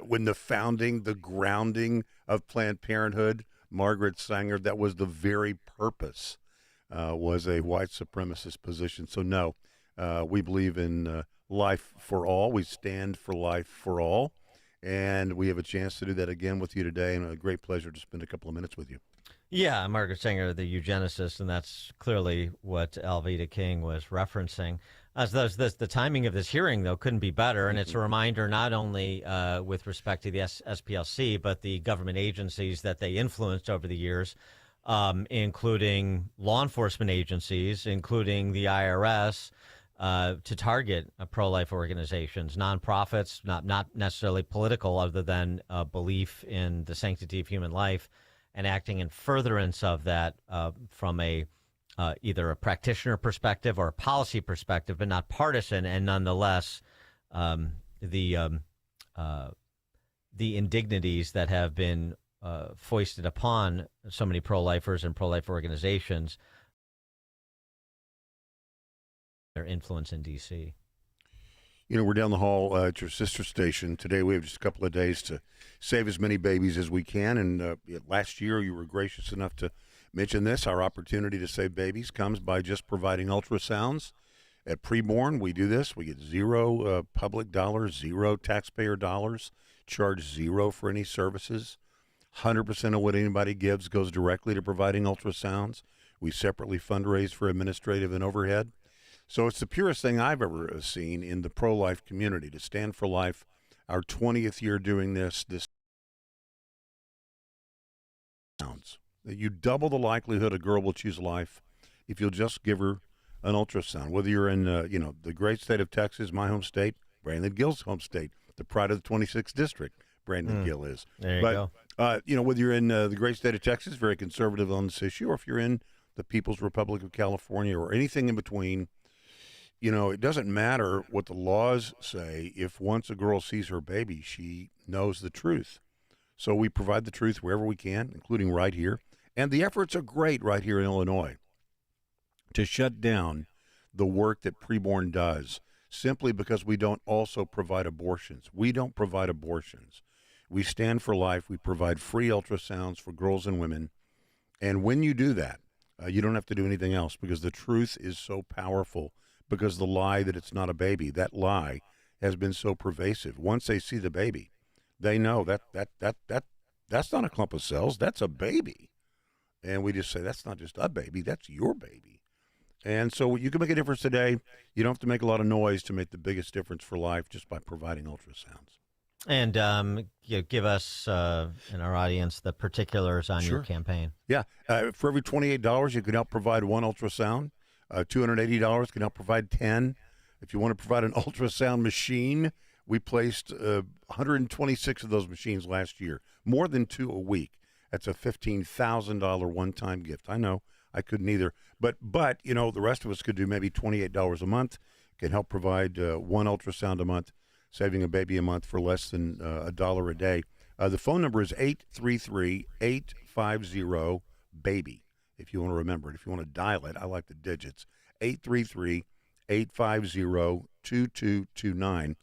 When the founding, the grounding of Planned Parenthood, Margaret Sanger, that was the very purpose, was a white supremacist position. So no, we believe in life for all. We stand for life for all. And we have a chance to do that again with you today, and a great pleasure to spend a couple of minutes with you. Yeah, Margaret Sanger, the eugenicist, and that's clearly what Alveda King was referencing. The timing of this hearing, though, couldn't be better, and it's a reminder not only with respect to the SPLC, but the government agencies that they influenced over the years, including law enforcement agencies, including the IRS, to target pro-life organizations, nonprofits, not necessarily political, other than belief in the sanctity of human life, and acting in furtherance of that from a either a practitioner perspective or a policy perspective, but not partisan, and nonetheless the indignities that have been foisted upon so many pro-lifers and pro-life organizations, their influence in D.C. You know, we're down the hall at your sister station. Today we have just a couple of days to save as many babies as we can, and last year you were gracious enough to mention this. Our opportunity to save babies comes by just providing ultrasounds. At Preborn, we do this. We get zero public dollars, zero taxpayer dollars, charge zero for any services. 100% of what anybody gives goes directly to providing ultrasounds. We separately fundraise for administrative and overhead. So it's the purest thing I've ever seen in the pro-life community, to Stand for Life. Our 20th year doing this sounds. You double the likelihood a girl will choose life if you'll just give her an ultrasound. Whether you're in, the great state of Texas, my home state, Brandon Gill's home state, the pride of the 26th district, Brandon Gill is. There you go. Whether you're in the great state of Texas, very conservative on this issue, or if you're in the People's Republic of California or anything in between, it doesn't matter what the laws say. If once a girl sees her baby, she knows the truth. So we provide the truth wherever we can, including right here. And the efforts are great right here in Illinois to shut down the work that Preborn does, simply because we don't also provide abortions. We don't provide abortions. We Stand for Life. We provide free ultrasounds for girls and women. And when you do that, you don't have to do anything else, because the truth is so powerful, because the lie that it's not a baby, that lie has been so pervasive. Once they see the baby, they know that's not a clump of cells, that's a baby. And we just say, that's not just a baby, that's your baby. And so you can make a difference today. You don't have to make a lot of noise to make the biggest difference for life, just by providing ultrasounds. And give us and our audience the particulars on your campaign. Yeah. For every $28, you can help provide one ultrasound. $280 can help provide 10. If you want to provide an ultrasound machine, we placed 126 of those machines last year, more than 2 a week. That's a $15,000 one-time gift. I know I couldn't either, but the rest of us could do maybe $28 a month. Can help provide one ultrasound a month, saving a baby a month for less than $1 a day. The phone number is 833-850-BABY. If you want to remember it, if you want to dial it, I like the digits. 833-850-2229.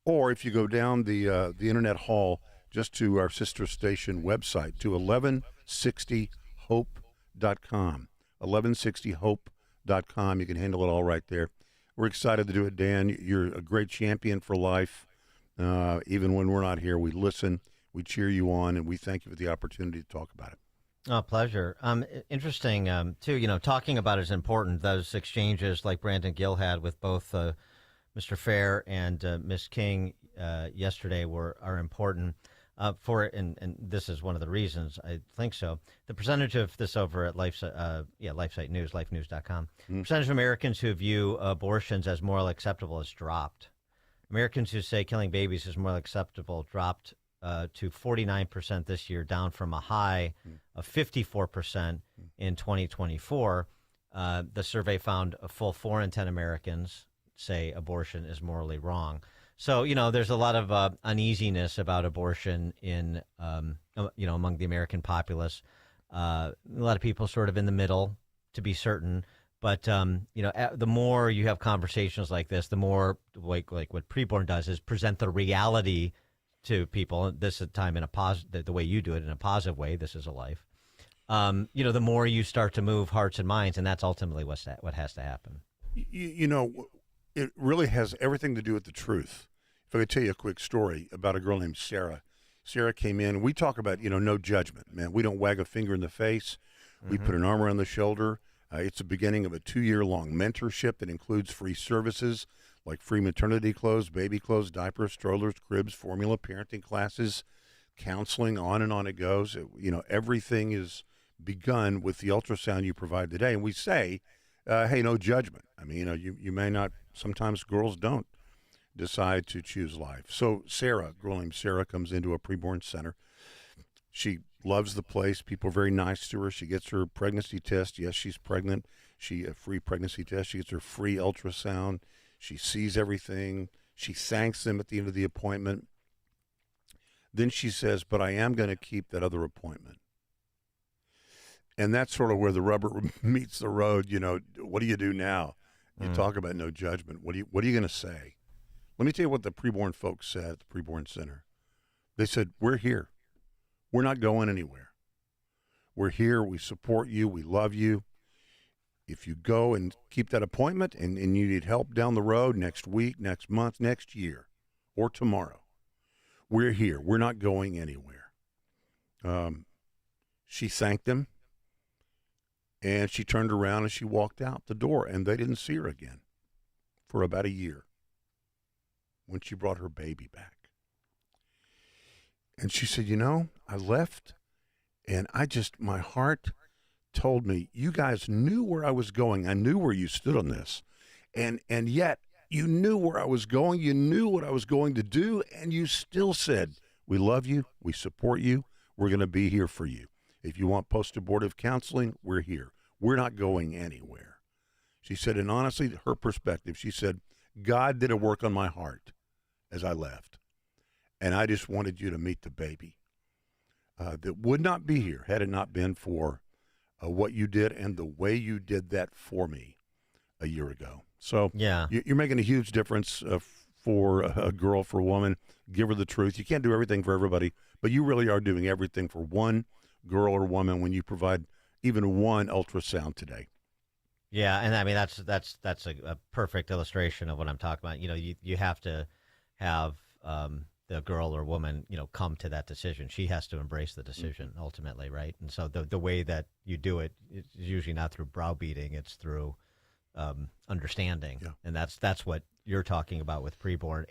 Or if you go down the internet hall just to our sister station website, to 1160hope.com. 1160hope.com. You can handle it all right there. We're excited to do it, Dan. You're a great champion for life. Even when we're not here, we listen, we cheer you on, and we thank you for the opportunity to talk about it. Oh, pleasure. Interesting, too, talking about it is important. Those exchanges like Brandon Gill had with both Mr. Fair and Ms. King yesterday are important for it, and this is one of the reasons I think so. The percentage of this over at LifeSite News, lifenews.com, percentage of Americans who view abortions as morally acceptable has dropped. Americans who say killing babies is morally acceptable dropped to 49% this year, down from a high of 54% in 2024. The survey found a full 4 in 10 Americans say abortion is morally wrong. So, there's a lot of uneasiness about abortion in, among the American populace. A lot of people sort of in the middle, to be certain. But, the more you have conversations like this, the more like what Preborn does is present the reality to people. This time in a positive, the way you do it, in a positive way. This is a life. The more you start to move hearts and minds, and that's ultimately what has to happen. It really has everything to do with the truth. If I could tell you a quick story about a girl named Sarah. Sarah came in, and we talk about, no judgment, man. We don't wag a finger in the face. We put an arm around the shoulder. It's the beginning of a 2-year-long mentorship that includes free services like free maternity clothes, baby clothes, diapers, strollers, cribs, formula, parenting classes, counseling, on and on it goes. Everything is begun with the ultrasound you provide today. And we say, hey, no judgment. I mean, you may not, sometimes girls don't decide to choose life. So Sarah, a girl named Sarah, comes into a preborn center. She loves the place. People are very nice to her. She gets her pregnancy test. Yes, she's pregnant. A free pregnancy test. She gets her free ultrasound. She sees everything. She thanks them at the end of the appointment. Then she says, but I am going to keep that other appointment. And that's sort of where the rubber meets the road. What do you do now? You talk about no judgment. What are you going to say? Let me tell you what the preborn folks said at the preborn center. They said, we're here. We're not going anywhere. We're here. We support you. We love you. If you go and keep that appointment and you need help down the road next week, next month, next year, or tomorrow, we're here. We're not going anywhere. She thanked them. And she turned around and she walked out the door, and they didn't see her again for about a year when she brought her baby back. And she said, I left, and my heart told me, you guys knew where I was going. I knew where you stood on this. And yet you knew where I was going. You knew what I was going to do, and you still said, we love you. We support you. We're going to be here for you. If you want post-abortive counseling, we're here. We're not going anywhere. She said, and honestly, her perspective, she said, God did a work on my heart as I left. And I just wanted you to meet the baby that would not be here had it not been for what you did and the way you did that for me a year ago. So yeah, you're making a huge difference for a girl, for a woman. Give her the truth. You can't do everything for everybody, but you really are doing everything for one girl or woman when you provide even one ultrasound today. Yeah, and I mean that's a perfect illustration of what I'm talking about. You have to have the girl or woman, come to that decision. She has to embrace the decision ultimately, right? And so the way that you do it is usually not through browbeating; it's through understanding, and that's what you're talking about with preborn.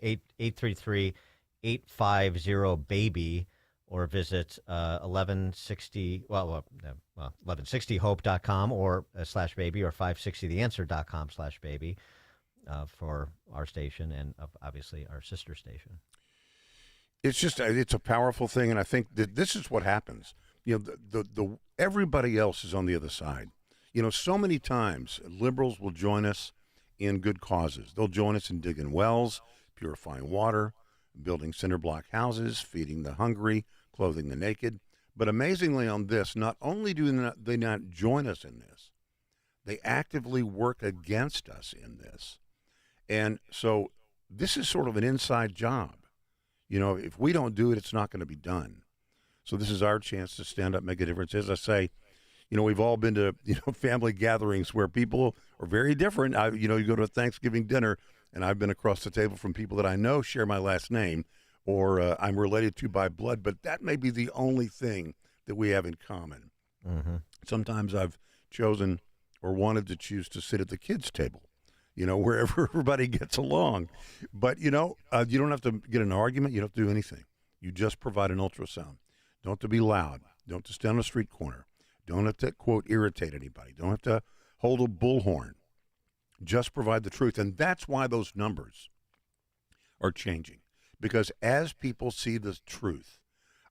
833-850-BABY, or visit 1160hope.com or /baby, or 560theanswer.com/baby for our station and obviously our sister station. It's a powerful thing, and I think that this is what happens. The everybody else is on the other side. So many times liberals will join us in good causes. They'll join us in digging wells, purifying water, building cinder block houses, feeding the hungry, clothing the naked. But amazingly on this, not only do they not join us in this, they actively work against us in this. And so this is sort of an inside job. If we don't do it, it's not going to be done. So this is our chance to stand up, make a difference. As I say, we've all been to, family gatherings where people are very different. You go to a Thanksgiving dinner, and I've been across the table from people that I know share my last name, or I'm related to by blood, but that may be the only thing that we have in common. Mm-hmm. Sometimes I've chosen or wanted to choose to sit at the kids' table, wherever everybody gets along. But, you don't have to get an argument. You don't have to do anything. You just provide an ultrasound. Don't have to be loud. Don't have to stand on a street corner. Don't have to, quote, irritate anybody. Don't have to hold a bullhorn. Just provide the truth. And that's why those numbers are changing. Because as people see the truth,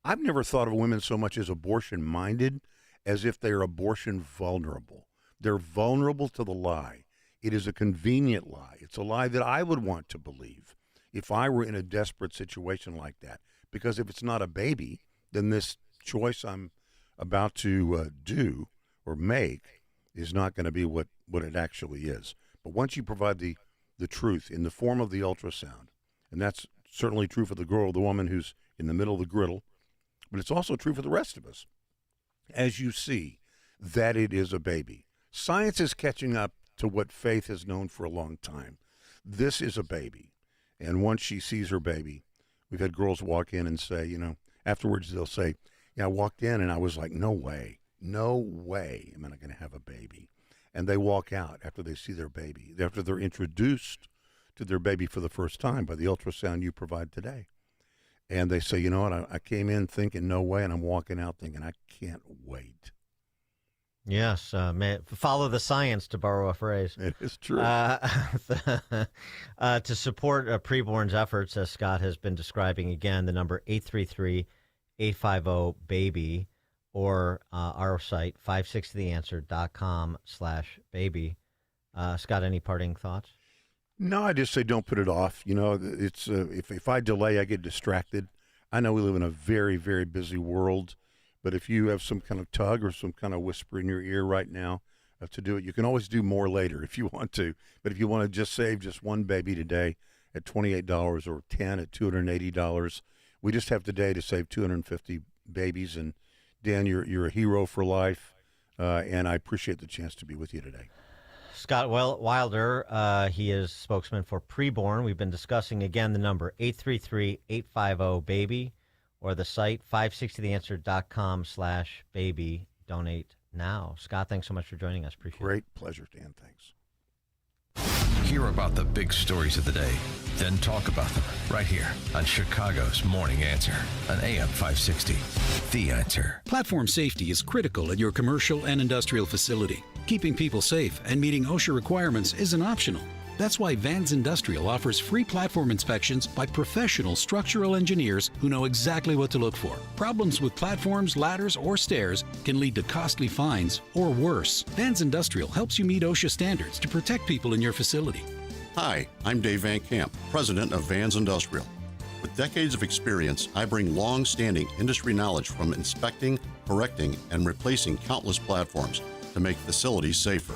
I've never thought of women so much as abortion-minded as if they are abortion-vulnerable. They're vulnerable to the lie. It is a convenient lie. It's a lie that I would want to believe if I were in a desperate situation like that. Because if it's not a baby, then this choice I'm about to do or make is not going to be what it actually is. But once you provide the truth in the form of the ultrasound, and that's certainly true for the girl or the woman who's in the middle of the griddle, but it's also true for the rest of us, as you see that it is a baby. Science is catching up to what faith has known for a long time. This is a baby. And once she sees her baby, we've had girls walk in and say, afterwards they'll say, yeah, I walked in and I was like, no way am I going to have a baby. And they walk out after they see their baby, after they're introduced to their baby for the first time by the ultrasound you provide today. And they say, you know what, I came in thinking no way, and I'm walking out thinking I can't wait. Yes, follow the science, to borrow a phrase. It is true. To support Preborn's efforts, as Scott has been describing, again, the number 833-850-BABY, or our site, 560theanswer.com/baby. Scott, any parting thoughts? No, I just say don't put it off. It's if I delay, I get distracted. I know we live in a very, very busy world. But if you have some kind of tug or some kind of whisper in your ear right now to do it, you can always do more later if you want to. But if you want to just save just one baby today at $28 or 10 at $280, we just have today to save 250 babies. And Dan, you're a hero for life, and I appreciate the chance to be with you today. Scott Wilder, he is spokesman for Preborn. We've been discussing, again, the number 833-850-BABY. or the site 560theanswer.com/baby. Donate now. Scott, thanks so much for joining us. Appreciate it. Great pleasure, Dan. Thanks. Hear about the big stories of the day, then talk about them right here on Chicago's Morning Answer on AM 560. The Answer. Platform safety is critical at your commercial and industrial facility. Keeping people safe and meeting OSHA requirements isn't optional. That's why Vans Industrial offers free platform inspections by professional structural engineers who know exactly what to look for. Problems with platforms, ladders, or stairs can lead to costly fines or worse. Vans Industrial helps you meet OSHA standards to protect people in your facility. Hi, I'm Dave Van Camp, president of Vans Industrial. With decades of experience, I bring long-standing industry knowledge from inspecting, correcting, and replacing countless platforms to make facilities safer.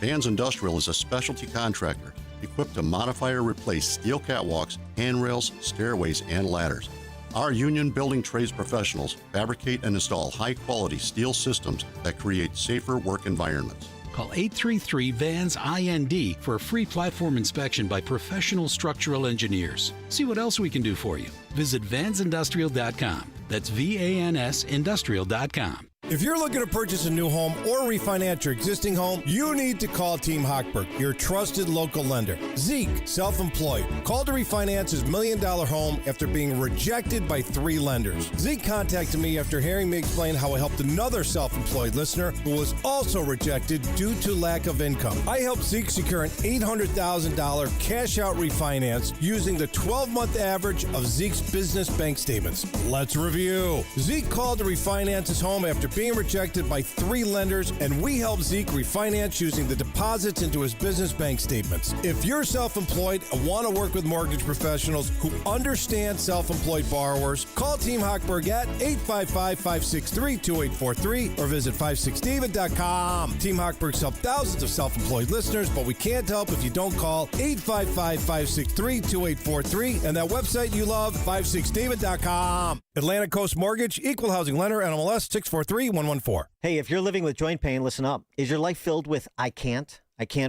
Vans Industrial is a specialty contractor equipped to modify or replace steel catwalks, handrails, stairways, and ladders. Our union building trades professionals fabricate and install high-quality steel systems that create safer work environments. Call 833-VANS-IND for a free platform inspection by professional structural engineers. See what else we can do for you. Visit vansindustrial.com. That's VANS Industrial.com. If you're looking to purchase a new home or refinance your existing home, you need to call Team Hochberg, your trusted local lender. Zeke, self-employed, called to refinance his $1 million home after being rejected by 3 lenders. Zeke contacted me after hearing me explain how I helped another self-employed listener who was also rejected due to lack of income. I helped Zeke secure an $800,000 cash-out refinance using the 12-month average of Zeke's business bank statements. Let's review. Zeke called to refinance his home after being rejected by 3 lenders, and we help Zeke refinance using the deposits into his business bank statements. If you're self-employed and want to work with mortgage professionals who understand self-employed borrowers, call Team Hochberg at 855-563-2843 or visit 56steven.com. Team Hochberg's helped thousands of self-employed listeners, but we can't help if you don't call 855-563-2843 and that website you love, 56steven.com. Atlantic Coast Mortgage, Equal Housing Lender, NMLS 643-114. Hey, if you're living with joint pain, listen up. Is your life filled with I can't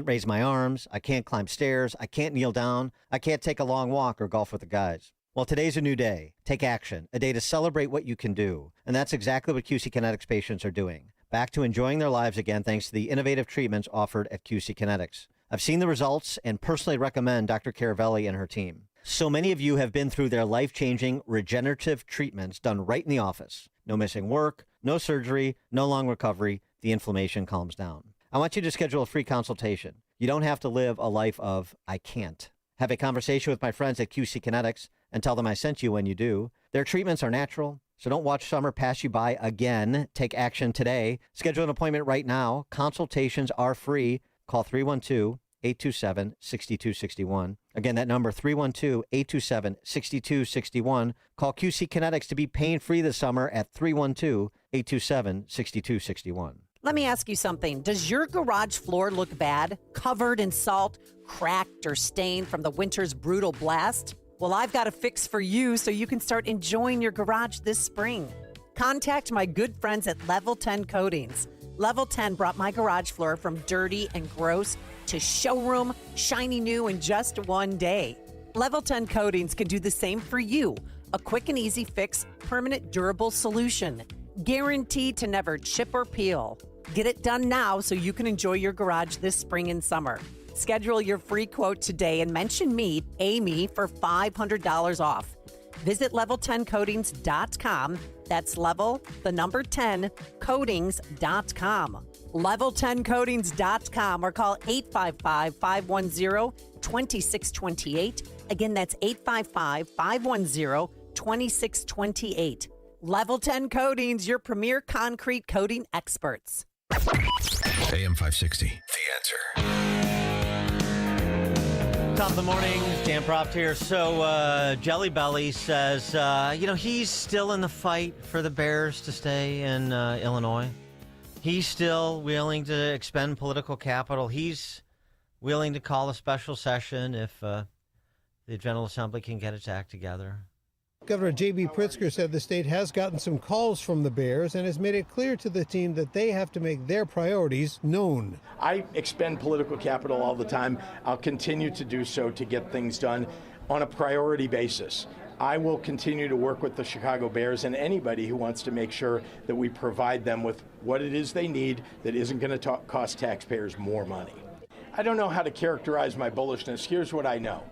raise my arms, I can't climb stairs, I can't kneel down, I can't take a long walk or golf with the guys? Well, today's a new day. Take action, a day to celebrate what you can do. And that's exactly what QC Kinetics patients are doing. Back to enjoying their lives again thanks to the innovative treatments offered at QC Kinetics. I've seen the results and personally recommend Dr. Caravelli and her team. So many of you have been through their life-changing regenerative treatments done right in the office. No missing work, no surgery, no long recovery. The inflammation calms down. I want you to schedule a free consultation. You don't have to live a life of I can't. Have a conversation with my friends at QC Kinetics and tell them I sent you when you do. Their treatments are natural, so don't watch summer pass you by again. Take action today. Schedule an appointment right now. Consultations are free. Call 312-827-6261. Again, that number, 312-827-6261. Call QC Kinetics to be pain-free this summer at 312-827-6261. Let me ask you something. Does your garage floor look bad? Covered in salt, cracked, or stained from the winter's brutal blast? Well, I've got a fix for you so you can start enjoying your garage this spring. Contact my good friends at Level 10 Coatings. Level 10 brought my garage floor from dirty and gross to showroom, shiny new in just one day. Level 10 Coatings can do the same for you. A quick and easy fix, permanent durable solution. Guaranteed to never chip or peel. Get it done now so you can enjoy your garage this spring and summer. Schedule your free quote today and mention me, Amy, for $500 off. Visit level10coatings.com. That's level, the number 10, coatings.com. Level10coatings.com or call 855-510-2628. Again, that's 855-510-2628. Level 10 Coatings, your premier concrete coating experts. AM 560, The Answer. Top of the morning, Dan Proft here. So Jelly Belly says, he's still in the fight for the Bears to stay in Illinois. He's still willing to expend political capital. He's willing to call a special session if the General Assembly can get its act together. Governor J.B. Pritzker said the state has gotten some calls from the Bears and has made it clear to the team that they have to make their priorities known. I expend political capital all the time. I'll continue to do so to get things done on a priority basis. I will continue to work with the Chicago Bears and anybody who wants to make sure that we provide them with what it is they need that isn't going to cost taxpayers more money. I don't know how to characterize my bullishness. Here's what I know.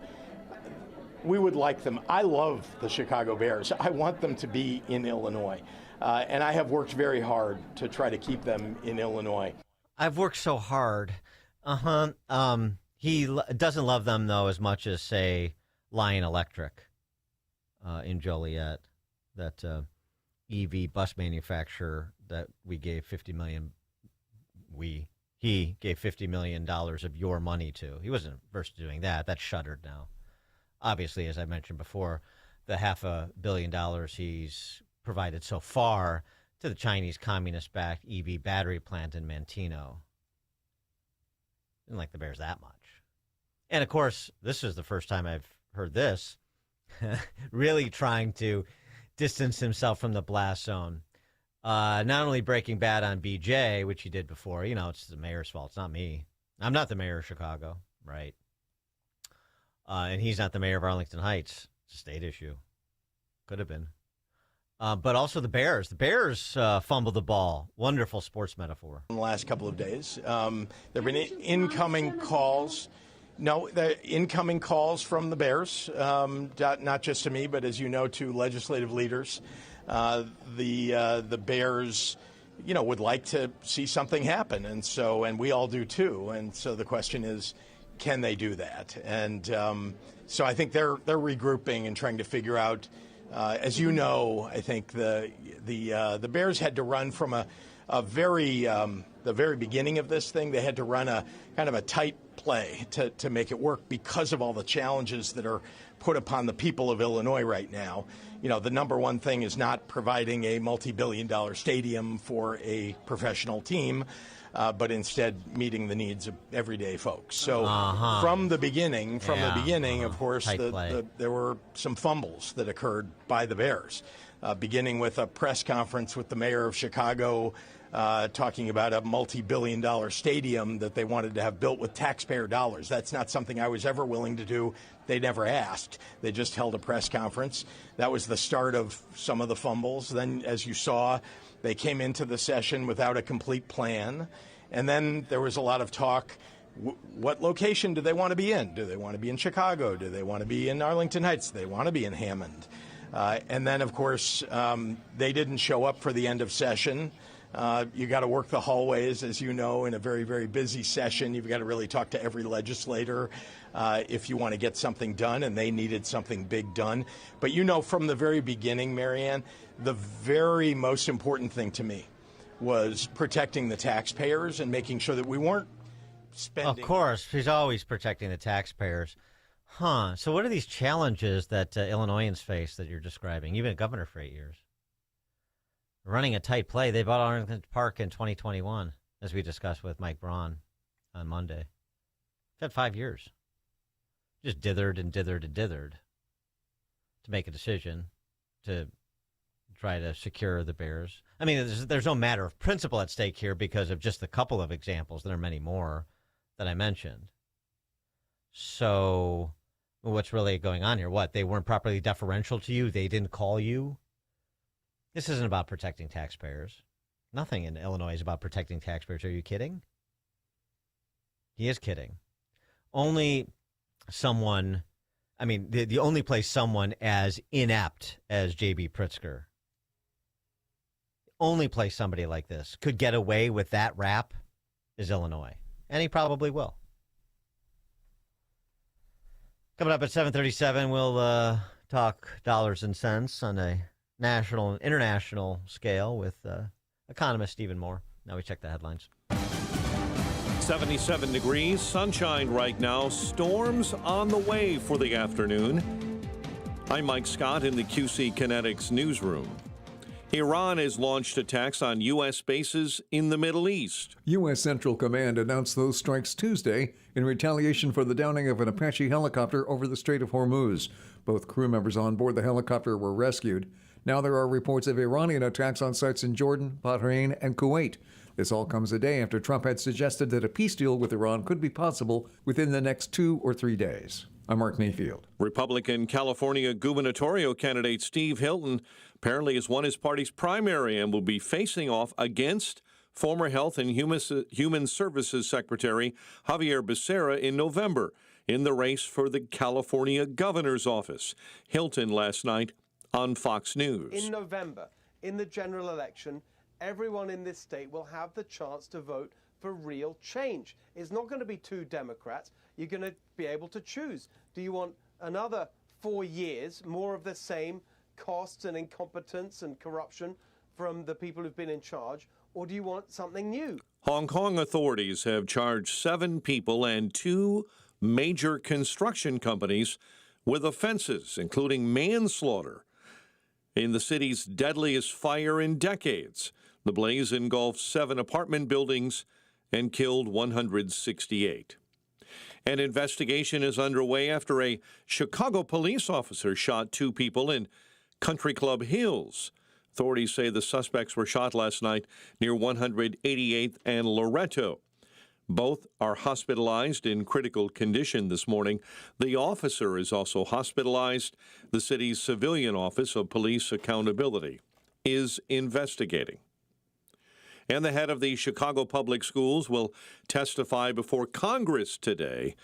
We would like them. I love the Chicago Bears. I want them to be in Illinois. And I have worked very hard to try to keep them in Illinois. I've worked so hard. He doesn't love them, though, as much as, say, Lion Electric in Joliet, that EV bus manufacturer that we gave $50 million. He gave $50 million of your money to. He wasn't averse to doing that. That's shuttered now. Obviously, as I mentioned before, the $500 million he's provided so far to the Chinese communist-backed EV battery plant in Manteno. Didn't like the Bears that much. And, of course, this is the first time I've heard this, really trying to distance himself from the blast zone. Not only breaking bad on BJ, which he did before. You know, it's the mayor's fault. It's not me. I'm not the mayor of Chicago, right? And he's not the mayor of Arlington Heights. It's a state issue. Could have been. But also the Bears. The Bears fumbled the ball. Wonderful sports metaphor. In the last couple of days, there have been incoming calls. No, the incoming calls from the Bears, not just to me, but as you know, to legislative leaders. The Bears, would like to see something happen, and we all do too. And so the question is, can they do that? And so I think they're regrouping and trying to figure out. As you know, I think the Bears had to run from the very beginning of this thing. They had to run a kind of a tight play to make it work because of all the challenges that are put upon the people of Illinois right now. The number one thing is not providing a multi-billion-dollar stadium for a professional team, but instead meeting the needs of everyday folks. So from the beginning, of course, there were some fumbles that occurred by the Bears, beginning with a press conference with the mayor of Chicago talking about a multi-billion-dollar stadium that they wanted to have built with taxpayer dollars. That's not something I was ever willing to do. They never asked. They just held a press conference. That was the start of some of the fumbles. Then, as you saw, they came into the session without a complete plan. And then there was a lot of talk. What location do they want to be in? Do they want to be in Chicago? Do they want to be in Arlington Heights? Do they want to be in Hammond? And then, of course, they didn't show up for the end of session. You got to work the hallways, as you know, in a very, very busy session. You've got to really talk to every legislator if you want to get something done, and they needed something big done. But from the very beginning, Marianne, the very most important thing to me was protecting the taxpayers and making sure that we weren't spending. Of course, he's always protecting the taxpayers. So what are these challenges that Illinoisans face that you're describing? You've been governor for 8 years. Running a tight play. They bought Arlington Park in 2021, as we discussed with Mike Braun on Monday. It's had 5 years. Just dithered and dithered and dithered to make a decision to try to secure the Bears. I mean, there's no matter of principle at stake here because of just a couple of examples. There are many more that I mentioned. So what's really going on here? What? They weren't properly deferential to you? They didn't call you? This isn't about protecting taxpayers. Nothing in Illinois is about protecting taxpayers. Are you kidding? He is kidding. Only someone, the only place someone as inept as J.B. Pritzker, only place somebody like this could get away with that rap is Illinois. And he probably will. Coming up at 7:37, we'll talk dollars and cents on a national and international scale with economist Stephen Moore. Now we check the headlines. 77 degrees, sunshine right now, storms on the way for the afternoon. I'm Mike Scott in the QC Kinetics newsroom. Iran has launched attacks on U.S. bases in the Middle East. U.S. Central Command announced those strikes Tuesday in retaliation for the downing of an Apache helicopter over the Strait of Hormuz. Both crew members on board the helicopter were rescued. Now there are reports of Iranian attacks on sites in Jordan, Bahrain, and Kuwait. This all comes a day after Trump had suggested that a peace deal with Iran could be possible within the next 2 or 3 days. I'm Mark Mayfield. Republican California gubernatorial candidate Steve Hilton apparently has won his party's primary and will be facing off against former Health and Human Services Secretary Javier Becerra in November in the race for the California governor's office. Hilton last night on Fox News. In November, in the general election, everyone in this state will have the chance to vote for real change. It's not going to be two Democrats. You're going to be able to choose. Do you want another 4 years, more of the same costs and incompetence and corruption from the people who've been in charge, or do you want something new? Hong Kong authorities have charged 7 people and 2 major construction companies with offenses, including manslaughter, in the city's deadliest fire in decades. The blaze engulfed 7 apartment buildings and killed 168. An investigation is underway after a Chicago police officer shot 2 people in Country Club Hills. Authorities say the suspects were shot last night near 188th and Loretto. Both are hospitalized in critical condition this morning. The officer is also hospitalized. The city's Civilian Office of Police Accountability is investigating. And the head of the Chicago Public Schools will testify before Congress today.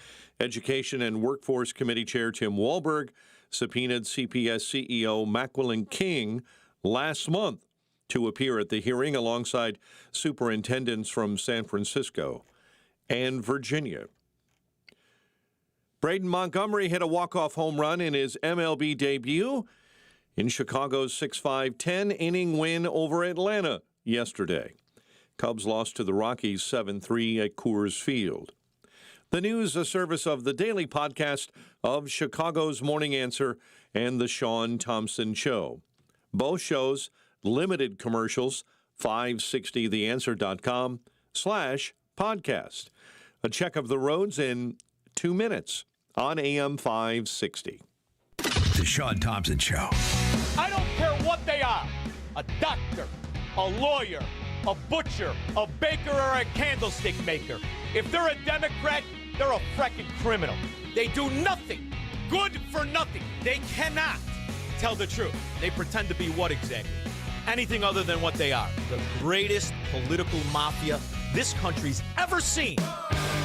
Education and Workforce Committee Chair Tim Walberg subpoenaed CPS CEO Macquillan King last month to appear at the hearing alongside superintendents from San Francisco and Virginia. Braden Montgomery hit a walk-off home run in his MLB debut in Chicago's 6-5 10-inning win over Atlanta yesterday. Cubs lost to the Rockies 7-3 at Coors Field. The news, a service of the daily podcast of Chicago's Morning Answer and the Sean Thompson Show. Both shows, limited commercials, 560theanswer.com/podcast. A check of the roads in 2 minutes on AM 560. The Sean Thompson Show. I don't care what they are. A doctor, a lawyer, a butcher, a baker, or a candlestick maker. If they're a Democrat, they're a frickin' criminal. They do nothing. Good for nothing. They cannot tell the truth. They pretend to be what exactly? Anything other than what they are. The greatest political mafia this country's ever seen.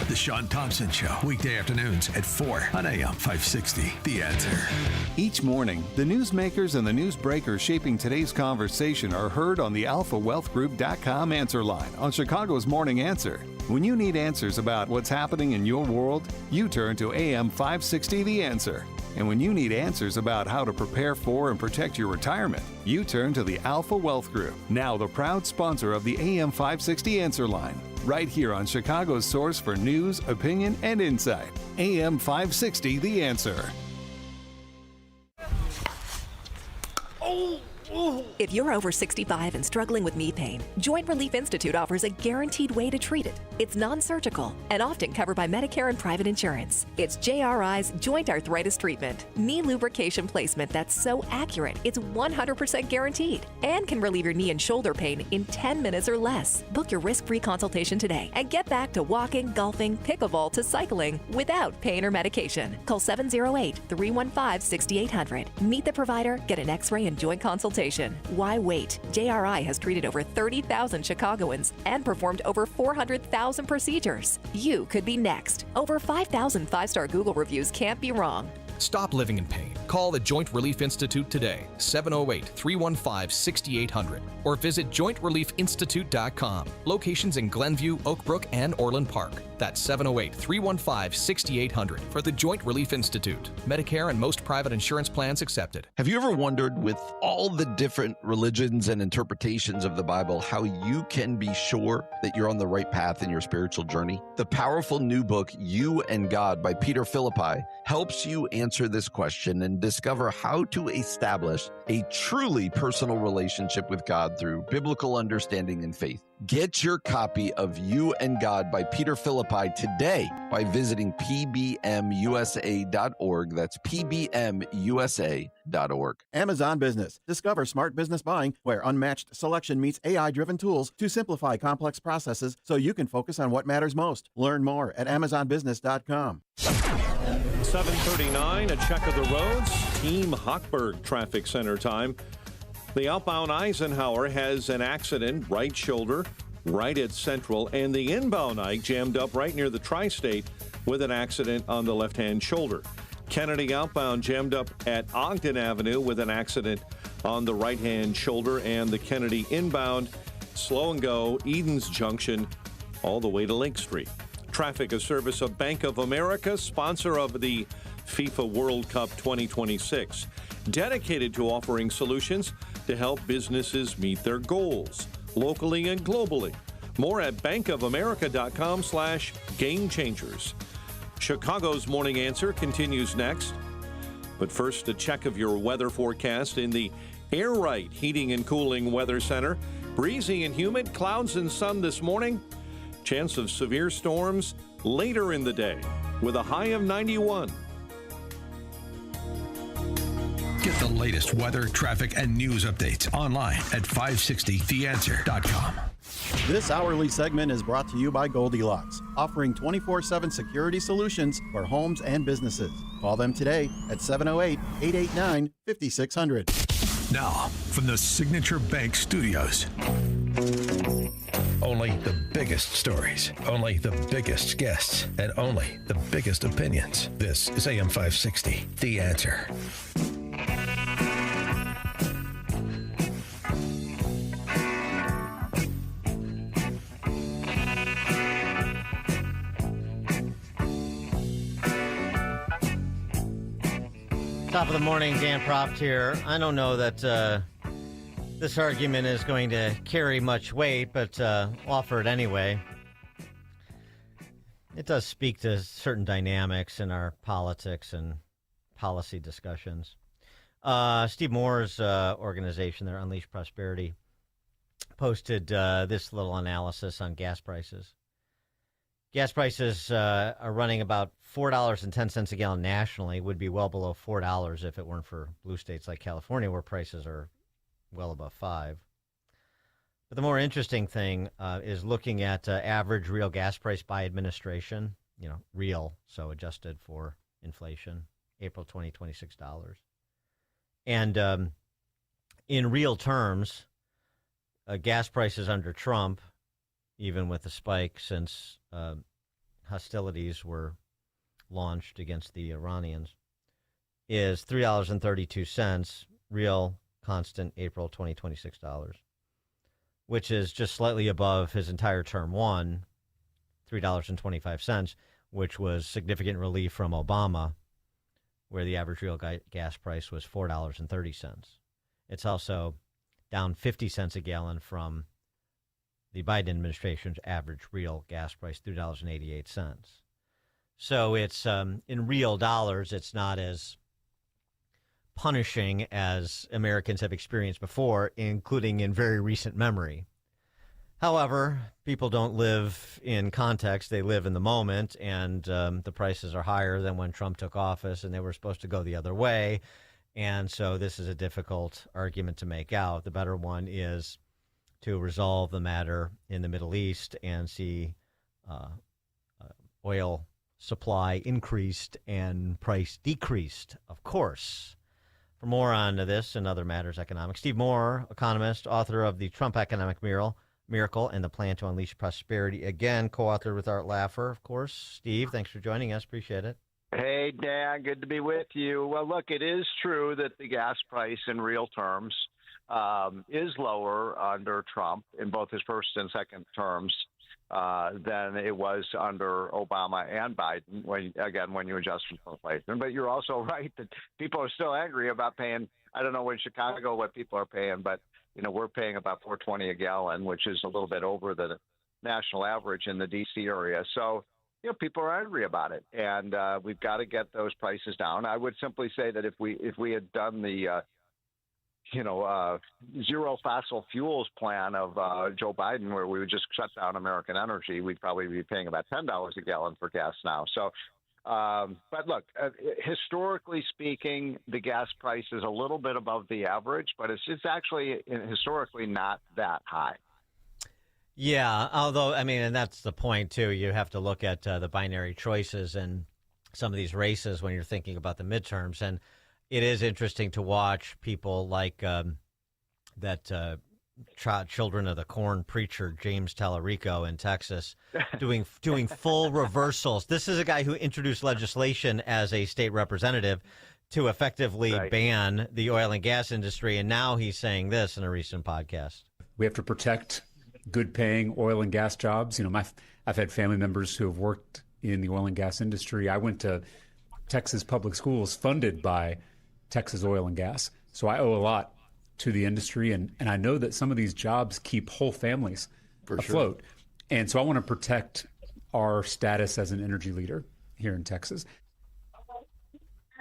The Sean Thompson Show. Weekday afternoons at 4 on AM 560. The Answer. Each morning, the newsmakers and the newsbreakers shaping today's conversation are heard on the AlphaWealthGroup.com answer line on Chicago's Morning Answer. When you need answers about what's happening in your world, you turn to AM 560 The Answer. And when you need answers about how to prepare for and protect your retirement, you turn to the Alpha Wealth Group, now the proud sponsor of the AM 560 Answer line, right here on Chicago's source for news, opinion, and insight. AM 560 The Answer. If you're over 65 and struggling with knee pain, Joint Relief Institute offers a guaranteed way to treat it. It's non-surgical and often covered by Medicare and private insurance. It's JRI's Joint Arthritis Treatment, knee lubrication placement that's so accurate it's 100% guaranteed and can relieve your knee and shoulder pain in 10 minutes or less. Book your risk-free consultation today and get back to walking, golfing, pickleball to cycling without pain or medication. Call 708-315-6800. Meet the provider, get an x-ray and joint consultation. Why wait? JRI has treated over 30,000 Chicagoans and performed over 400,000 procedures. You could be next. Over 5,000 5-star Google reviews can't be wrong. Stop living in pain. Call the Joint Relief Institute today, 708-315-6800, or visit jointreliefinstitute.com. Locations in Glenview, Oak Brook, and Orland Park. That's 708-315-6800 for the Joint Relief Institute. Medicare and most private insurance plans accepted. Have you ever wondered, with all the different religions and interpretations of the Bible, how you can be sure that you're on the right path in your spiritual journey? The powerful new book, You and God by Peter Philippi, helps you answer this question and discover how to establish a truly personal relationship with God through biblical understanding and faith. Get your copy of You and God by Peter Philippi today by visiting pbmusa.org. That's pbmusa.org. Amazon Business. Discover smart business buying where unmatched selection meets AI-driven tools to simplify complex processes so you can focus on what matters most. Learn more at amazonbusiness.com. 7:39, a check of the roads. Team Hochberg Traffic Center time. The outbound Eisenhower has an accident, right shoulder, right at Central, and the inbound Ike jammed up right near the Tri-State with an accident on the left-hand shoulder. Kennedy outbound jammed up at Ogden Avenue with an accident on the right-hand shoulder, and the Kennedy inbound slow and go Edens Junction all the way to Lake Street. Traffic, a service of Bank of America, sponsor of the FIFA World Cup 2026, dedicated to offering solutions to help businesses meet their goals, locally and globally. More at bankofamerica.com/game changers. Chicago's Morning Answer continues next. But first, a check of your weather forecast in the Air Right Heating and Cooling Weather Center. Breezy and humid, clouds and sun this morning. Chance of severe storms later in the day with a high of 91. Get the latest weather, traffic, and news updates online at 560theanswer.com. This hourly segment is brought to you by Goldilocks, offering 24/7 security solutions for homes and businesses. Call them today at 708-889-5600. Now, from the Signature Bank Studios. Only the biggest stories, only the biggest guests, and only the biggest opinions. This is AM 560, The Answer. Top of the morning, Dan Proft here. I don't know that this argument is going to carry much weight, but offer it anyway. It does speak to certain dynamics in our politics and policy discussions. Steve Moore's organization there, Unleash Prosperity, posted this little analysis on gas prices. Gas prices are running about $4.10 a gallon nationally, would be well below $4 if it weren't for blue states like California, where prices are well above $5. But the more interesting thing is looking at average real gas price by administration, real, so adjusted for inflation, April 2026 dollars. And in real terms, gas prices under Trump, even with the spike since hostilities were launched against the Iranians, is $3.32, real constant April 2026 dollars, which is just slightly above his entire term one, $3.25, which was significant relief from Obama, where the average real gas price was $4.30. It's also down 50 cents a gallon from the Biden administration's average real gas price, $3.88. So it's, in real dollars, it's not as punishing as Americans have experienced before, including in very recent memory. However, people don't live in context. They live in the moment, and the prices are higher than when Trump took office, and they were supposed to go the other way. And so this is a difficult argument to make out. The better one is to resolve the matter in the Middle East and see oil supply increased and price decreased, of course. For more on this and other matters economic, Steve Moore, economist, author of The Trump Economic Miracle and the Plan to Unleash Prosperity, again, co-authored with Art Laffer, of course. Steve, thanks for joining us. Appreciate it. Hey, Dan, good to be with you. Well, look, it is true that the gas price in real terms is lower under Trump in both his first and second terms than it was under Obama and Biden, when you adjust for inflation. But you're also right that people are still angry about paying. I don't know in Chicago what people are paying, but we're paying about $4.20 a gallon, which is a little bit over the national average in the D.C. area. So people are angry about it, and we've got to get those prices down. I would simply say that if we had done the zero fossil fuels plan of Joe Biden, where we would just shut down American energy, we'd probably be paying about $10 a gallon for gas now. So, but look, historically speaking, the gas price is a little bit above the average, but it's actually historically not that high. Yeah, although, and that's the point, too. You have to look at the binary choices, and some of these races when you're thinking about the midterms. And it is interesting to watch people like that Children of the Corn preacher James Tallarico in Texas doing full reversals. This is a guy who introduced legislation as a state representative to effectively ban the oil and gas industry, and now he's saying this in a recent podcast. We have to protect good-paying oil and gas jobs. You know, I've had family members who have worked in the oil and gas industry. I went to Texas public schools funded by Texas Oil and Gas, so I owe a lot to the industry, and I know that some of these jobs keep whole families afloat. Sure. And so I want to protect our status as an energy leader here in Texas.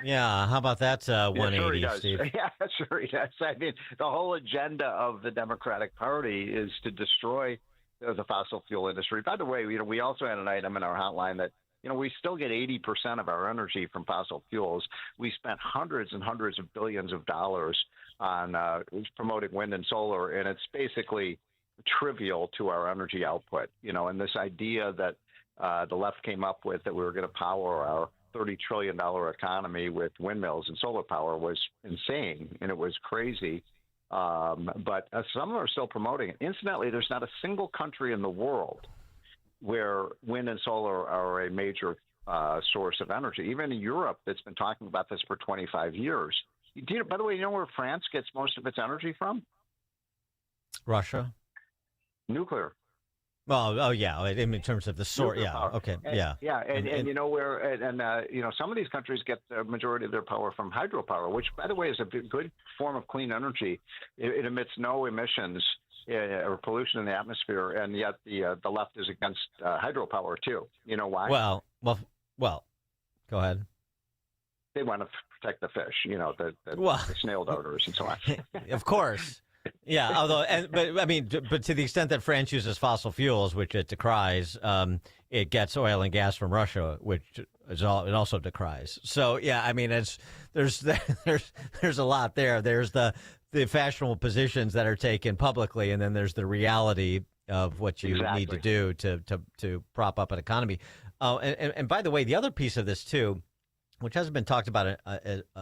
Yeah, how about that 180, sure Steve? Yeah, sure he does. I mean, the whole agenda of the Democratic Party is to destroy the fossil fuel industry. By the way, you know, we also had an item in our hotline that, you know, we still get 80% of our energy from fossil fuels. We spent hundreds and hundreds of billions of dollars on promoting wind and solar, and it's basically trivial to our energy output. You know, and this idea that the left came up with that we were going to power our $30 trillion economy with windmills and solar power was insane, and it was crazy. But some are still promoting it. Incidentally, there's not a single country in the world where wind and solar are a major source of energy. Even in Europe, that's been talking about this for 25 years. By the way, you know where France gets most of its energy from? Russia? Nuclear. Well, oh yeah, in terms of the source, yeah, power. okay, and, yeah. Yeah, and you know where, you know, some of these countries get the majority of their power from hydropower, which, by the way, is a good form of clean energy. It emits no emissions or pollution in the atmosphere, and yet the left is against hydropower too. You know why? Well, go ahead. They want to protect the fish, you know, the snail darters and so on. Of course. Yeah, but to the extent that France uses fossil fuels, which it decries, it gets oil and gas from Russia, which it also decries. So yeah, I mean, there's a lot there. There's the fashionable positions that are taken publicly, and then there's the reality of what you need to do to prop up an economy. And by the way, the other piece of this too, which hasn't been talked about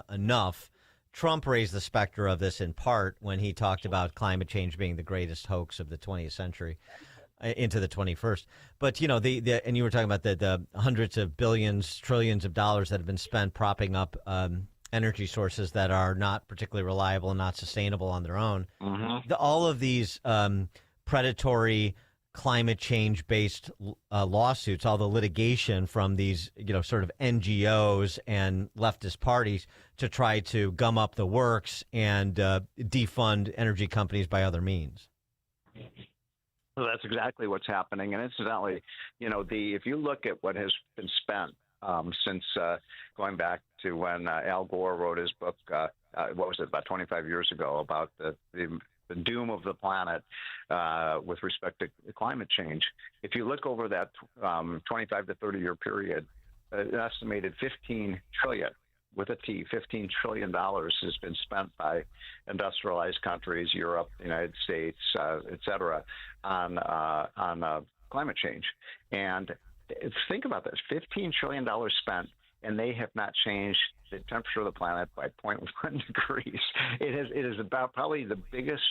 enough. Trump raised the specter of this in part when he talked about climate change being the greatest hoax of the 20th century into the 21st. But, you know, and you were talking about the hundreds of billions, trillions of dollars that have been spent propping up energy sources that are not particularly reliable and not sustainable on their own. Mm-hmm. All of these predatory climate change based lawsuits, all the litigation from these, you know, sort of NGOs and leftist parties to try to gum up the works and defund energy companies by other means. Well, that's exactly what's happening. And incidentally, you know, if you look at what has been spent since going back to when Al Gore wrote his book, what was it, about 25 years ago, about the doom of the planet with respect to climate change. If you look over that 25 to 30 year period, an estimated $15 trillion with a T, $15 trillion has been spent by industrialized countries, Europe, the United States, et cetera, on climate change. And think about this, $15 trillion spent, and they have not changed the temperature of the planet by 0.1 degrees. It is about probably the biggest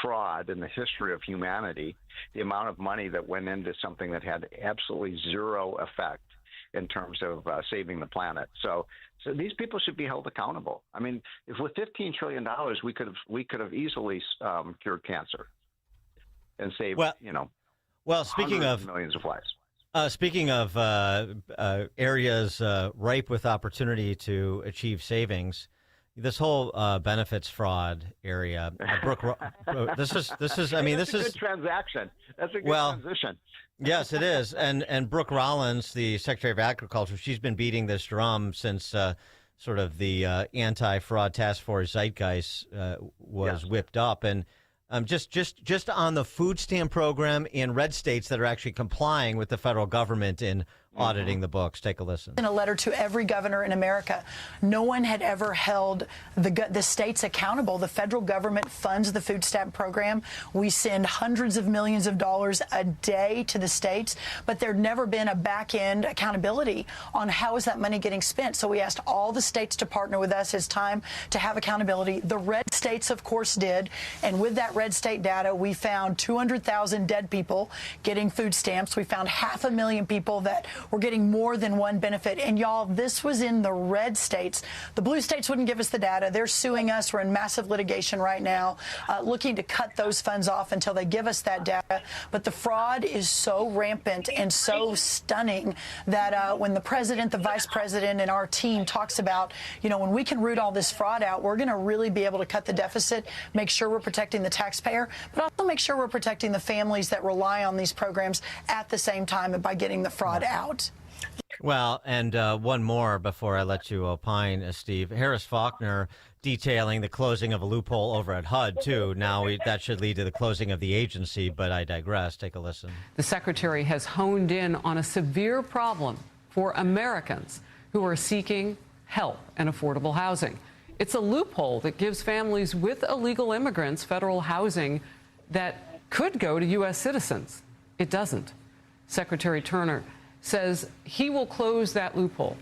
fraud in the history of humanity, the amount of money that went into something that had absolutely zero effect in terms of saving the planet. So these people should be held accountable. I mean, if with $15 trillion, we could have easily cured cancer and saved, speaking of millions of lives. Speaking of areas ripe with opportunity to achieve savings, this whole benefits fraud area, this is. I mean, this is a good transaction. That's a good transition. Yes, it is. And Brooke Rollins, the Secretary of Agriculture, she's been beating this drum since sort of the anti-fraud task force zeitgeist was whipped up. And just on the food stamp program in red states that are actually complying with the federal government in auditing the books. Take a listen. In a letter to every governor in America, no one had ever held the states accountable. The federal government funds the food stamp program. We send hundreds of millions of dollars a day to the states, but there'd never been a back-end accountability on how is that money getting spent. So we asked all the states to partner with us. It's time to have accountability. The red states, of course, did. And with that red state data, we found 200,000 dead people getting food stamps. We found 500,000 people that were getting more than one benefit. And y'all, this was in the red states. The blue states wouldn't give us the data. They're suing us. We're in massive litigation right now, looking to cut those funds off until they give us that data. But the fraud is so rampant and so stunning that when the president, the vice president, and our team talks about, when we can root all this fraud out, we're going to really be able to cut the deficit, make sure we're protecting the taxpayer, but also make sure we're protecting the families that rely on these programs at the same time by getting the fraud out. Well, and one more before I let you opine, Steve. Harris Faulkner detailing the closing of a loophole over at HUD, too. Now, that should lead to the closing of the agency, but I digress. Take a listen. The secretary has honed in on a severe problem for Americans who are seeking help and affordable housing. It's a loophole that gives families with illegal immigrants federal housing that could go to U.S. citizens. It doesn't. Secretary Turner says he will close that loophole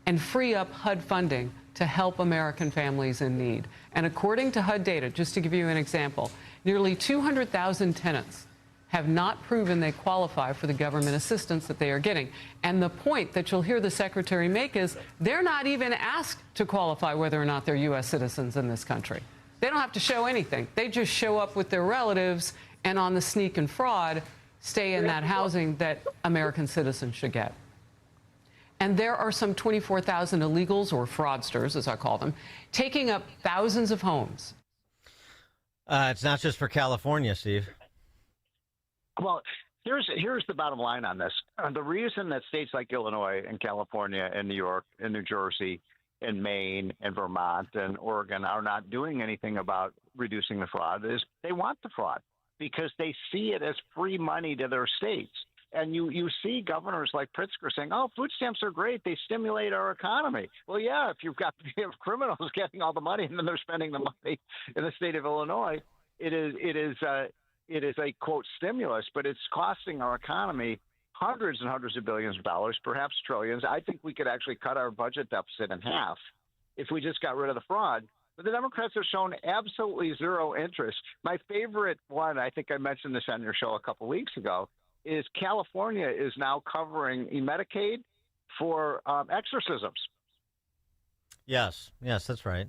and free up HUD funding to help American families in need. And according to HUD data, just to give you an example, nearly 200,000 tenants have not proven they qualify for the government assistance that they are getting. And the point that you'll hear the secretary make is they're not even asked to qualify whether or not they're U.S. citizens in this country. They don't have to show anything. They just show up with their relatives and on the sneak and fraud stay in that housing that American citizens should get. And there are some 24,000 illegals, or fraudsters, as I call them, taking up thousands of homes. It's not just for California, Steve. Well, here's the bottom line on this. The reason that states like Illinois and California and New York and New Jersey and Maine and Vermont and Oregon are not doing anything about reducing the fraud is they want the fraud because they see it as free money to their states. And you see governors like Pritzker saying, oh, food stamps are great. They stimulate our economy. Well, yeah, if you have criminals getting all the money and then they're spending the money in the state of Illinois, it is a, quote, stimulus, but it's costing our economy hundreds and hundreds of billions of dollars, perhaps trillions. I think we could actually cut our budget deficit in half if we just got rid of the fraud. But the Democrats have shown absolutely zero interest. My favorite one, I think I mentioned this on your show a couple weeks ago, is California is now covering Medicaid for exorcisms. Yes, that's right.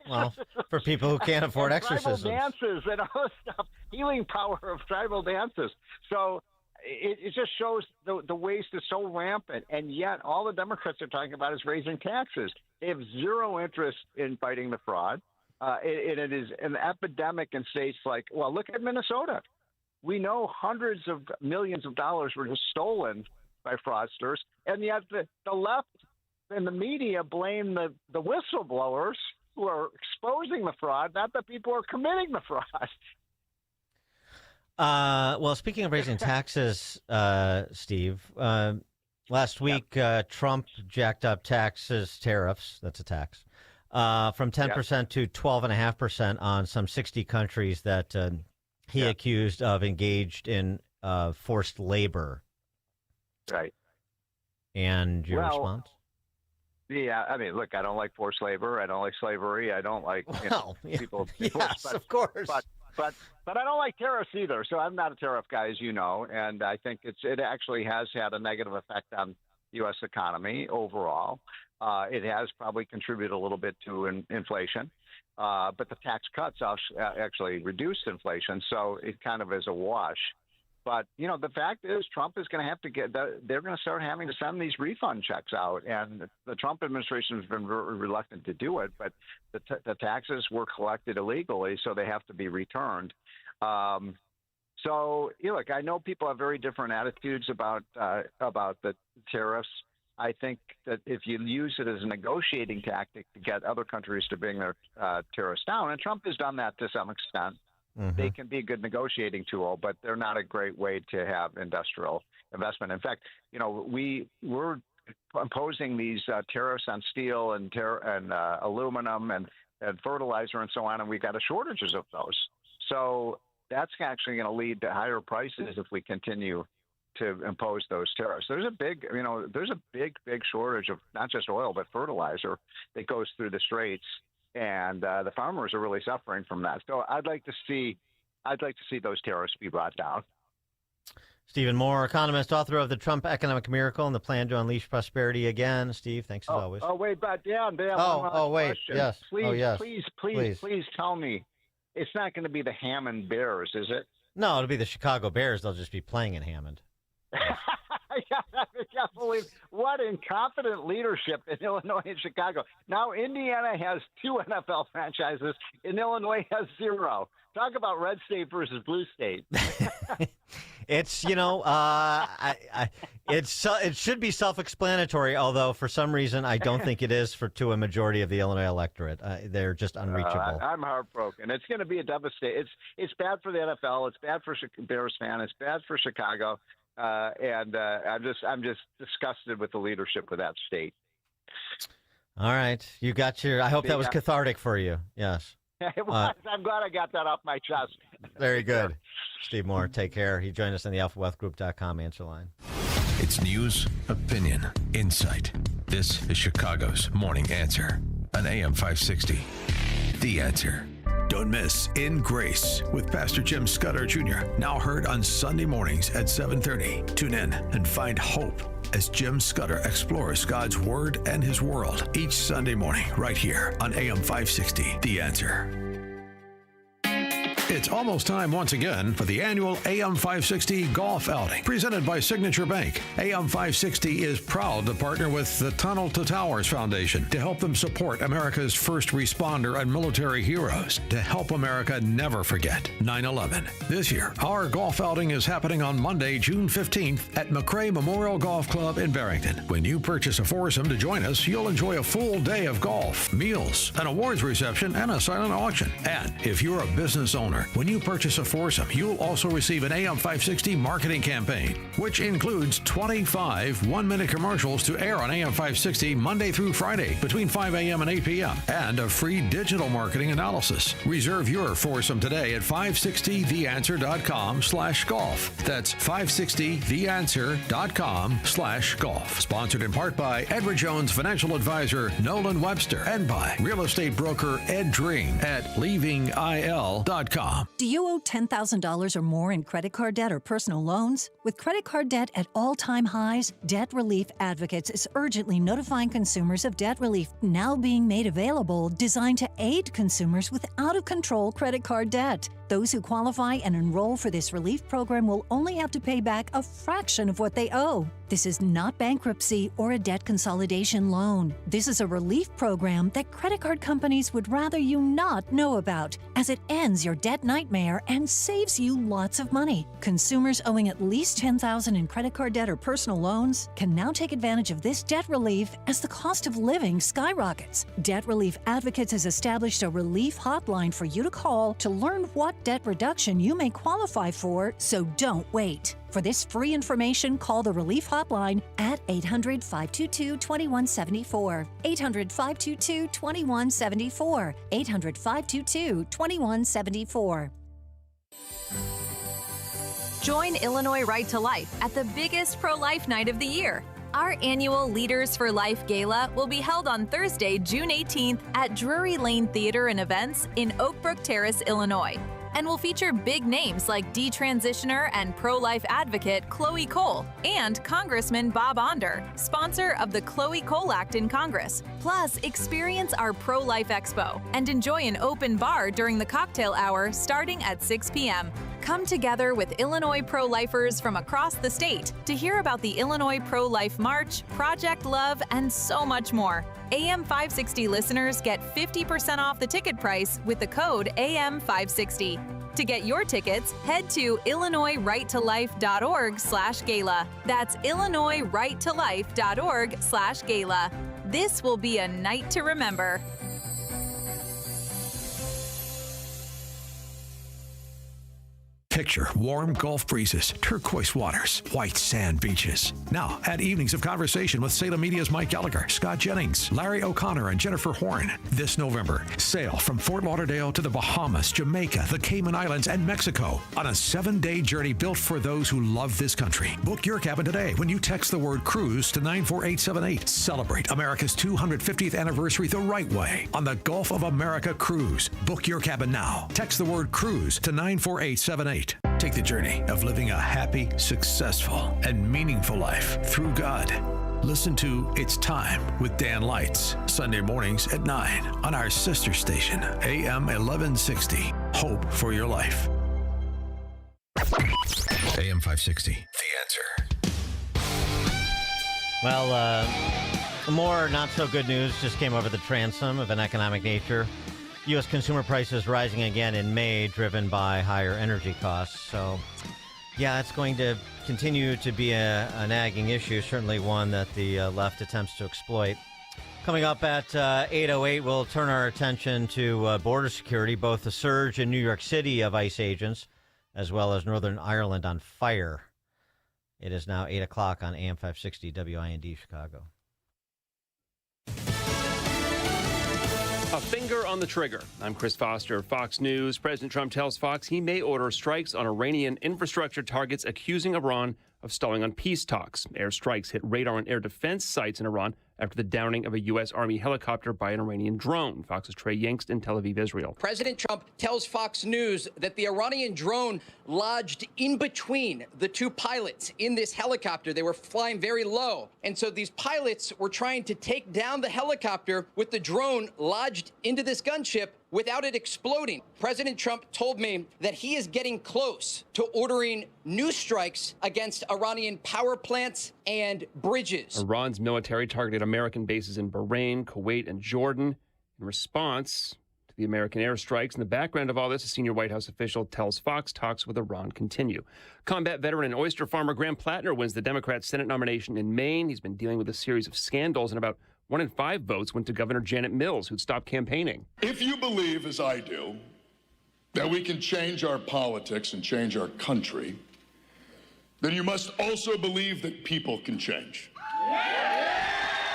Well, for people who can't afford exorcisms. Tribal dances and all this stuff, healing power of tribal dances. So it just shows the waste is so rampant, and yet all the Democrats are talking about is raising taxes. They have zero interest in fighting the fraud. It is an epidemic in states like, well, look at Minnesota. We know hundreds of millions of dollars were just stolen by fraudsters, and yet the left and the media blame the whistleblowers who are exposing the fraud, not the people who are committing the fraud. Well, speaking of raising taxes, Steve, last week Trump jacked up tariffs, that's a tax, from 10% to 12.5% on some 60 countries that he accused of engaged in forced labor. Right. And your response? Yeah, I mean, look, I don't like forced labor. I don't like slavery. I don't like people. Yes, of course. But I don't like tariffs either. So I'm not a tariff guy, as you know, and I think it actually has had a negative effect on the U.S. economy overall. It has probably contributed a little bit to inflation, but the tax cuts actually reduced inflation, so it kind of is a wash. But, the fact is Trump is going to have to they're going to start having to send these refund checks out. And the Trump administration has been very reluctant to do it, but the taxes were collected illegally, so they have to be returned. So, look, I know people have very different attitudes about the tariffs. I think that if you use it as a negotiating tactic to get other countries to bring their tariffs down, and Trump has done that to some extent, they can be a good negotiating tool, but they're not a great way to have industrial investment. In fact, we're imposing these tariffs on steel and aluminum and fertilizer and so on, and we've got shortages of those. So that's actually going to lead to higher prices if we continue to impose those tariffs. There's a big shortage of not just oil but fertilizer that goes through the straits, and the farmers are really suffering from that. So I'd like to see those tariffs be brought down. Stephen Moore, economist, author of The Trump Economic Miracle and the Plan to Unleash Prosperity Again. Steve, thanks as always. Oh, wait, but Dan, wait, question. Yes. Please tell me it's not going to be the Hammond Bears, is it? No, it'll be the Chicago Bears. They'll just be playing in Hammond. I can't believe what incompetent leadership in Illinois and Chicago. Now Indiana has 2 NFL franchises, and Illinois has 0. Talk about red state versus blue state. It's it should be self-explanatory, although for some reason I don't think it is to a majority of the Illinois electorate. They're just unreachable. I'm heartbroken. It's going to be a devastation. It's bad for the NFL. It's bad for Bears fan. It's bad for Chicago. And I'm just disgusted with the leadership of that state. All right, you got your. I hope that was cathartic for you. Yes. It was. I'm glad I got that off my chest. Very good. Steve Moore, take care. He joined us on the AlphaWealthGroup.com answer line. It's news, opinion, insight. This is Chicago's Morning Answer on AM 560. The Answer. Don't miss In Grace with Pastor Jim Scudder Jr. Now heard on Sunday mornings at 7:30. Tune in and find hope as Jim Scudder explores God's Word and His world each Sunday morning right here on AM 560. The Answer. It's almost time once again for the annual AM 560 Golf Outing, presented by Signature Bank. AM 560 is proud to partner with the Tunnel to Towers Foundation to help them support America's first responder and military heroes, to help America never forget 9/11. This year, our golf outing is happening on Monday, June 15th at McRae Memorial Golf Club in Barrington. When you purchase a foursome to join us, you'll enjoy a full day of golf, meals, an awards reception, and a silent auction. And if you're a business owner, when you purchase a foursome, you'll also receive an AM 560 marketing campaign, which includes 25 one-minute commercials to air on AM 560 Monday through Friday between 5 a.m. and 8 p.m. and a free digital marketing analysis. Reserve your foursome today at 560theanswer.com/golf. That's 560theanswer.com/golf. Sponsored in part by Edward Jones Financial Advisor Nolan Webster and by real estate broker Ed Dream at leavingil.com. Do you owe $10,000 or more in credit card debt or personal loans? With credit card debt at all-time highs, Debt Relief Advocates is urgently notifying consumers of debt relief now being made available, designed to aid consumers with out-of-control credit card debt. Those who qualify and enroll for this relief program will only have to pay back a fraction of what they owe. This is not bankruptcy or a debt consolidation loan. This is a relief program that credit card companies would rather you not know about, as it ends your debt nightmare and saves you lots of money. Consumers owing at least $10,000 in credit card debt or personal loans can now take advantage of this debt relief as the cost of living skyrockets. Debt Relief Advocates has established a relief hotline for you to call to learn what debt reduction you may qualify for, so don't wait. For this free information, call the Relief Hotline at 800-522-2174. 800-522-2174. 800-522-2174. Join Illinois Right to Life at the biggest pro-life night of the year. Our annual Leaders for Life Gala will be held on Thursday, June 18th at Drury Lane Theater and Events in Oak Brook Terrace, Illinois, and will feature big names like detransitioner and pro-life advocate Chloe Cole and Congressman Bob Onder, sponsor of the Chloe Cole Act in Congress. Plus, experience our Pro-Life Expo and enjoy an open bar during the cocktail hour starting at 6 p.m. Come together with Illinois pro-lifers from across the state to hear about the Illinois Pro-Life March, Project Love, and so much more. AM 560 listeners get 50% off the ticket price with the code AM560. To get your tickets, head to IllinoisRightToLife.org/gala. That's IllinoisRightToLife.org/gala. This will be a night to remember. Picture warm Gulf breezes, turquoise waters, white sand beaches. Now, add evenings of conversation with Salem Media's Mike Gallagher, Scott Jennings, Larry O'Connor, and Jennifer Horn. This November, sail from Fort Lauderdale to the Bahamas, Jamaica, the Cayman Islands, and Mexico on a 7-day journey built for those who love this country. Book your cabin today when you text the word cruise to 94878. Celebrate America's 250th anniversary the right way on the Gulf of America Cruise. Book your cabin now. Text the word cruise to 94878. Take the journey of living a happy, successful, and meaningful life through God. Listen to It's Time with Dan Lights, Sunday mornings at 9 on our sister station, AM 1160. Hope for your life. AM 560, The Answer. Well, more not-so-good news just came over the transom of an economic nature. U.S. consumer prices rising again in May, driven by higher energy costs. So, yeah, it's going to continue to be a nagging issue, certainly one that the left attempts to exploit. Coming up at 8:08, we'll turn our attention to border security, both the surge in New York City of ICE agents, as well as Northern Ireland on fire. It is now 8 o'clock on AM 560 WIND Chicago. A finger on the trigger. I'm Chris Foster, Fox News. President Trump tells Fox he may order strikes on Iranian infrastructure targets, accusing Iran of stalling on peace talks. Airstrikes hit radar and air defense sites in Iran after the downing of a U.S. Army helicopter by an Iranian drone. Fox's Trey Yingst in Tel Aviv, Israel. President Trump tells Fox News that the Iranian drone lodged in between the two pilots in this helicopter. They were flying very low. And so these pilots were trying to take down the helicopter with the drone lodged into this gunship without it exploding. President Trump told me that he is getting close to ordering new strikes against Iranian power plants and bridges. Iran's military targeted American bases in Bahrain, Kuwait, and Jordan in response to the American airstrikes. In the background of all this, a senior White House official tells Fox talks with Iran continue. Combat veteran and oyster farmer Graham Plattner wins the Democrat Senate nomination in Maine. He's been dealing with a series of scandals, and about 1 in 5 votes went to Governor Janet Mills, who'd stopped campaigning. If you believe, as I do, that we can change our politics and change our country, then you must also believe that people can change.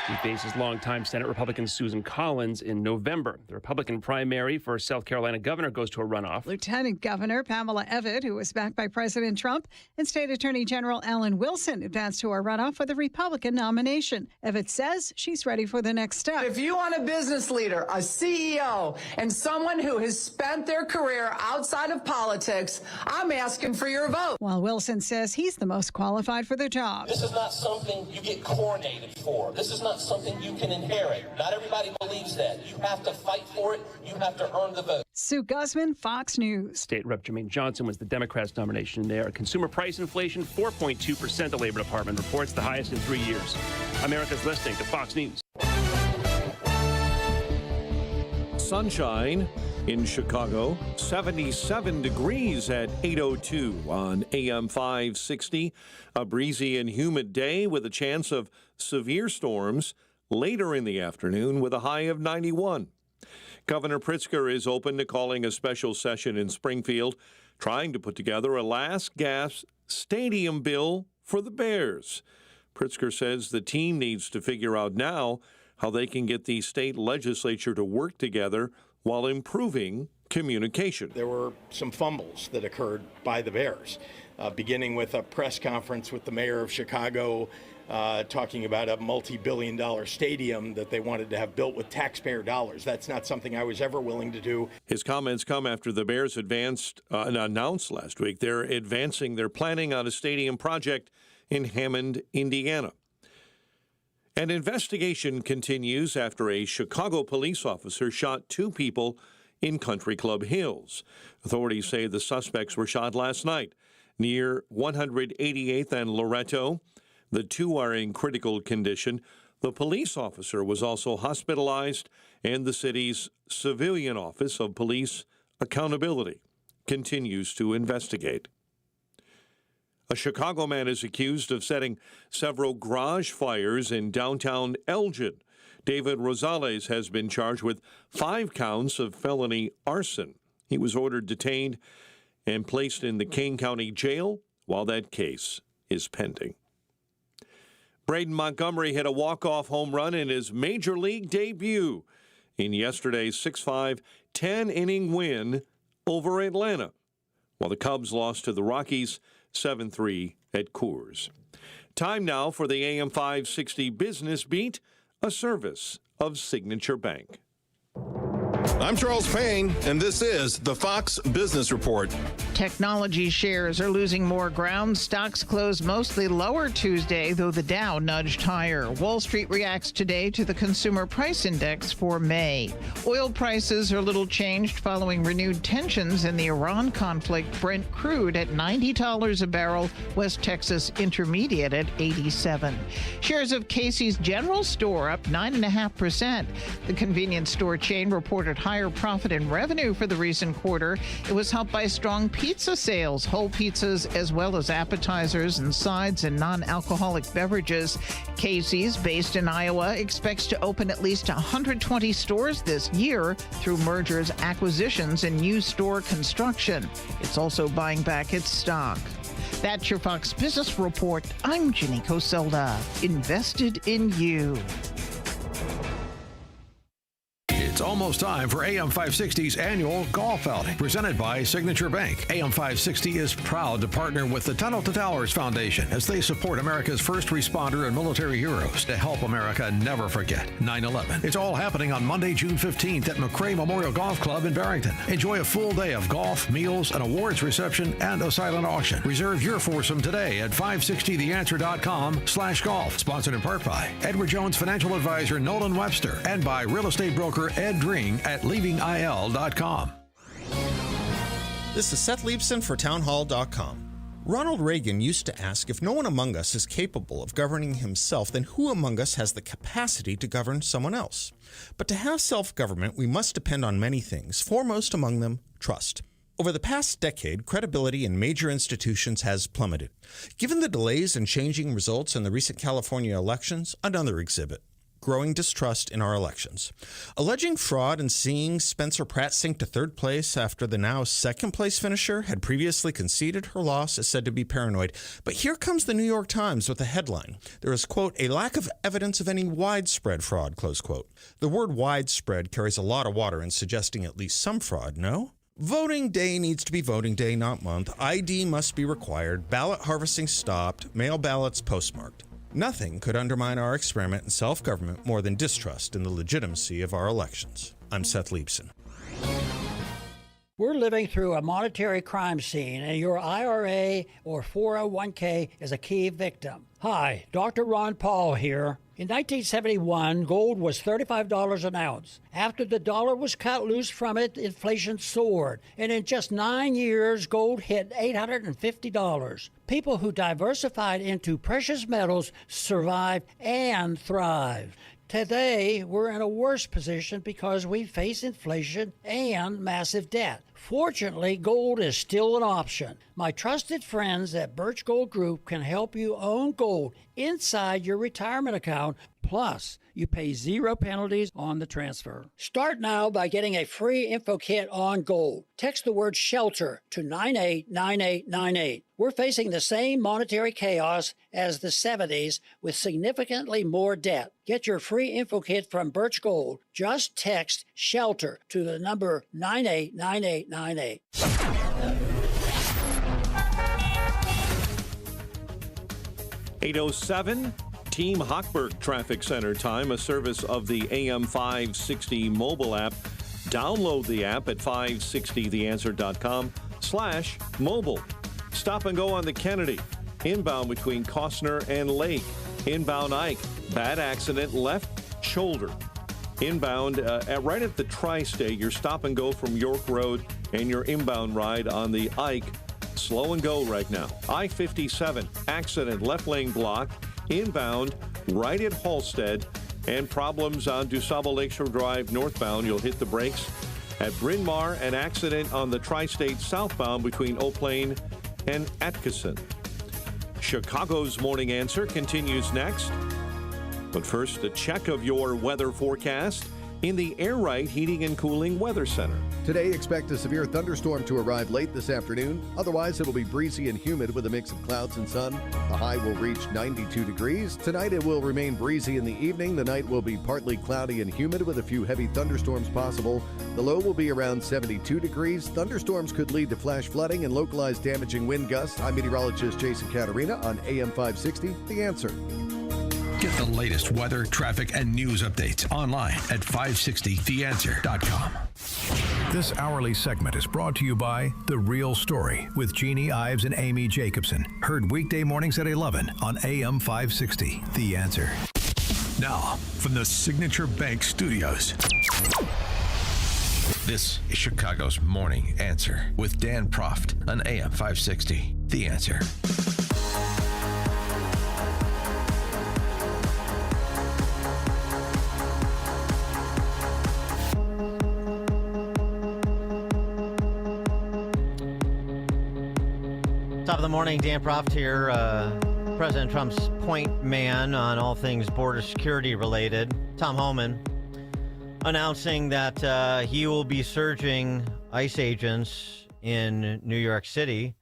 He faces longtime Senate Republican Susan Collins in November. The Republican primary for South Carolina governor goes to a runoff. Lieutenant Governor Pamela Evitt, who was backed by President Trump, and State Attorney General Alan Wilson advanced to a runoff for the Republican nomination. Evitt says she's ready for the next step. If you want a business leader, a CEO, and someone who has spent their career outside of politics, I'm asking for your vote. While Wilson says he's the most qualified for the job. This is not something you get coronated for. This is not something you can inherit. Not everybody believes that. You have to fight for it. You have to earn the vote. Sue Guzman, Fox News. State Rep Jermaine Johnson was the Democrats' nomination there. Consumer price inflation, 4.2%, the Labor Department reports, the highest in 3 years. America's listening to Fox News. Sunshine in Chicago, 77 degrees at 8:02 on AM 560. A breezy and humid day with a chance of severe storms later in the afternoon with a high of 91. Governor Pritzker is open to calling a special session in Springfield, trying to put together a last-gasp stadium bill for the Bears. Pritzker says the team needs to figure out now how they can get the state legislature to work together while improving communication. There were some fumbles that occurred by the Bears, beginning with a press conference with the mayor of Chicago talking about a multi-billion-dollar stadium that they wanted to have built with taxpayer dollars. That's not something I was ever willing to do. His comments come after the Bears announced last week they're planning on a stadium project in Hammond, Indiana. An investigation continues after a Chicago police officer shot 2 people in Country Club Hills. Authorities say the suspects were shot last night near 188th and Loretto. The 2 are in critical condition. The police officer was also hospitalized, and the city's Civilian Office of Police Accountability continues to investigate. A Chicago man is accused of setting several garage fires in downtown Elgin. David Rosales has been charged with 5 counts of felony arson. He was ordered detained and placed in the Kane County Jail while that case is pending. Braden Montgomery hit a walk-off home run in his major league debut in yesterday's 6-5, 10-inning win over Atlanta, while the Cubs lost to the Rockies 7-3 at Coors. Time now for the AM 560 Business Beat, a service of Signature Bank. I'm Charles Payne, and this is the Fox Business Report. Technology shares are losing more ground. Stocks closed mostly lower Tuesday, though the Dow nudged higher. Wall Street reacts today to the Consumer Price Index for May. Oil prices are little changed following renewed tensions in the Iran conflict. Brent crude at $90 a barrel, West Texas Intermediate at $87. Shares of Casey's General Store up 9.5%. The convenience store chain reported higher profit and revenue for the recent quarter. It was helped by strong pizza sales, whole pizzas, as well as appetizers and sides and non-alcoholic beverages. Casey's, based in Iowa, expects to open at least 120 stores this year through mergers, acquisitions, and new store construction. It's also buying back its stock. That's your Fox Business Report. I'm Ginny Coselda. Invested in you. It's almost time for AM 560's annual golf outing, presented by Signature Bank. AM 560 is proud to partner with the Tunnel to Towers Foundation as they support America's first responder and military heroes to help America never forget 9/11. It's all happening on Monday, June 15th at McRae Memorial Golf Club in Barrington. Enjoy a full day of golf, meals, an awards reception, and a silent auction. Reserve your foursome today at 560theanswer.com/golf. Sponsored in part by Edward Jones Financial Advisor Nolan Webster and by real estate broker Ed Dring at leavingil.com. This is Seth Leibson for townhall.com. Ronald Reagan used to ask, if no one among us is capable of governing himself, then who among us has the capacity to govern someone else? But to have self-government, we must depend on many things, foremost among them, trust. Over the past decade, credibility in major institutions has plummeted. Given the delays and changing results in the recent California elections, another exhibit. Growing distrust in our elections. Alleging fraud and seeing Spencer Pratt sink to third place after the now second-place finisher had previously conceded her loss is said to be paranoid. But here comes the New York Times with a headline. There is, quote, a lack of evidence of any widespread fraud, close quote. The word widespread carries a lot of water in suggesting at least some fraud, no? Voting day needs to be voting day, not month. ID must be required. Ballot harvesting stopped. Mail ballots postmarked. Nothing could undermine our experiment in self-government more than distrust in the legitimacy of our elections. I'm Seth Leibson. We're living through a monetary crime scene, and your IRA or 401k is a key victim. Hi, Dr. Ron Paul here. In 1971, gold was $35 an ounce. After the dollar was cut loose from it, inflation soared. And in just 9 years, gold hit $850. People who diversified into precious metals survived and thrived. Today, we're in a worse position because we face inflation and massive debt. Fortunately, gold is still an option. My trusted friends at Birch Gold Group can help you own gold inside your retirement account. Plus, you pay zero penalties on the transfer. Start now by getting a free info kit on gold. Text the word SHELTER to 989898. We're facing the same monetary chaos as the 70s with significantly more debt. Get your free info kit from Birch Gold. Just text SHELTER to the number 989898. 8:07. Team Hochberg Traffic Center time, a service of the AM 560 mobile app. Download the app at 560theanswer.com/mobile. Stop and go on the Kennedy. Inbound between Costner and Lake. Inbound Ike. Bad accident, left shoulder. Inbound right at the Tri-State. Your stop and go from York Road and your inbound ride on the Ike. Slow and go right now. I-57. Accident, left lane block. Inbound, right at Halstead, and problems on DuSable Lakeshore Drive northbound. You'll hit the brakes at Bryn Mawr. An accident on the Tri-State southbound between Eau Plaine and Atchison. Chicago's Morning Answer continues next. But first, a check of your weather forecast. in the Air Right Heating and Cooling Weather Center. Today, expect a severe thunderstorm to arrive late this afternoon. Otherwise, it'll be breezy and humid with a mix of clouds and sun. The high will reach 92 degrees. Tonight, it will remain breezy in the evening. The night will be partly cloudy and humid with a few heavy thunderstorms possible. The low will be around 72 degrees. Thunderstorms could lead to flash flooding and localized damaging wind gusts. I'm meteorologist Jason Caterina on AM 560, The Answer. Get the latest weather, traffic, and news updates online at 560theanswer.com. This hourly segment is brought to you by The Real Story with Jeannie Ives and Amy Jacobson. Heard weekday mornings at 11 on AM 560, The Answer. Now, from the Signature Bank Studios. This is Chicago's Morning Answer with Dan Proft on AM 560, The Answer. Top of the morning, Dan Proft here. President Trump's point man on all things border security related, Tom Homan, announcing that he will be surging ICE agents in New York City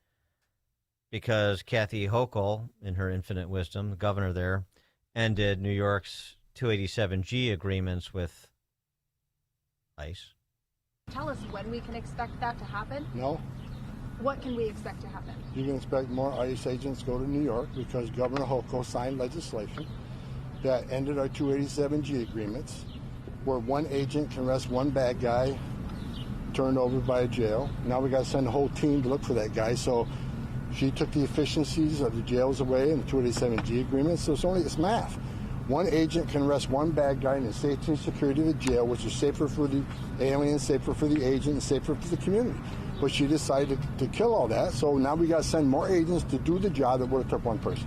because Kathy Hochul, in her infinite wisdom, the governor there, ended New York's 287G agreements with ICE. Tell us when we can expect that to happen. No. What can we expect to happen? You can expect more ICE agents go to New York because Governor Hochul signed legislation that ended our 287G agreements, where one agent can arrest one bad guy turned over by a jail. Now we got to send a whole team to look for that guy. So she took the efficiencies of the jails away in the 287G agreement. So it's math. One agent can arrest one bad guy in the safety and security of the jail, which is safer for the alien, safer for the agent, and safer for the community. But she decided to kill all that, so now we got to send more agents to do the job that would have took one person.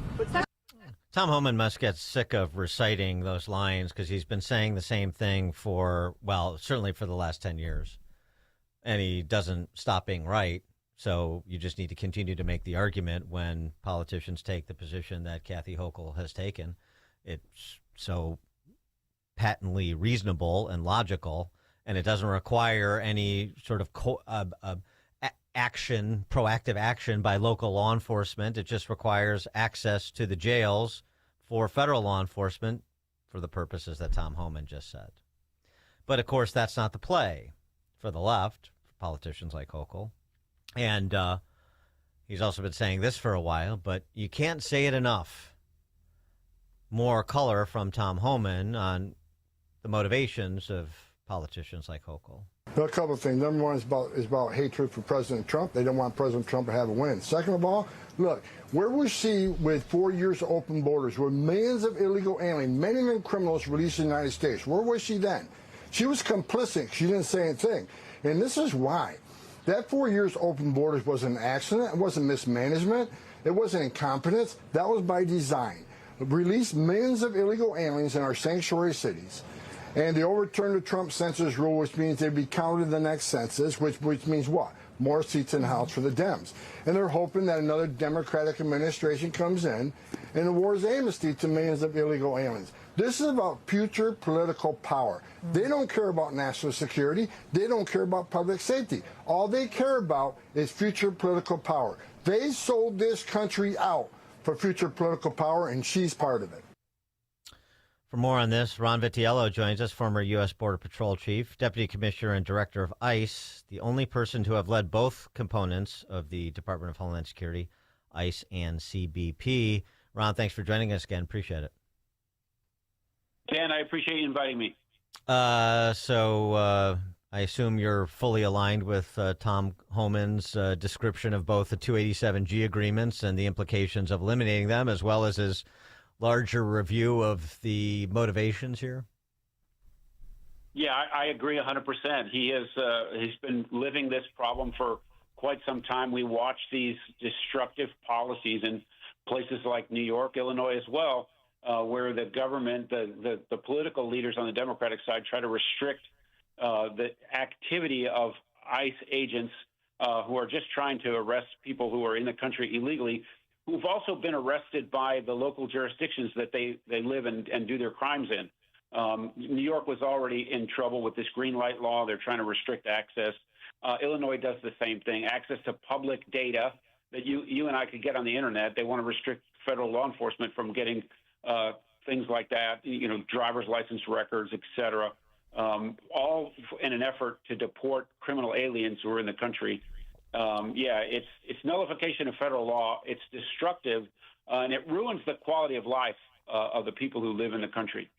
Tom Homan must get sick of reciting those lines because he's been saying the same thing for, well, certainly for the last 10 years. And he doesn't stop being right, so you just need to continue to make the argument when politicians take the position that Kathy Hochul has taken. It's so patently reasonable and logical, and it doesn't require any sort of proactive action by local law enforcement. It just requires access to the jails for federal law enforcement for the purposes that Tom Homan just said. But of course, that's not the play for the left, for politicians like Hochul. And he's also been saying this for a while, but you can't say it enough. More color from Tom Homan on the motivations of politicians like Hochul. A couple of things. Number one is about hatred for President Trump. They don't want President Trump to have a win. Second of all, look, where was she with 4 years of open borders, with millions of illegal aliens, many of them criminals released in the United States? Where was she then? She was complicit. She didn't say anything. And this is why. That 4 years open borders wasn't an accident. It wasn't mismanagement. It wasn't incompetence. That was by design. Release millions of illegal aliens in our sanctuary cities. And they overturned the Trump census rule, which means they'd be counted in the next census, which means what? More seats in the House for the Dems. And they're hoping that another Democratic administration comes in and awards amnesty to millions of illegal aliens. This is about future political power. They don't care about national security. They don't care about public safety. All they care about is future political power. They sold this country out for future political power, and she's part of it. For more on this, Ron Vitiello joins us, former U.S. Border Patrol Chief, Deputy Commissioner and Director of ICE, the only person to have led both components of the Department of Homeland Security, ICE and CBP. Ron, thanks for joining us again. Appreciate it. Dan, I appreciate you inviting me. So I assume you're fully aligned with Tom Homan's description of both the 287G agreements and the implications of eliminating them, as well as his larger review of the motivations here? Yeah, I agree 100%. He's been living this problem for quite some time. We watch these destructive policies in places like New York, Illinois as well, where the government, the political leaders on the Democratic side try to restrict the activity of ICE agents who are just trying to arrest people who are in the country illegally, who've also been arrested by the local jurisdictions that they live and do their crimes in. New York was already in trouble with this green light law. They're trying to restrict access. Illinois does the same thing. Access to public data that you and I could get on the internet. They want to restrict federal law enforcement from getting things like that, driver's license records, et cetera, all in an effort to deport criminal aliens who are in the country. It's nullification of federal law. It's destructive, and it ruins the quality of life of the people who live in the country.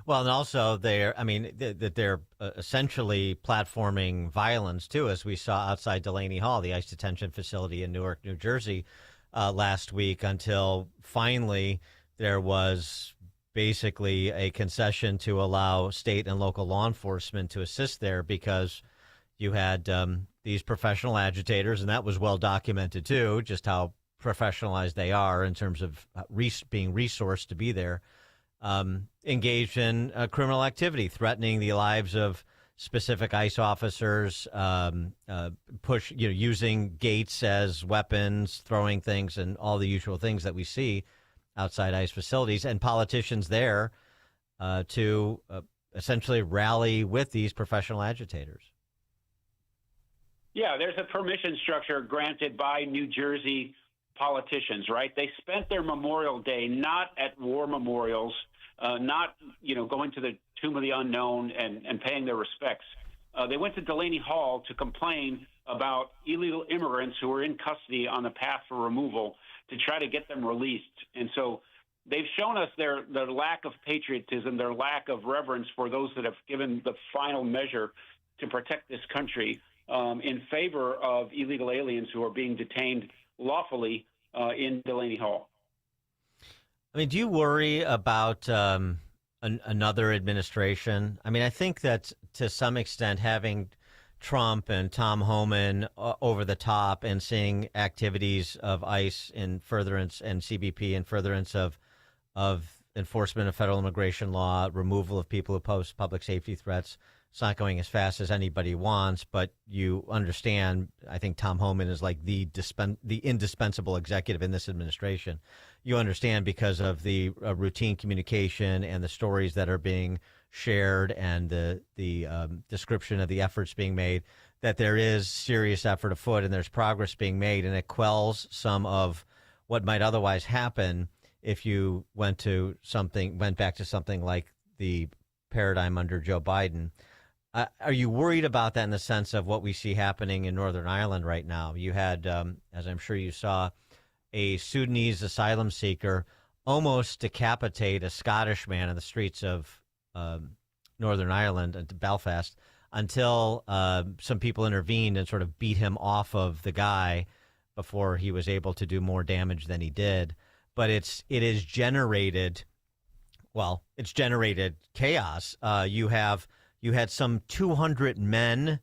Well, and also they're essentially platforming violence too, as we saw outside Delaney Hall, the ICE detention facility in Newark, New Jersey, last week, until finally there was basically a concession to allow state and local law enforcement to assist there, because you had these professional agitators, and that was well documented too, just how professionalized they are in terms of being resourced to be there. Engaged in criminal activity, threatening the lives of specific ICE officers, using gates as weapons, throwing things, and all the usual things that we see outside ICE facilities, and politicians there to essentially rally with these professional agitators. Yeah, there's a permission structure granted by New Jersey politicians, right? They spent their Memorial Day not at war memorials, not going to the Tomb of the Unknown and paying their respects. They went to Delaney Hall to complain about illegal immigrants who were in custody on the path for removal, to try to get them released. And so they've shown us their lack of patriotism, their lack of reverence for those that have given the final measure to protect this country, in favor of illegal aliens who are being detained lawfully in Delaney Hall. I mean, do you worry about another administration? I mean, I think that to some extent having Trump and Tom Homan over the top, and seeing activities of ICE in furtherance and CBP in furtherance of enforcement of federal immigration law, removal of people who pose public safety threats, it's not going as fast as anybody wants, but you understand, I think Tom Homan is like the indispensable executive in this administration. You understand, because of the routine communication and the stories that are being shared and the description of the efforts being made, that there is serious effort afoot and there's progress being made, and it quells some of what might otherwise happen if you went back to something like the paradigm under Joe Biden. Are you worried about that in the sense of what we see happening in Northern Ireland right now? You had, as I'm sure you saw, a Sudanese asylum seeker almost decapitate a Scottish man in the streets of Northern Ireland and Belfast, until some people intervened and sort of beat him off of the guy before he was able to do more damage than he did. But it's generated chaos. You had some 200 men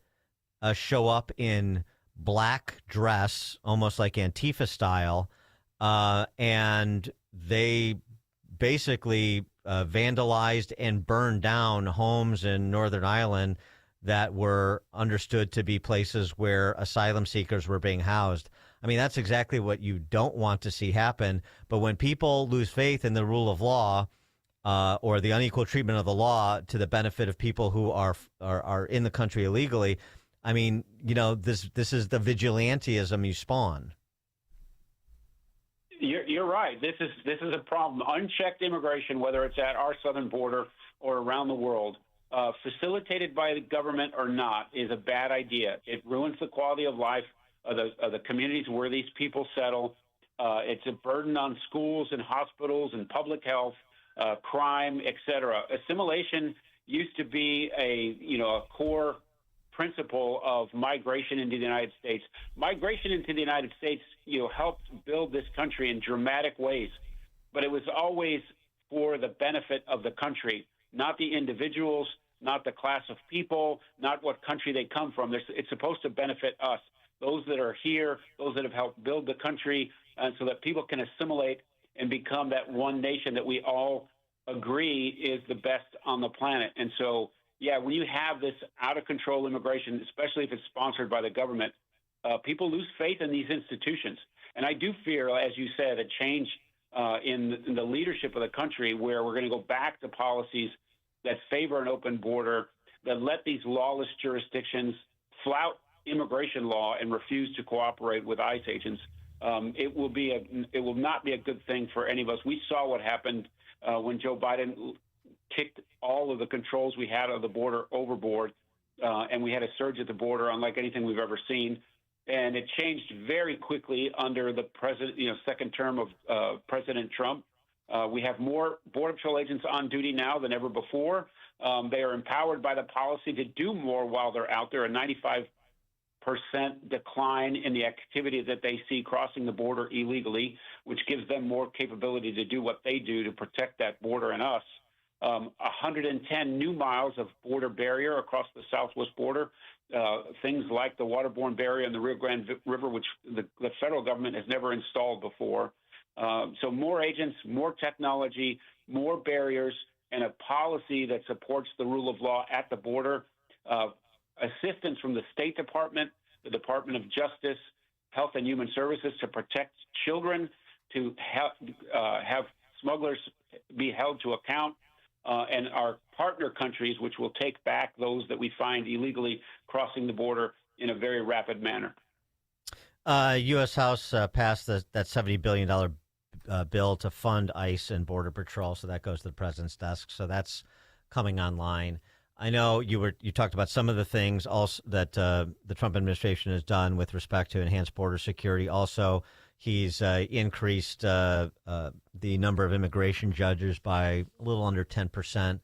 show up in black dress, almost like Antifa style, and they basically vandalized and burned down homes in Northern Ireland that were understood to be places where asylum seekers were being housed. I mean, that's exactly what you don't want to see happen. But when people lose faith in the rule of law, or the unequal treatment of the law to the benefit of people who are in the country illegally, I mean, this is the vigilantism you spawn. You're right. This is a problem. Unchecked immigration, whether it's at our southern border or around the world, facilitated by the government or not, is a bad idea. It ruins the quality of life of the communities where these people settle. It's a burden on schools and hospitals and public health, crime, et cetera. Assimilation used to be a core principle of migration into the United States. Migration into the United States, helped build this country in dramatic ways, but it was always for the benefit of the country, not the individuals, not the class of people, not what country they come from. It's supposed to benefit us, those that are here, those that have helped build the country, and so that people can assimilate and become that one nation that we all agree is the best on the planet. And so, when you have this out-of-control immigration, especially if it's sponsored by the government, people lose faith in these institutions. And I do fear, as you said, a change in the leadership of the country, where we're going to go back to policies that favor an open border, that let these lawless jurisdictions flout immigration law and refuse to cooperate with ICE agents, it will not be a good thing for any of us. We saw what happened when Joe Biden kicked all of the controls we had of the border overboard, and we had a surge at the border unlike anything we've ever seen. And it changed very quickly under the second term of President Trump. We have more Border Patrol agents on duty now than ever before. They are empowered by the policy to do more while they're out there. A 95% decline in the activity that they see crossing the border illegally, which gives them more capability to do what they do to protect that border and us. 110 new miles of border barrier across the southwest border, things like the waterborne barrier in the Rio Grande River, which the federal government has never installed before. So more agents, more technology, more barriers, and a policy that supports the rule of law at the border. Assistance from the State Department, the Department of Justice, Health and Human Services to protect children, to have smugglers be held to account, and our partner countries, which will take back those that we find illegally crossing the border in a very rapid manner. U.S. House passed that $70 billion bill to fund ICE and Border Patrol, so that goes to the president's desk. So that's coming online. I know you talked about some of the things also that the Trump administration has done with respect to enhanced border security. Also, he's increased the number of immigration judges by a little under 10%.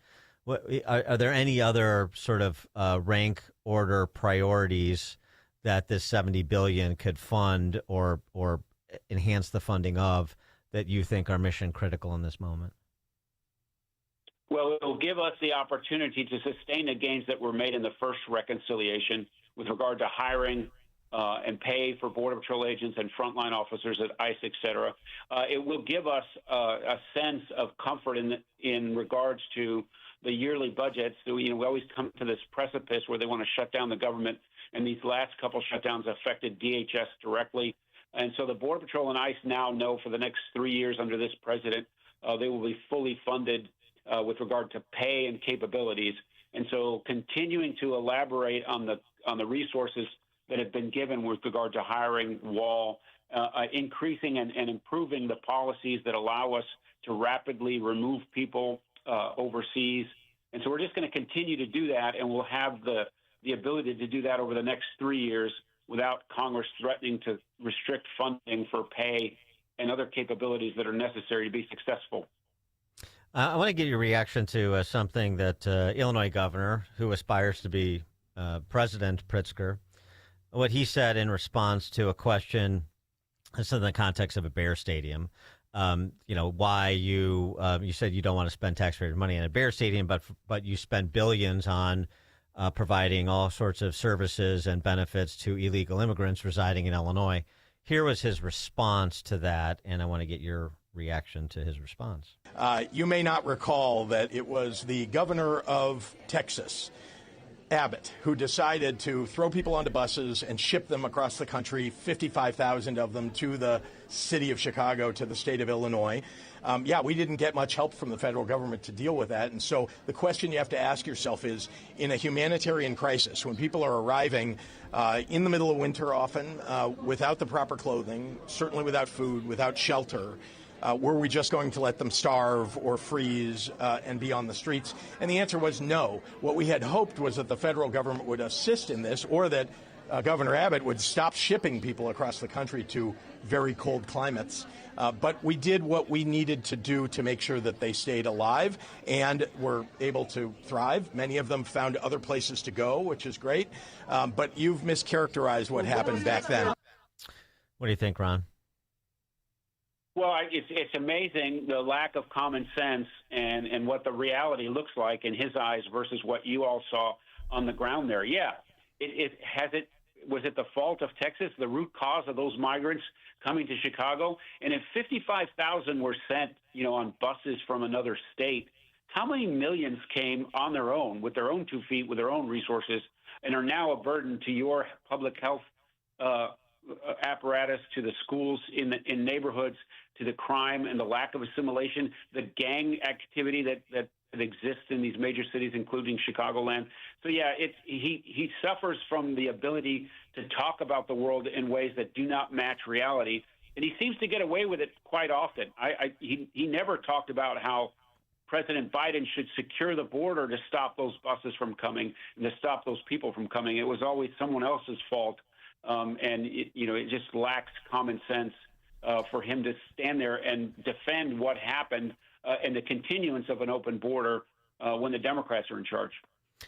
Are there any other sort of rank order priorities that this $70 billion could fund or enhance the funding of that you think are mission critical in this moment? Well, it will give us the opportunity to sustain the gains that were made in the first reconciliation with regard to hiring and pay for Border Patrol agents and frontline officers at ICE, et cetera. It will give us a sense of comfort in regards to the yearly budgets. So, we always come to this precipice where they want to shut down the government, and these last couple shutdowns affected DHS directly. And so the Border Patrol and ICE now know for the next 3 years under this president, they will be fully funded with regard to pay and capabilities. And so continuing to elaborate on the resources that have been given with regard to hiring, wall, increasing and improving the policies that allow us to rapidly remove people overseas. And so we're just going to continue to do that, and we'll have the ability to do that over the next 3 years without Congress threatening to restrict funding for pay and other capabilities that are necessary to be successful. I want to get your reaction to something that Illinois governor, who aspires to be President Pritzker, what he said in response to a question, this is in the context of a Bear Stadium. Why you said you don't want to spend taxpayer money on a Bear Stadium, but you spend billions on providing all sorts of services and benefits to illegal immigrants residing in Illinois. Here was his response to that, and I want to get your reaction to his response. You may not recall that it was the governor of Texas, Abbott, who decided to throw people onto buses and ship them across the country, 55,000 of them to the city of Chicago, to the state of Illinois. We didn't get much help from the federal government to deal with that. And so the question you have to ask yourself is, in a humanitarian crisis, when people are arriving in the middle of winter often, without the proper clothing, certainly without food, without shelter, were we just going to let them starve or freeze and be on the streets? And the answer was no. What we had hoped was that the federal government would assist in this, or that Governor Abbott would stop shipping people across the country to very cold climates. But we did what we needed to do to make sure that they stayed alive and were able to thrive. Many of them found other places to go, which is great. But you've mischaracterized what happened back then. What do you think, Ron? Well, it's amazing the lack of common sense and what the reality looks like in his eyes versus what you all saw on the ground there. Yeah, was it the fault of Texas, the root cause of those migrants coming to Chicago? And if 55,000 were sent, on buses from another state, how many millions came on their own, with their own 2 feet, with their own resources, and are now a burden to your public health apparatus, to the schools in neighborhoods, to the crime and the lack of assimilation, the gang activity that that exist in these major cities, including Chicagoland. So yeah, he suffers from the ability to talk about the world in ways that do not match reality, and he seems to get away with it quite often. He never talked about how President Biden should secure the border to stop those buses from coming and to stop those people from coming. It was always someone else's fault, and it just lacks common sense for him to stand there and defend what happened and the continuance of an open border when the Democrats are in charge.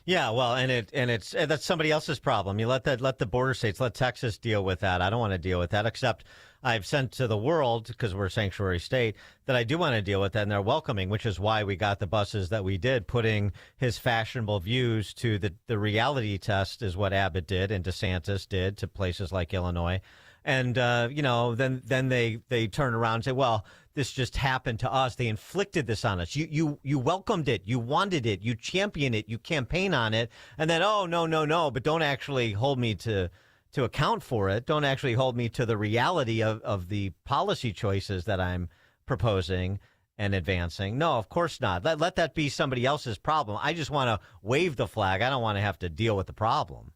Yeah, well, that's somebody else's problem. You let the border states, let Texas deal with that. I don't want to deal with that, except I've sent to the world, because we're a sanctuary state, that I do want to deal with that, and they're welcoming, which is why we got the buses that we did. Putting his fashionable views to the reality test is what Abbott did and DeSantis did to places like Illinois. And, then they turn around and say, well, this just happened to us. They inflicted this on us. You welcomed it. You wanted it. You championed it. You campaign on it. And then, oh, no, but don't actually hold me to account for it. Don't actually hold me to the reality of the policy choices that I'm proposing and advancing. No, of course not. Let that be somebody else's problem. I just want to wave the flag. I don't want to have to deal with the problem.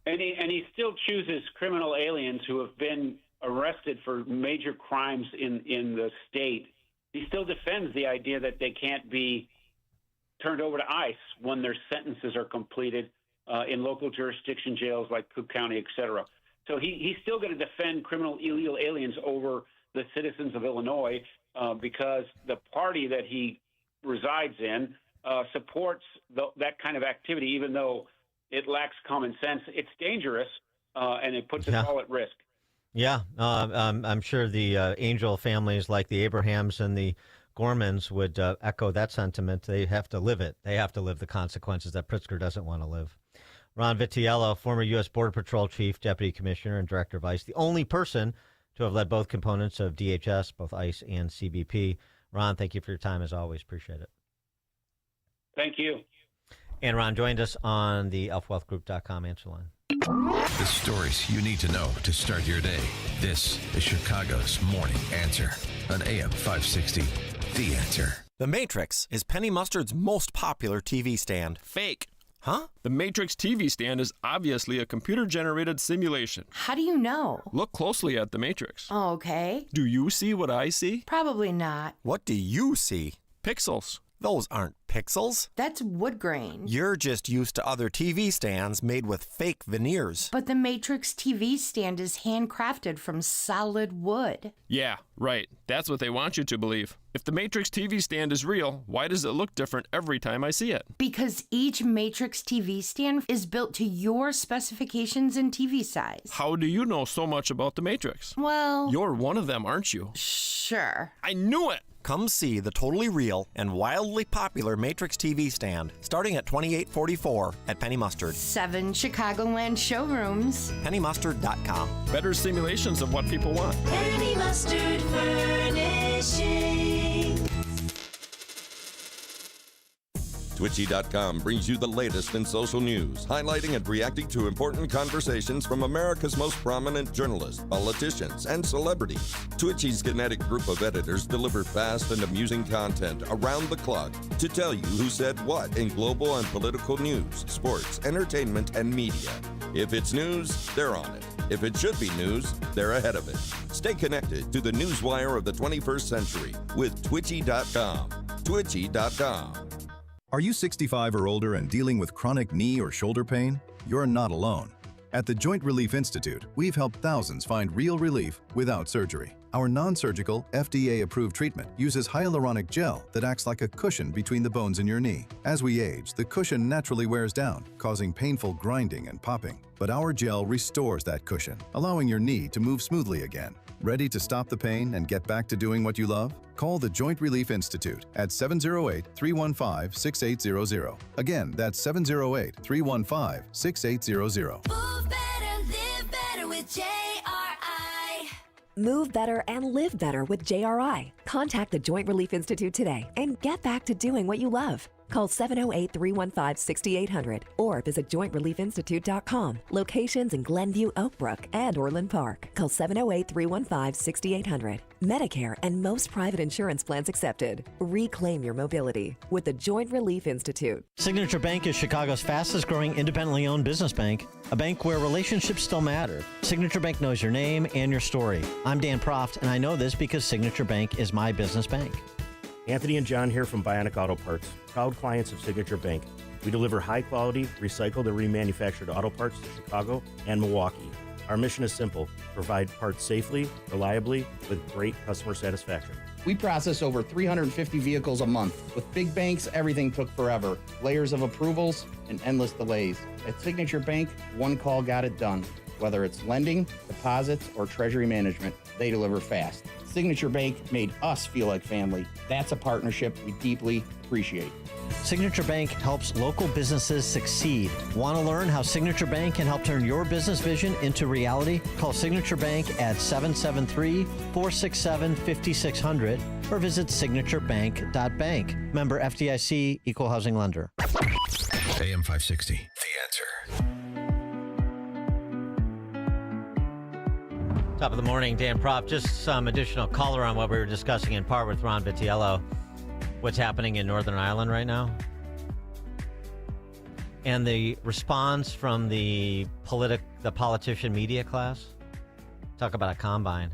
And he still chooses criminal aliens who have been arrested for major crimes in the state. He still defends the idea that they can't be turned over to ICE when their sentences are completed in local jurisdiction jails like Cook County, et cetera. So he's still going to defend criminal illegal aliens over the citizens of Illinois because the party that he resides in supports that kind of activity, even though it lacks common sense. It's dangerous, and it puts us all at risk. Yeah, I'm sure the angel families like the Abrahams and the Gormans would echo that sentiment. They have to live it. They have to live the consequences that Pritzker doesn't want to live. Ron Vitiello, former U.S. Border Patrol Chief, Deputy Commissioner, and Director of ICE, the only person to have led both components of DHS, both ICE and CBP. Ron, thank you for your time, as always. Appreciate it. Thank you. And Ron joined us on the elfwealthgroup.com answer line. The stories you need to know to start your day. This is Chicago's Morning Answer on AM 560. The Answer. The Matrix is Penny Mustard's most popular TV stand. Fake. Huh? The Matrix TV stand is obviously a computer-generated simulation. How do you know? Look closely at the Matrix. Oh, okay. Do you see what I see? Probably not. What do you see? Pixels. Those aren't pixels. That's wood grain. You're just used to other TV stands made with fake veneers. But the Matrix TV stand is handcrafted from solid wood. Yeah, right. That's what they want you to believe. If the Matrix TV stand is real, why does it look different every time I see it? Because each Matrix TV stand is built to your specifications and TV size. How do you know so much about the Matrix? Well... You're one of them, aren't you? Sure. I knew it! Come see the totally real and wildly popular Matrix TV stand, starting at $28.44 at Penny Mustard. 7 Chicagoland showrooms. PennyMustard.com. Better simulations of what people want. Penny Mustard Furnishing. Twitchy.com brings you the latest in social news, highlighting and reacting to important conversations from America's most prominent journalists, politicians, and celebrities. Twitchy's kinetic group of editors deliver fast and amusing content around the clock to tell you who said what in global and political news, sports, entertainment, and media. If it's news, they're on it. If it should be news, they're ahead of it. Stay connected to the newswire of the 21st century with Twitchy.com. Twitchy.com. Are you 65 or older and dealing with chronic knee or shoulder pain? You're not alone. At the Joint Relief Institute, we've helped thousands find real relief without surgery. Our non-surgical, FDA-approved treatment uses hyaluronic gel that acts like a cushion between the bones in your knee. As we age, the cushion naturally wears down, causing painful grinding and popping. But our gel restores that cushion, allowing your knee to move smoothly again. Ready to stop the pain and get back to doing what you love? Call the Joint Relief Institute at 708-315-6800. Again, that's 708-315-6800. Move better, live better with JRI. Move better and live better with JRI. Contact the Joint Relief Institute today and get back to doing what you love. Call 708-315-6800 or visit jointreliefinstitute.com. Locations in Glenview, Oakbrook, and Orland Park. Call 708-315-6800. Medicare and most private insurance plans accepted. Reclaim your mobility with the Joint Relief Institute. Signature Bank is Chicago's fastest growing independently owned business bank, a bank where relationships still matter. Signature Bank knows your name and your story. I'm Dan Proft, and I know this because Signature Bank is my business bank. Anthony and John here from Bionic Auto Parts, proud clients of Signature Bank. We deliver high-quality, recycled and remanufactured auto parts to Chicago and Milwaukee. Our mission is simple: provide parts safely, reliably, with great customer satisfaction. We process over 350 vehicles a month. With big banks, everything took forever. Layers of approvals and endless delays. At Signature Bank, one call got it done. Whether it's lending, deposits, or treasury management, they deliver fast. Signature Bank made us feel like family. That's a partnership we deeply appreciate. Signature Bank helps local businesses succeed. Want to learn how Signature Bank can help turn your business vision into reality? Call Signature Bank at 773-467-5600 or visit signaturebank.bank. Member FDIC, Equal Housing Lender. AM 560, The Answer. Top of the morning, Dan Proft. Just some additional color on what we were discussing in part with Ron Vitiello. What's happening in Northern Ireland right now. And the response from the politician media class. Talk about a combine.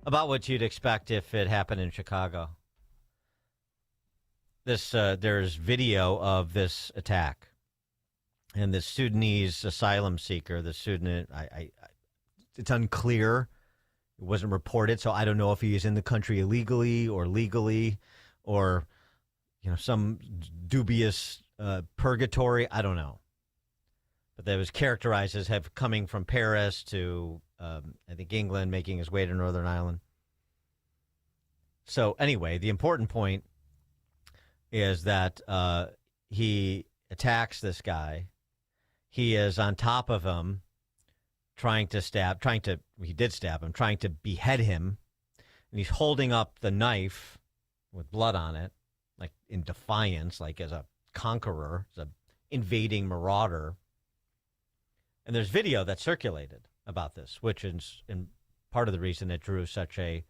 About what you'd expect if it happened in Chicago. There's video of this attack. And the Sudanese asylum seeker, the Sudan, it's unclear. It wasn't reported, so I don't know if he is in the country illegally or legally or, some dubious purgatory. I don't know. But that was characterized as coming from Paris to, I think, England, making his way to Northern Ireland. So anyway, the important point is that he attacks this guy. He is on top of him, trying to behead him, and he's holding up the knife with blood on it, like in defiance, like as a conqueror, as a invading marauder. And there's video that circulated about this, which is in part of the reason it drew such a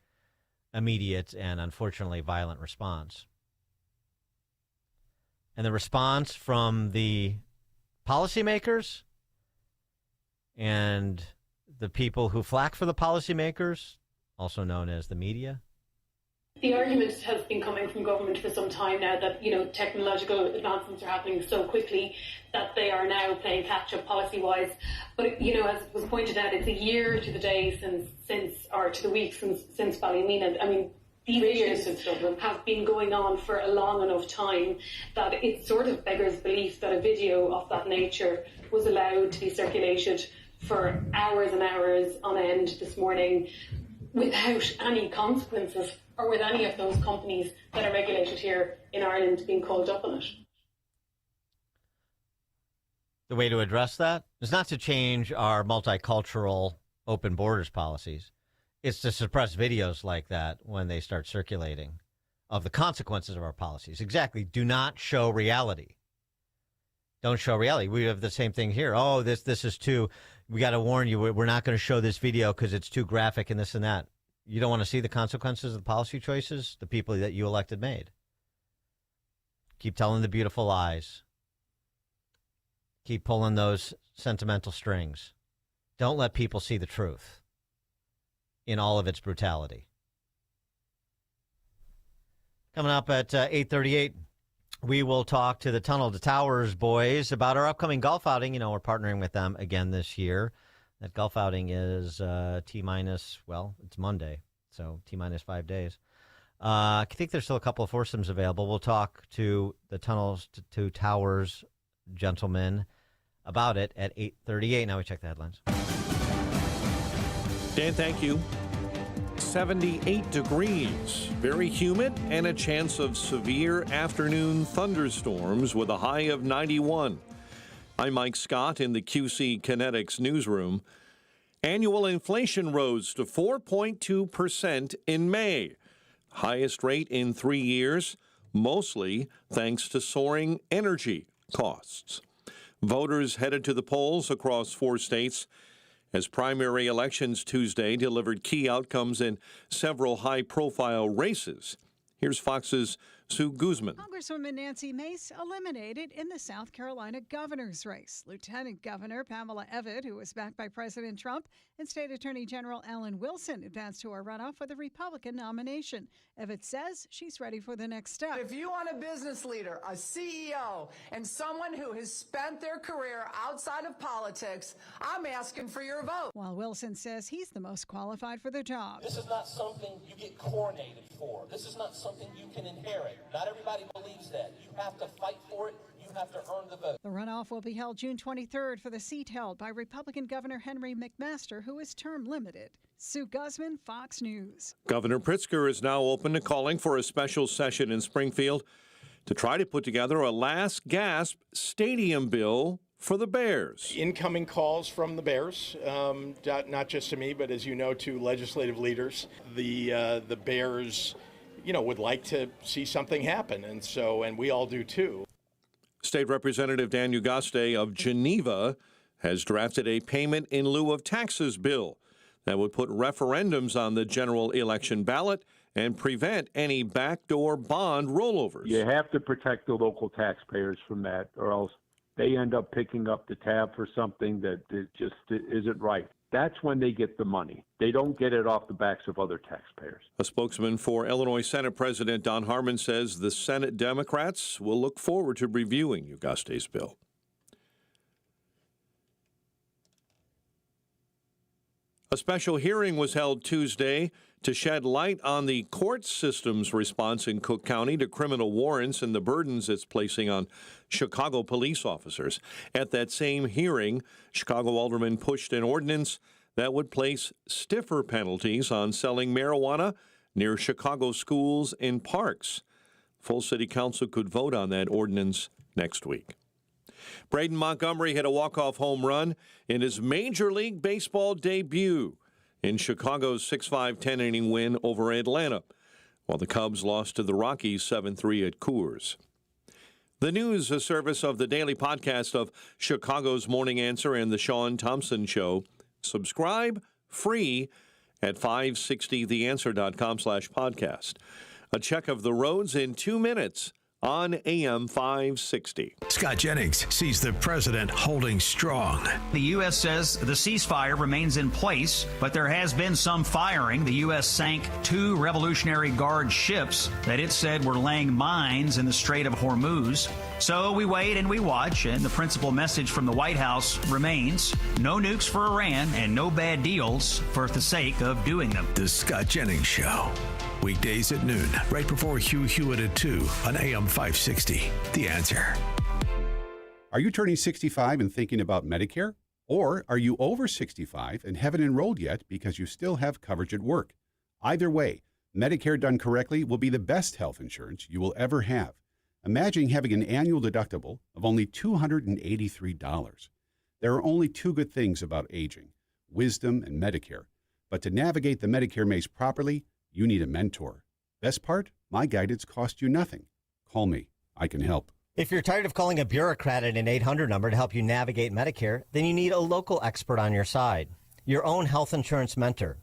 immediate and unfortunately violent response. And the response from the policymakers and the people who flack for the policymakers, also known as the media. The argument has been coming from government for some time now that, technological advancements are happening so quickly that they are now playing catch-up policy-wise. But, as was pointed out, it's a year to the day since the week since Ballymena. I mean, these issues have been going on for a long enough time that it sort of beggars belief that a video of that nature was allowed to be circulated for hours and hours on end this morning without any consequences or with any of those companies that are regulated here in Ireland being called up on it. The way to address that is not to change our multicultural open borders policies. It's to suppress videos like that when they start circulating of the consequences of our policies. Exactly. Do not show reality. Don't show reality. We have the same thing here. Oh, this is too, we got to warn you, we're not going to show this video because it's too graphic and this and that. You don't want to see the consequences of the policy choices the people that you elected made. Keep telling the beautiful lies. Keep pulling those sentimental strings. Don't let people see the truth in all of its brutality. Coming up at 8:38, we will talk to the Tunnel to Towers boys about our upcoming golf outing. We're partnering with them again this year. That golf outing is T-minus, it's Monday, so T-minus 5 days. I think there's still a couple of foursomes available. We'll talk to the Tunnels to Towers gentlemen about it at 8:38. Now we check the headlines. Dan, thank you. 78 degrees, very humid, and a chance of severe afternoon thunderstorms with a high of 91. I'm Mike Scott in the QC Kinetics newsroom. Annual inflation rose to 4.2% in May, highest rate in 3 years. mostly thanks to soaring energy costs. Voters headed to the polls across 4 states as primary elections Tuesday delivered key outcomes in several high-profile races. Here's Fox's Sue Guzman. Congresswoman Nancy Mace eliminated in the South Carolina governor's race. Lieutenant Governor Pamela Evitt, who was backed by President Trump, and State Attorney General Alan Wilson advanced to a runoff for the Republican nomination. Evitt says she's ready for the next step. If you want a business leader, a CEO, and someone who has spent their career outside of politics, I'm asking for your vote. While Wilson says he's the most qualified for the job. This is not something you get coronated for. This is not something you can inherit. Not everybody believes that. You have to fight for it. You have to earn the vote. The runoff will be held June 23rd for the seat held by Republican Governor Henry McMaster, who is term limited. Sue Guzman, Fox News. Governor Pritzker is now open to calling for a special session in Springfield to try to put together a last gasp stadium bill for the Bears. Incoming calls from the Bears, not just to me, but as you know, to legislative leaders. The Bears, would like to see something happen, and we all do too. State Representative Dan Ugaste of Geneva has drafted a payment in lieu of taxes bill that would put referendums on the general election ballot and prevent any backdoor bond rollovers. You have to protect the local taxpayers from that, or else they end up picking up the tab for something that just isn't right. That's when they get the money. They don't get it off the backs of other taxpayers. A spokesman for Illinois Senate President Don Harmon says the Senate Democrats will look forward to reviewing Ugaste's bill. A special hearing was held Tuesday to shed light on the court system's response in Cook County to criminal warrants and the burdens it's placing on Chicago police officers. At that same hearing, Chicago aldermen pushed an ordinance that would place stiffer penalties on selling marijuana near Chicago schools and parks. Full city council could vote on that ordinance next week. Braden Montgomery hit a walk-off home run in his Major League Baseball debut in Chicago's 6-5 10-inning win over Atlanta, while the Cubs lost to the Rockies 7-3 at Coors. The News, a service of the daily podcast of Chicago's Morning Answer and the Sean Thompson Show. Subscribe free at 560theanswer.com/podcast. A check of the roads in 2 minutes on AM 560. Scott Jennings sees the president holding strong. The U.S. says the ceasefire remains in place, but there has been some firing. The U.S. sank 2 Revolutionary Guard ships that it said were laying mines in the Strait of Hormuz. So we wait and we watch, and the principal message from the White House remains: no nukes for Iran and no bad deals for the sake of doing them. The Scott Jennings Show. Weekdays at noon, right before Hugh Hewitt at 2 on AM 560. The Answer. Are you turning 65 and thinking about Medicare? Or are you over 65 and haven't enrolled yet because you still have coverage at work? Either way, Medicare done correctly will be the best health insurance you will ever have. Imagine having an annual deductible of only $283. There are only 2 good things about aging: wisdom and Medicare. But to navigate the Medicare maze properly, you need a mentor. Best part? My guidance costs you nothing. Call me. I can help. If you're tired of calling a bureaucrat at an 800 number to help you navigate Medicare, then you need a local expert on your side. Your own health insurance mentor.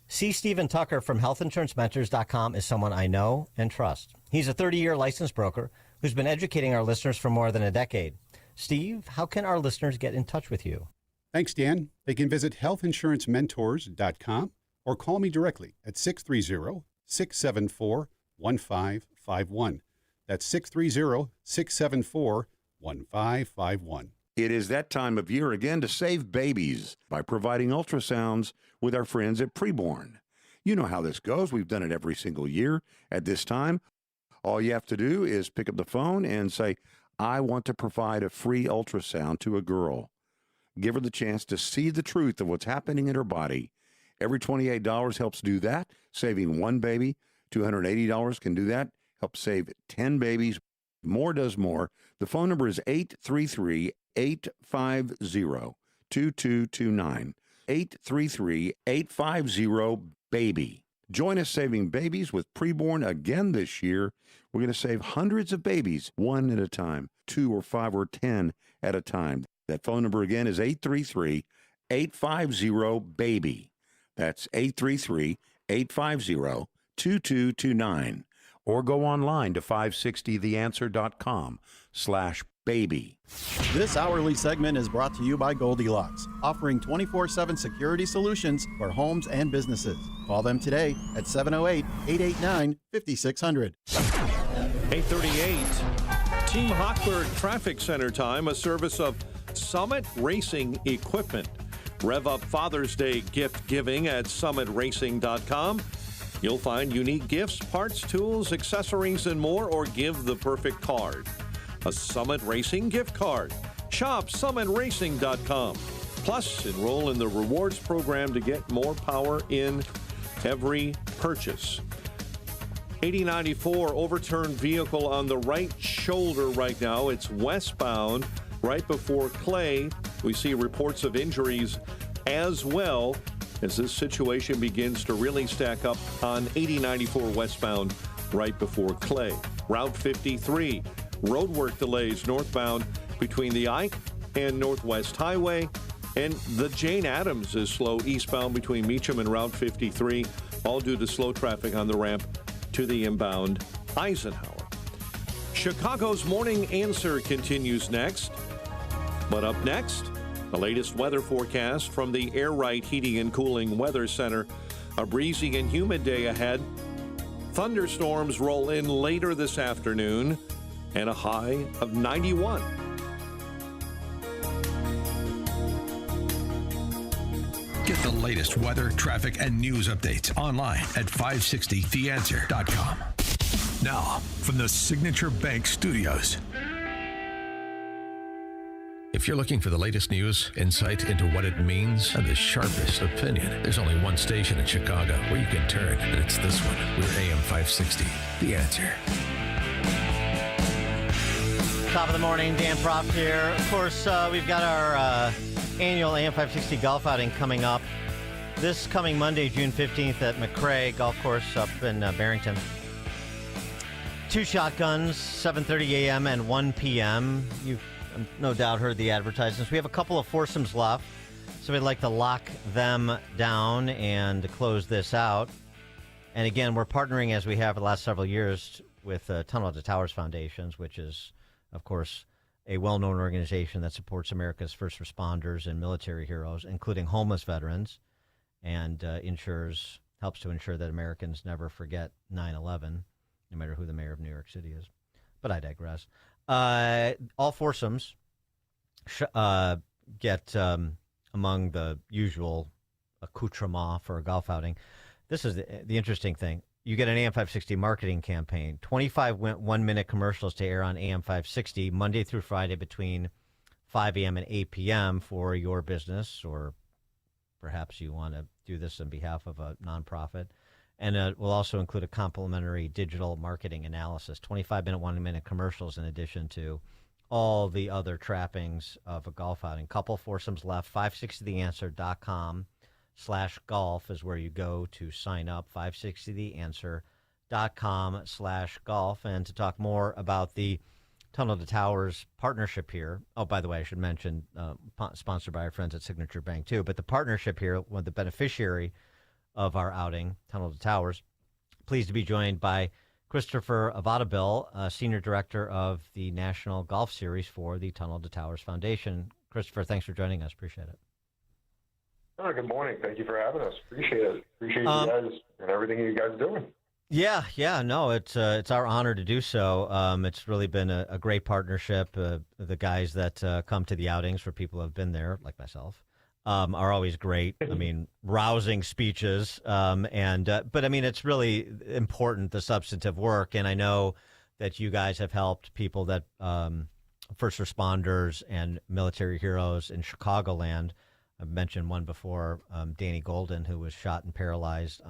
C. Stephen Tucker from healthinsurancementors.com is someone I know and trust. He's a 30-year licensed broker who's been educating our listeners for more than a decade. Steve, how can our listeners get in touch with you? Thanks, Dan. They can visit healthinsurancementors.com or call me directly at 630-674-1551. That's 630-674-1551. It is that time of year again to save babies by providing ultrasounds with our friends at Preborn. You know how this goes. We've done it every single year. At this time, all you have to do is pick up the phone and say, I want to provide a free ultrasound to a girl. Give her the chance to see the truth of what's happening in her body. Every $28 helps do that, saving 1 baby. $280 can do that, help save 10 babies. More does more. The phone number is 833-850-2229. 833-850-BABY. Join us saving babies with Preborn again this year. We're going to save hundreds of babies, one at a time, 2 or 5 or 10 at a time. That phone number again is 833-850-BABY. That's 833-850-2229. Or go online to 560theanswer.com/baby. This hourly segment is brought to you by Goldilocks, offering 24/7 security solutions for homes and businesses. Call them today at 708-889-5600. 8:38. Team Hochberg Traffic Center time, a service of Summit Racing Equipment. Rev up Father's Day gift giving at summitracing.com. You'll find unique gifts, parts, tools, accessories, and more, or give the perfect card. A Summit Racing gift card. Shop summitracing.com. Plus, enroll in the rewards program to get more power in every purchase. 8094 overturned vehicle on the right shoulder right now. It's westbound right before Clay. We see reports of injuries as well as this situation begins to really stack up on 8094 westbound right before Clay. Route 53, roadwork delays northbound between the Ike and Northwest Highway. And the Jane Addams is slow eastbound between Meacham and Route 53, all due to slow traffic on the ramp to the inbound Eisenhower. Chicago's Morning Answer continues next. But up next, the latest weather forecast from the Air Right Heating and Cooling Weather Center. A breezy and humid day ahead. Thunderstorms roll in later this afternoon and a high of 91. Get the latest weather, traffic, and news updates online at 560theanswer.com. Now, from the Signature Bank Studios. If you're looking for the latest news, insight into what it means, and the sharpest opinion, there's only one station in Chicago where you can turn, and it's this one. We're AM 560, The Answer. Top of the morning, Dan Proft here. Of course, we've got our annual AM 560 golf outing coming up this coming Monday, June 15th at McCrae Golf Course up in Barrington. 2 shotguns, 7:30 a.m. and 1 p.m. You've no doubt heard the advertisements. We have a couple of foursomes left, so we'd like to lock them down and to close this out. And again, we're partnering, as we have for the last several years, with Tunnel to Towers Foundations, which is, of course, a well-known organization that supports America's first responders and military heroes, including homeless veterans, and helps to ensure that Americans never forget 9/11, no matter who the mayor of New York City is. But I digress. All foursomes get among the usual accoutrement for a golf outing. This is the interesting thing. You get an AM 560 marketing campaign, 25 one-minute commercials to air on AM 560 Monday through Friday between 5 a.m. and 8 p.m. for your business, or perhaps you want to do this on behalf of a nonprofit. And it will also include a complimentary digital marketing analysis, 25-minute, one-minute commercials in addition to all the other trappings of a golf outing. Couple foursomes left. 560theanswer.com/golf is where you go to sign up. 560theanswer.com/golf. And to talk more about the Tunnel to Towers partnership here. Oh, by the way, I should mention, sponsored by our friends at Signature Bank, too. But the partnership here, with the beneficiary of our outing, Tunnel to Towers. Pleased to be joined by Christopher Avadabil, Senior Director of the National Golf Series for the Tunnel to Towers Foundation. Christopher, thanks for joining us. Appreciate it. Oh, good morning. Thank you for having us. Appreciate it. Appreciate you guys and everything you guys are doing. Yeah, no, it's our honor to do so. It's really been a great partnership. The guys that come to the outings, for people who have been there, like myself, are always great. I mean, rousing speeches. But I mean, it's really important, the substantive work. And I know that you guys have helped people that first responders and military heroes in Chicagoland. I've mentioned one before, Danny Golden, who was shot and paralyzed,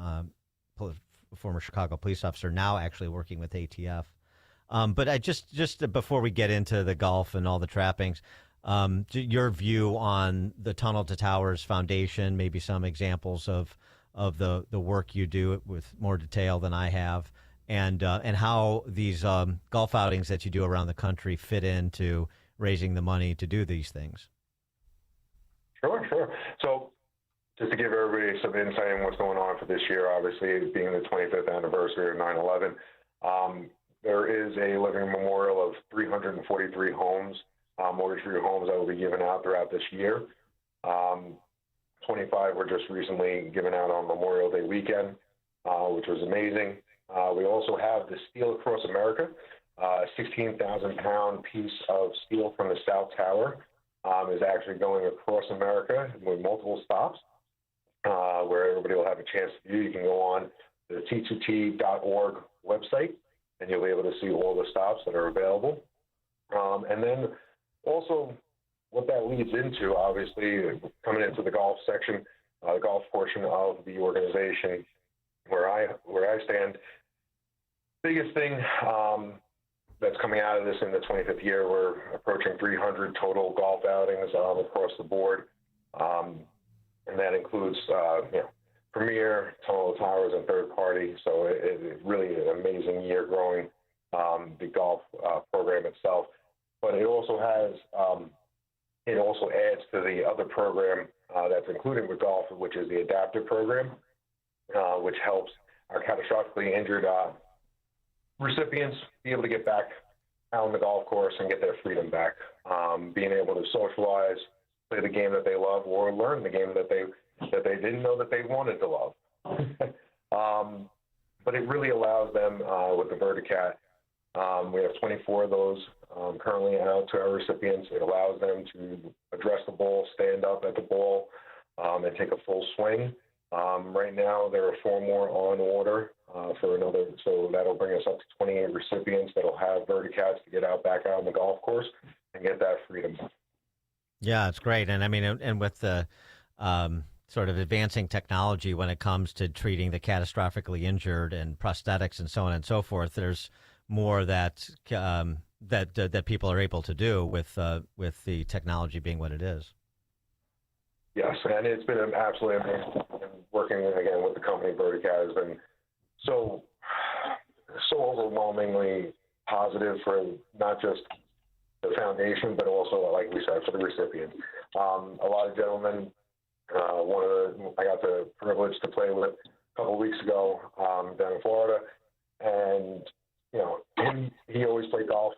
former Chicago police officer, now actually working with ATF. But I just before we get into the golf and all the trappings, your view on the Tunnel to Towers Foundation, maybe some examples of of the work you do with more detail than I have, and how these golf outings that you do around the country fit into raising the money to do these things. Sure. So just to give everybody some insight on what's going on for this year, obviously being the 25th anniversary of 9/11, there is a living memorial of 343 homes, mortgage-free homes that will be given out throughout this year. 25 were just recently given out on Memorial Day weekend, which was amazing. We also have the Steel Across America, a 16,000-pound piece of steel from the South Tower is actually going across America with multiple stops where everybody will have a chance to view. You can go on the T2T.org website, and you'll be able to see all the stops that are available. And then also what that leads into, obviously, coming into the golf section, the golf portion of the organization, where I stand, biggest thing that's coming out of this in the 25th year, we're approaching 300 total golf outings across the board, and that includes Premier, Tunnel to Towers, and third party. So it really is an amazing year growing the golf program itself. But it also has it also adds to the other program that's included with golf, which is the adaptive program, which helps our catastrophically injured recipients be able to get back out on the golf course and get their freedom back, being able to socialize, play the game that they love, or learn the game that they didn't know that they wanted to love. But it really allows them with the Verticat. We have 24 of those currently out to our recipients. It allows them to address the ball, stand up at the ball, and take a full swing. Right now, there are 4 more on order for another, so that'll bring us up to 28 recipients that'll have Verticats to get back out on the golf course and get that freedom. Yeah, it's great. And I mean, and with the sort of advancing technology when it comes to treating the catastrophically injured and prosthetics and so on and so forth, there's more that that people are able to do with the technology being what it is. Yes, and it's been absolutely amazing. And working again with the company Verticat has been so overwhelmingly positive for not just the foundation, but also, like we said, for the recipient. A lot of gentlemen, I got the privilege to play with a couple of weeks ago down in Florida, and he always played golf.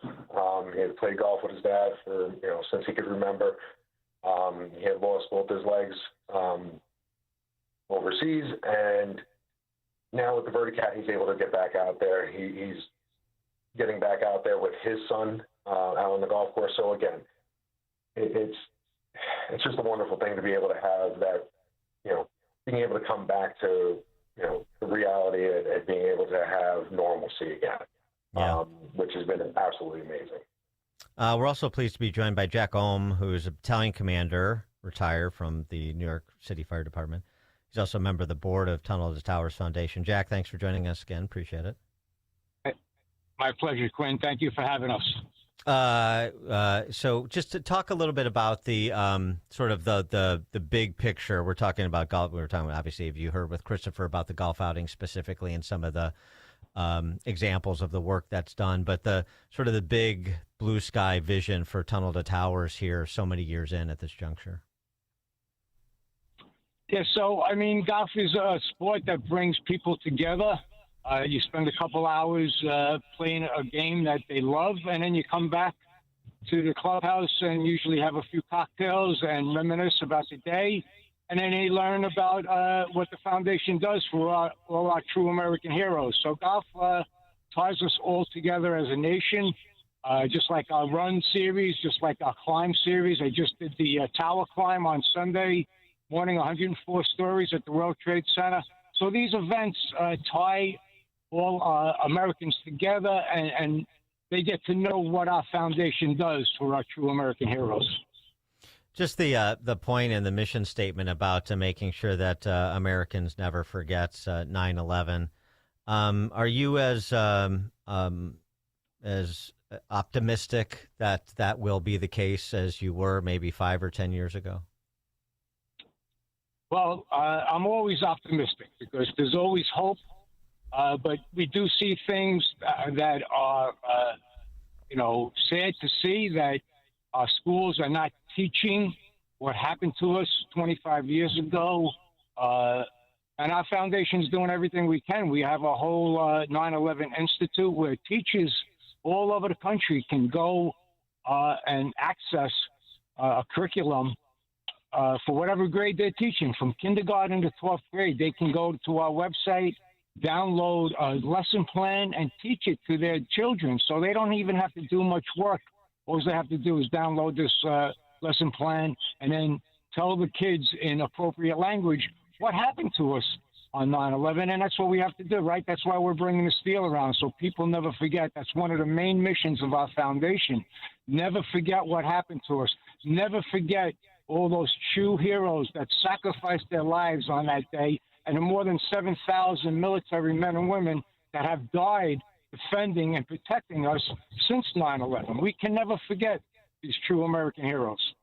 He had played golf with his dad for since he could remember. He had lost both his legs overseas, and now with the Verticat, he's able to get back out there. He's getting back out there with his son out on the golf course. So again, it's just a wonderful thing to be able to have that, being able to come back to the reality and being able to have normalcy again, which has been absolutely amazing. We're also pleased to be joined by Jack Ohm, who is a battalion commander, retired from the New York City Fire Department. He's also a member of the board of Tunnel to Towers Foundation. Jack, thanks for joining us again. Appreciate it. My pleasure, Quinn. Thank you for having us. So just to talk a little bit about the sort of the big picture. We're talking about golf. We were talking, obviously, if you heard with Christopher about the golf outing specifically and some of the examples of the work that's done, but the sort of the big blue sky vision for Tunnel to Towers here so many years in at this juncture. Yeah, so, I mean, golf is a sport that brings people together. You spend a couple hours playing a game that they love, and then you come back to the clubhouse and usually have a few cocktails and reminisce about the day. And then they learn about what the foundation does for all our true American heroes. So golf ties us all together as a nation, just like our run series, just like our climb series. I just did the tower climb on Sunday morning, 104 stories at the World Trade Center. So these events tie all Americans together, and they get to know what our foundation does for our true American heroes. Just the point in the mission statement about making sure that Americans never forget 9/11. Are you as optimistic that that will be the case as you were maybe 5 or 10 years ago? Well, I'm always optimistic because there's always hope. But we do see things that are, sad to see, that our schools are not teaching what happened to us 25 years ago. And our foundation's doing everything we can. We have a whole 9/11 Institute where teachers all over the country can go and access a curriculum for whatever grade they're teaching, from kindergarten to 12th grade. They can go to our website, download a lesson plan, and teach it to their children. So they don't even have to do much work. All they have to do is download this lesson plan and then tell the kids in appropriate language what happened to us on 9/11. And that's what we have to do, right? That's why we're bringing the steel around, so people never forget. That's one of the main missions of our foundation. Never forget what happened to us. Never forget all those true heroes that sacrificed their lives on that day, and the more than 7,000 military men and women that have died defending and protecting us since 9/11. We can never forget these true American heroes.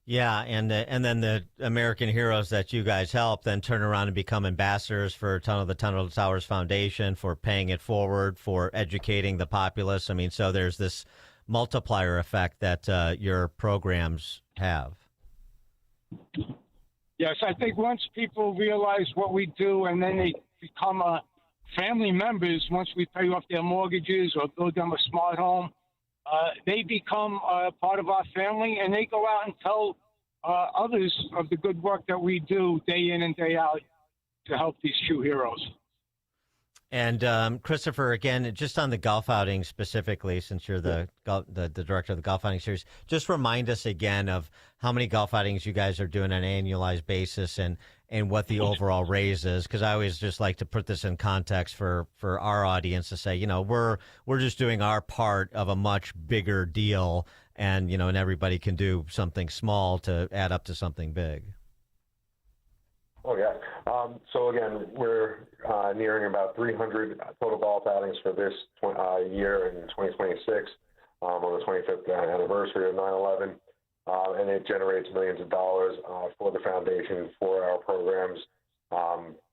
Yeah, and then the American heroes that you guys help then turn around and become ambassadors for the Tunnel to Towers Foundation, for paying it forward, for educating the populace. I mean, so there's this multiplier effect that your programs have. Yes, I think once people realize what we do and then they become family members, once we pay off their mortgages or build them a smart home, they become part of our family, and they go out and tell others of the good work that we do day in and day out to help these true heroes. And Christopher, again, just on the golf outing specifically, since you're the director of the golf outing series, just remind us again of how many golf outings you guys are doing on an annualized basis and what the overall raise is. Because I always just like to put this in context for our audience to say, we're just doing our part of a much bigger deal, and and everybody can do something small to add up to something big. Oh, yeah. So, again, we're nearing about 300 total golf outings for this year in 2026 on the 25th anniversary of 9/11. And it generates millions of dollars for the foundation, for our programs.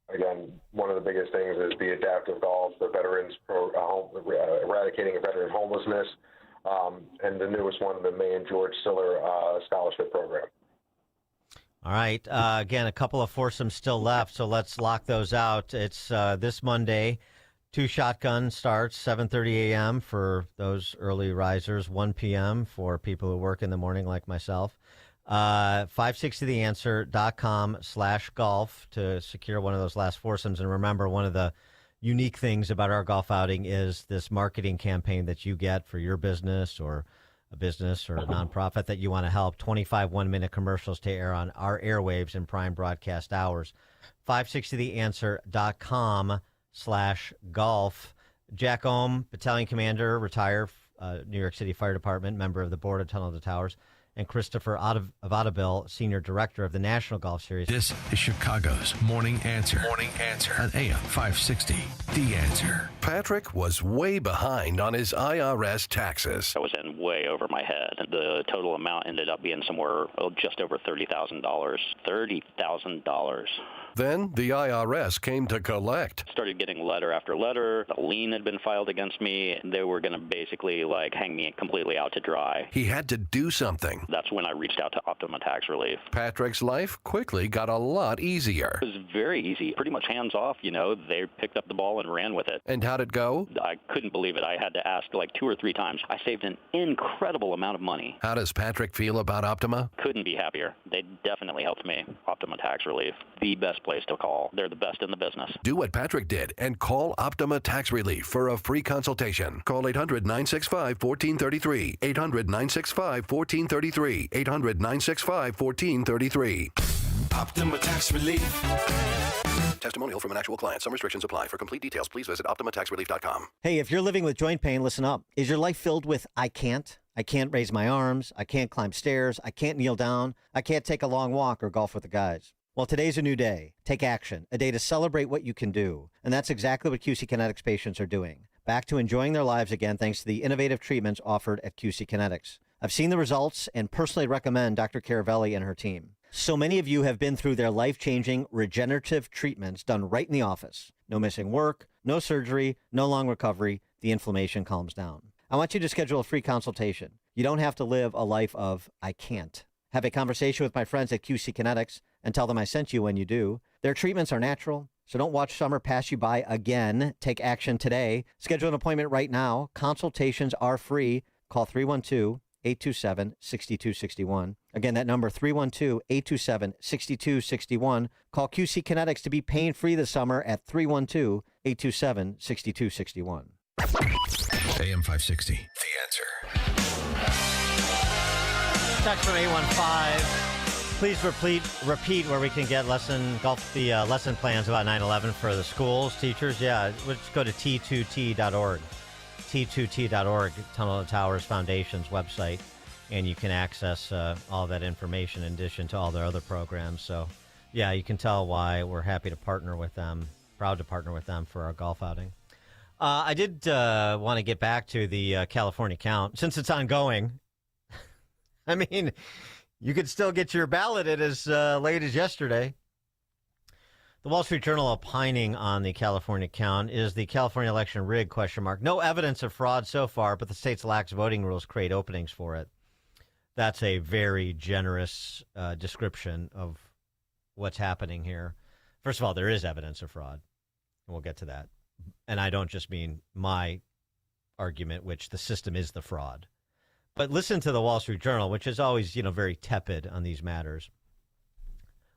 Again, one of the biggest things is the adaptive golf, the veterans, eradicating veteran homelessness, and the newest one, the May and George Siller Scholarship Program. All right. Again, a couple of foursomes still left, so let's lock those out. It's this Monday. 2 shotgun starts, 7:30 a.m. for those early risers, 1 p.m. for people who work in the morning like myself. 560theanswer.com/golf to secure one of those last foursomes. And remember, one of the unique things about our golf outing is this marketing campaign that you get for your business or a business or a nonprofit that you want to help. 25 one-minute commercials to air on our airwaves in prime broadcast hours. 560theanswer.com/golf. Jack Ohm, Battalion Commander, retired, New York City Fire Department, member of the board of Tunnel to Towers, and Christopher Audubon, Senior Director of the National Golf Series. This is Chicago's Morning Answer. Morning Answer on AM 560. The Answer. Patrick was way behind on his IRS taxes. I was in way over my head. The total amount ended up being somewhere just over $30,000. $30,000. Then the IRS came to collect. Started getting letter after letter. A lien had been filed against me. They were going to basically hang me completely out to dry. He had to do something. That's when I reached out to Optima Tax Relief. Patrick's life quickly got a lot easier. It was very easy, pretty much hands off. They picked up the ball and ran with it. And how'd it go? I couldn't believe it. I had to ask 2 or 3 times. I saved an incredible amount of money. How does Patrick feel about Optima? Couldn't be happier. They definitely helped me. Optima Tax Relief, the best place to call. They're the best in the business. Do what Patrick did and call Optima Tax Relief for a free consultation. Call 800-965-1433. 800-965-1433. 800-965-1433. Optima Tax Relief. Testimonial from an actual client. Some restrictions apply. For complete details, please visit OptimaTaxRelief.com. Hey, if you're living with joint pain, listen up. Is your life filled with I can't raise my arms, I can't climb stairs, I can't kneel down, I can't take a long walk or golf with the guys? Well, today's a new day. Take action. A day to celebrate what you can do. And that's exactly what QC Kinetics patients are doing. Back to enjoying their lives again thanks to the innovative treatments offered at QC Kinetics. I've seen the results and personally recommend Dr. Caravelli and her team. So many of you have been through their life-changing regenerative treatments done right in the office. No missing work, no surgery, no long recovery. The inflammation calms down. I want you to schedule a free consultation. You don't have to live a life of, I can't. Have a conversation with my friends at QC Kinetics and tell them I sent you when you do. Their treatments are natural, so don't watch summer pass you by again. Take action today. Schedule an appointment right now. Consultations are free. Call 312-827-6261. Again, that number, 312-827-6261. Call QC Kinetics to be pain-free this summer at 312-827-6261. AM 560, The Answer. Text from 815. Please repeat where we can get lesson plans about 9/11 for the schools, teachers. Yeah, let's go to t2t.org. T2T.org, Tunnel to Towers Foundation's website, and you can access all that information in addition to all their other programs. So, yeah, you can tell why we're happy to partner with them, proud to partner with them for our golf outing. I did want to get back to the California count, since it's ongoing. I mean, you could still get your ballot in as late as yesterday. The Wall Street Journal opining on the California count. Is the California election rigged? ? No evidence of fraud so far, but the state's lax voting rules create openings for it. That's a very generous description of what's happening here. First of all, there is evidence of fraud, and we'll get to that. And I don't just mean my argument, which the system is the fraud. But listen to the Wall Street Journal, which is always, very tepid on these matters.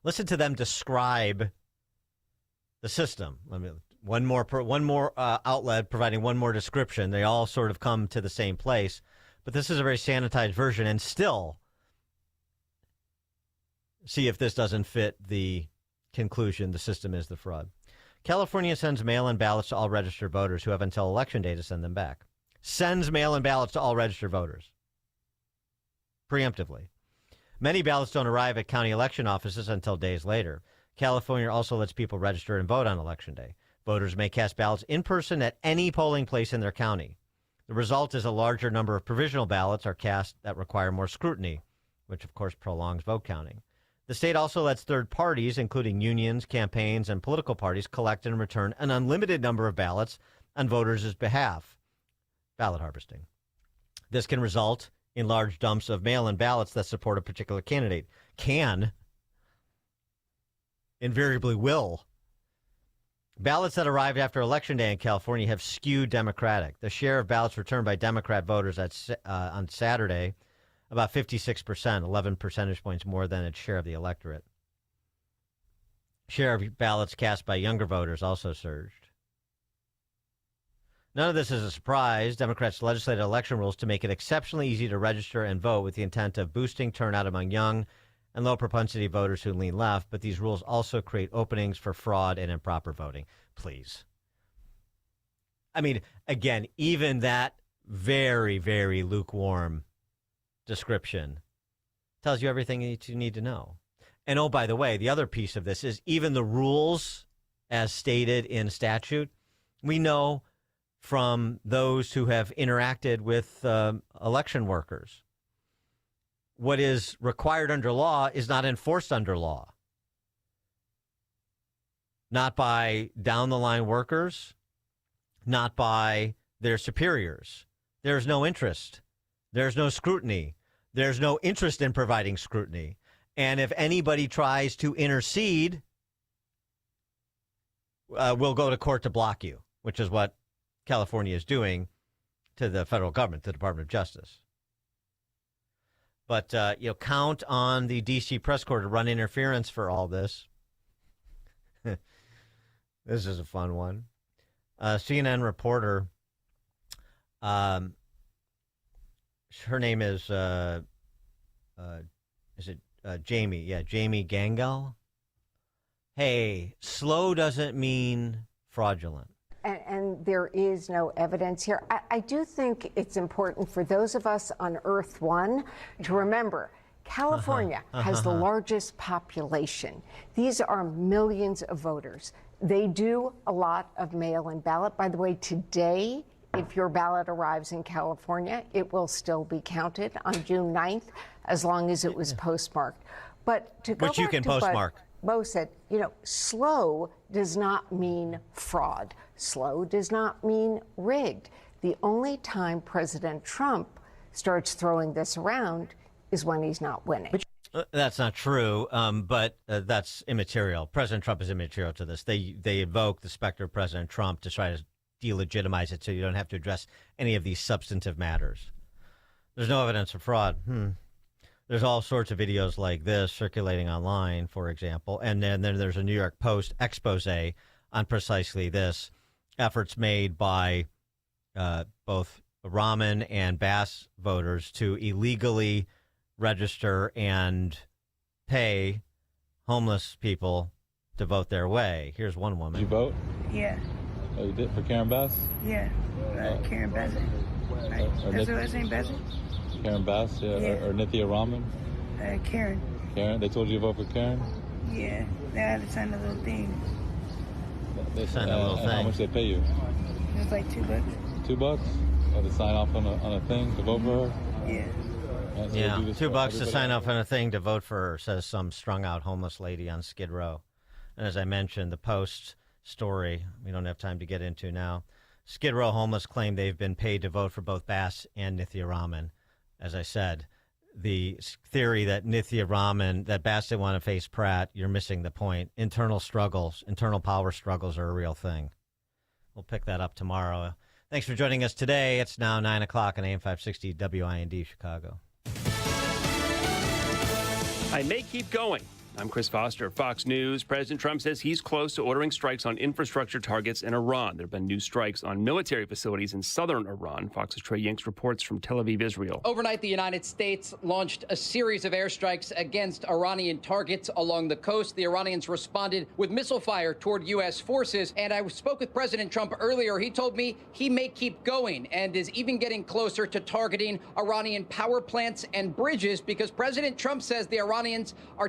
Listen to them describe the system. One more outlet providing one more description. They all sort of come to the same place, but this is a very sanitized version. And still, see if this doesn't fit the conclusion: the system is the fraud. California sends mail-in ballots to all registered voters who have until Election Day to send them back. Sends mail-in ballots to all registered voters preemptively. Many ballots don't arrive at county election offices until days later. California also lets people register and vote on Election Day. Voters may cast ballots in person at any polling place in their county. The result is a larger number of provisional ballots are cast that require more scrutiny, which of course prolongs vote counting. The state also lets third parties, including unions, campaigns, and political parties, collect and return an unlimited number of ballots on voters' behalf. Ballot harvesting. This can result in large dumps of mail-in ballots that support a particular candidate. Invariably will. Ballots that arrived after Election Day in California have skewed Democratic. The share of ballots returned by Democrat voters on Saturday, about 56%, 11 percentage points more than its share of the electorate. Share of ballots cast by younger voters also surged. None of this is a surprise. Democrats legislated election rules to make it exceptionally easy to register and vote with the intent of boosting turnout among young and low propensity voters who lean left, but these rules also create openings for fraud and improper voting. Please. I mean, again, even that very, very lukewarm description tells you everything you need to know. And oh, by the way, the other piece of this is even the rules as stated in statute, we know from those who have interacted with election workers. What is required under law is not enforced under law. Not by down-the-line workers, not by their superiors. There's no interest. There's no scrutiny. There's no interest in providing scrutiny. And if anybody tries to intercede, we'll go to court to block you, which is what California is doing to the federal government, the Department of Justice. But, count on the D.C. press corps to run interference for all this. This is a fun one. CNN reporter, her name is Jamie? Yeah, Jamie Gangel. Hey, slow doesn't mean fraudulent. And there is no evidence here. I do think it's important for those of us on Earth One to remember California has the largest population. These are millions of voters. They do a lot of mail-in ballot. By the way, today, if your ballot arrives in California, it will still be counted on June 9th, as long as it was postmarked. But to go Which you back can to what postmark. Bo said, slow does not mean fraud. Slow does not mean rigged. The only time President Trump starts throwing this around is when he's not winning. That's not true, but that's immaterial. President Trump is immaterial to this. They evoke the specter of President Trump to try to delegitimize it so you don't have to address any of these substantive matters. There's no evidence of fraud. There's all sorts of videos like this circulating online, for example. And then there's a New York Post expose on precisely this. Efforts made by both Rahman and Bass voters to illegally register and pay homeless people to vote their way. Here's one woman. Did you vote? Yeah. Oh, you did for Karen Bass? Yeah. Karen Bassett. Right. That's what I was saying, Bassett? Karen Bass, yeah. Or Nithya Rahman? Karen. Karen? They told you to vote for Karen? Yeah. They had to sign a little thing. They signed a little thing. How much they pay you? It was like $2. $2? Oh, to sign off on a thing to vote for her? Yeah. So yeah, do this for $2 to everybody? sign up on a thing to vote for her, says some strung-out homeless lady on Skid Row. And as I mentioned, the Post story, we don't have time to get into now. Skid Row homeless claim they've been paid to vote for both Bass and Nithya Rahman. As I said, the theory that Nithya Rahman, that Bass didn't want to face Pratt, you're missing the point. Internal struggles, internal power struggles are a real thing. We'll pick that up tomorrow. Thanks for joining us today. It's now 9 o'clock on AM 560 WIND Chicago. I may keep going. I'm Chris Foster, Fox News. President Trump says he's close to ordering strikes on infrastructure targets in Iran. There have been new strikes on military facilities in southern Iran. Fox's Trey Yanks reports from Tel Aviv, Israel. Overnight, the United States launched a series of airstrikes against Iranian targets along the coast. The Iranians responded with missile fire toward U.S. forces. And I spoke with President Trump earlier. He told me he may keep going and is even getting closer to targeting Iranian power plants and bridges because President Trump says the Iranians are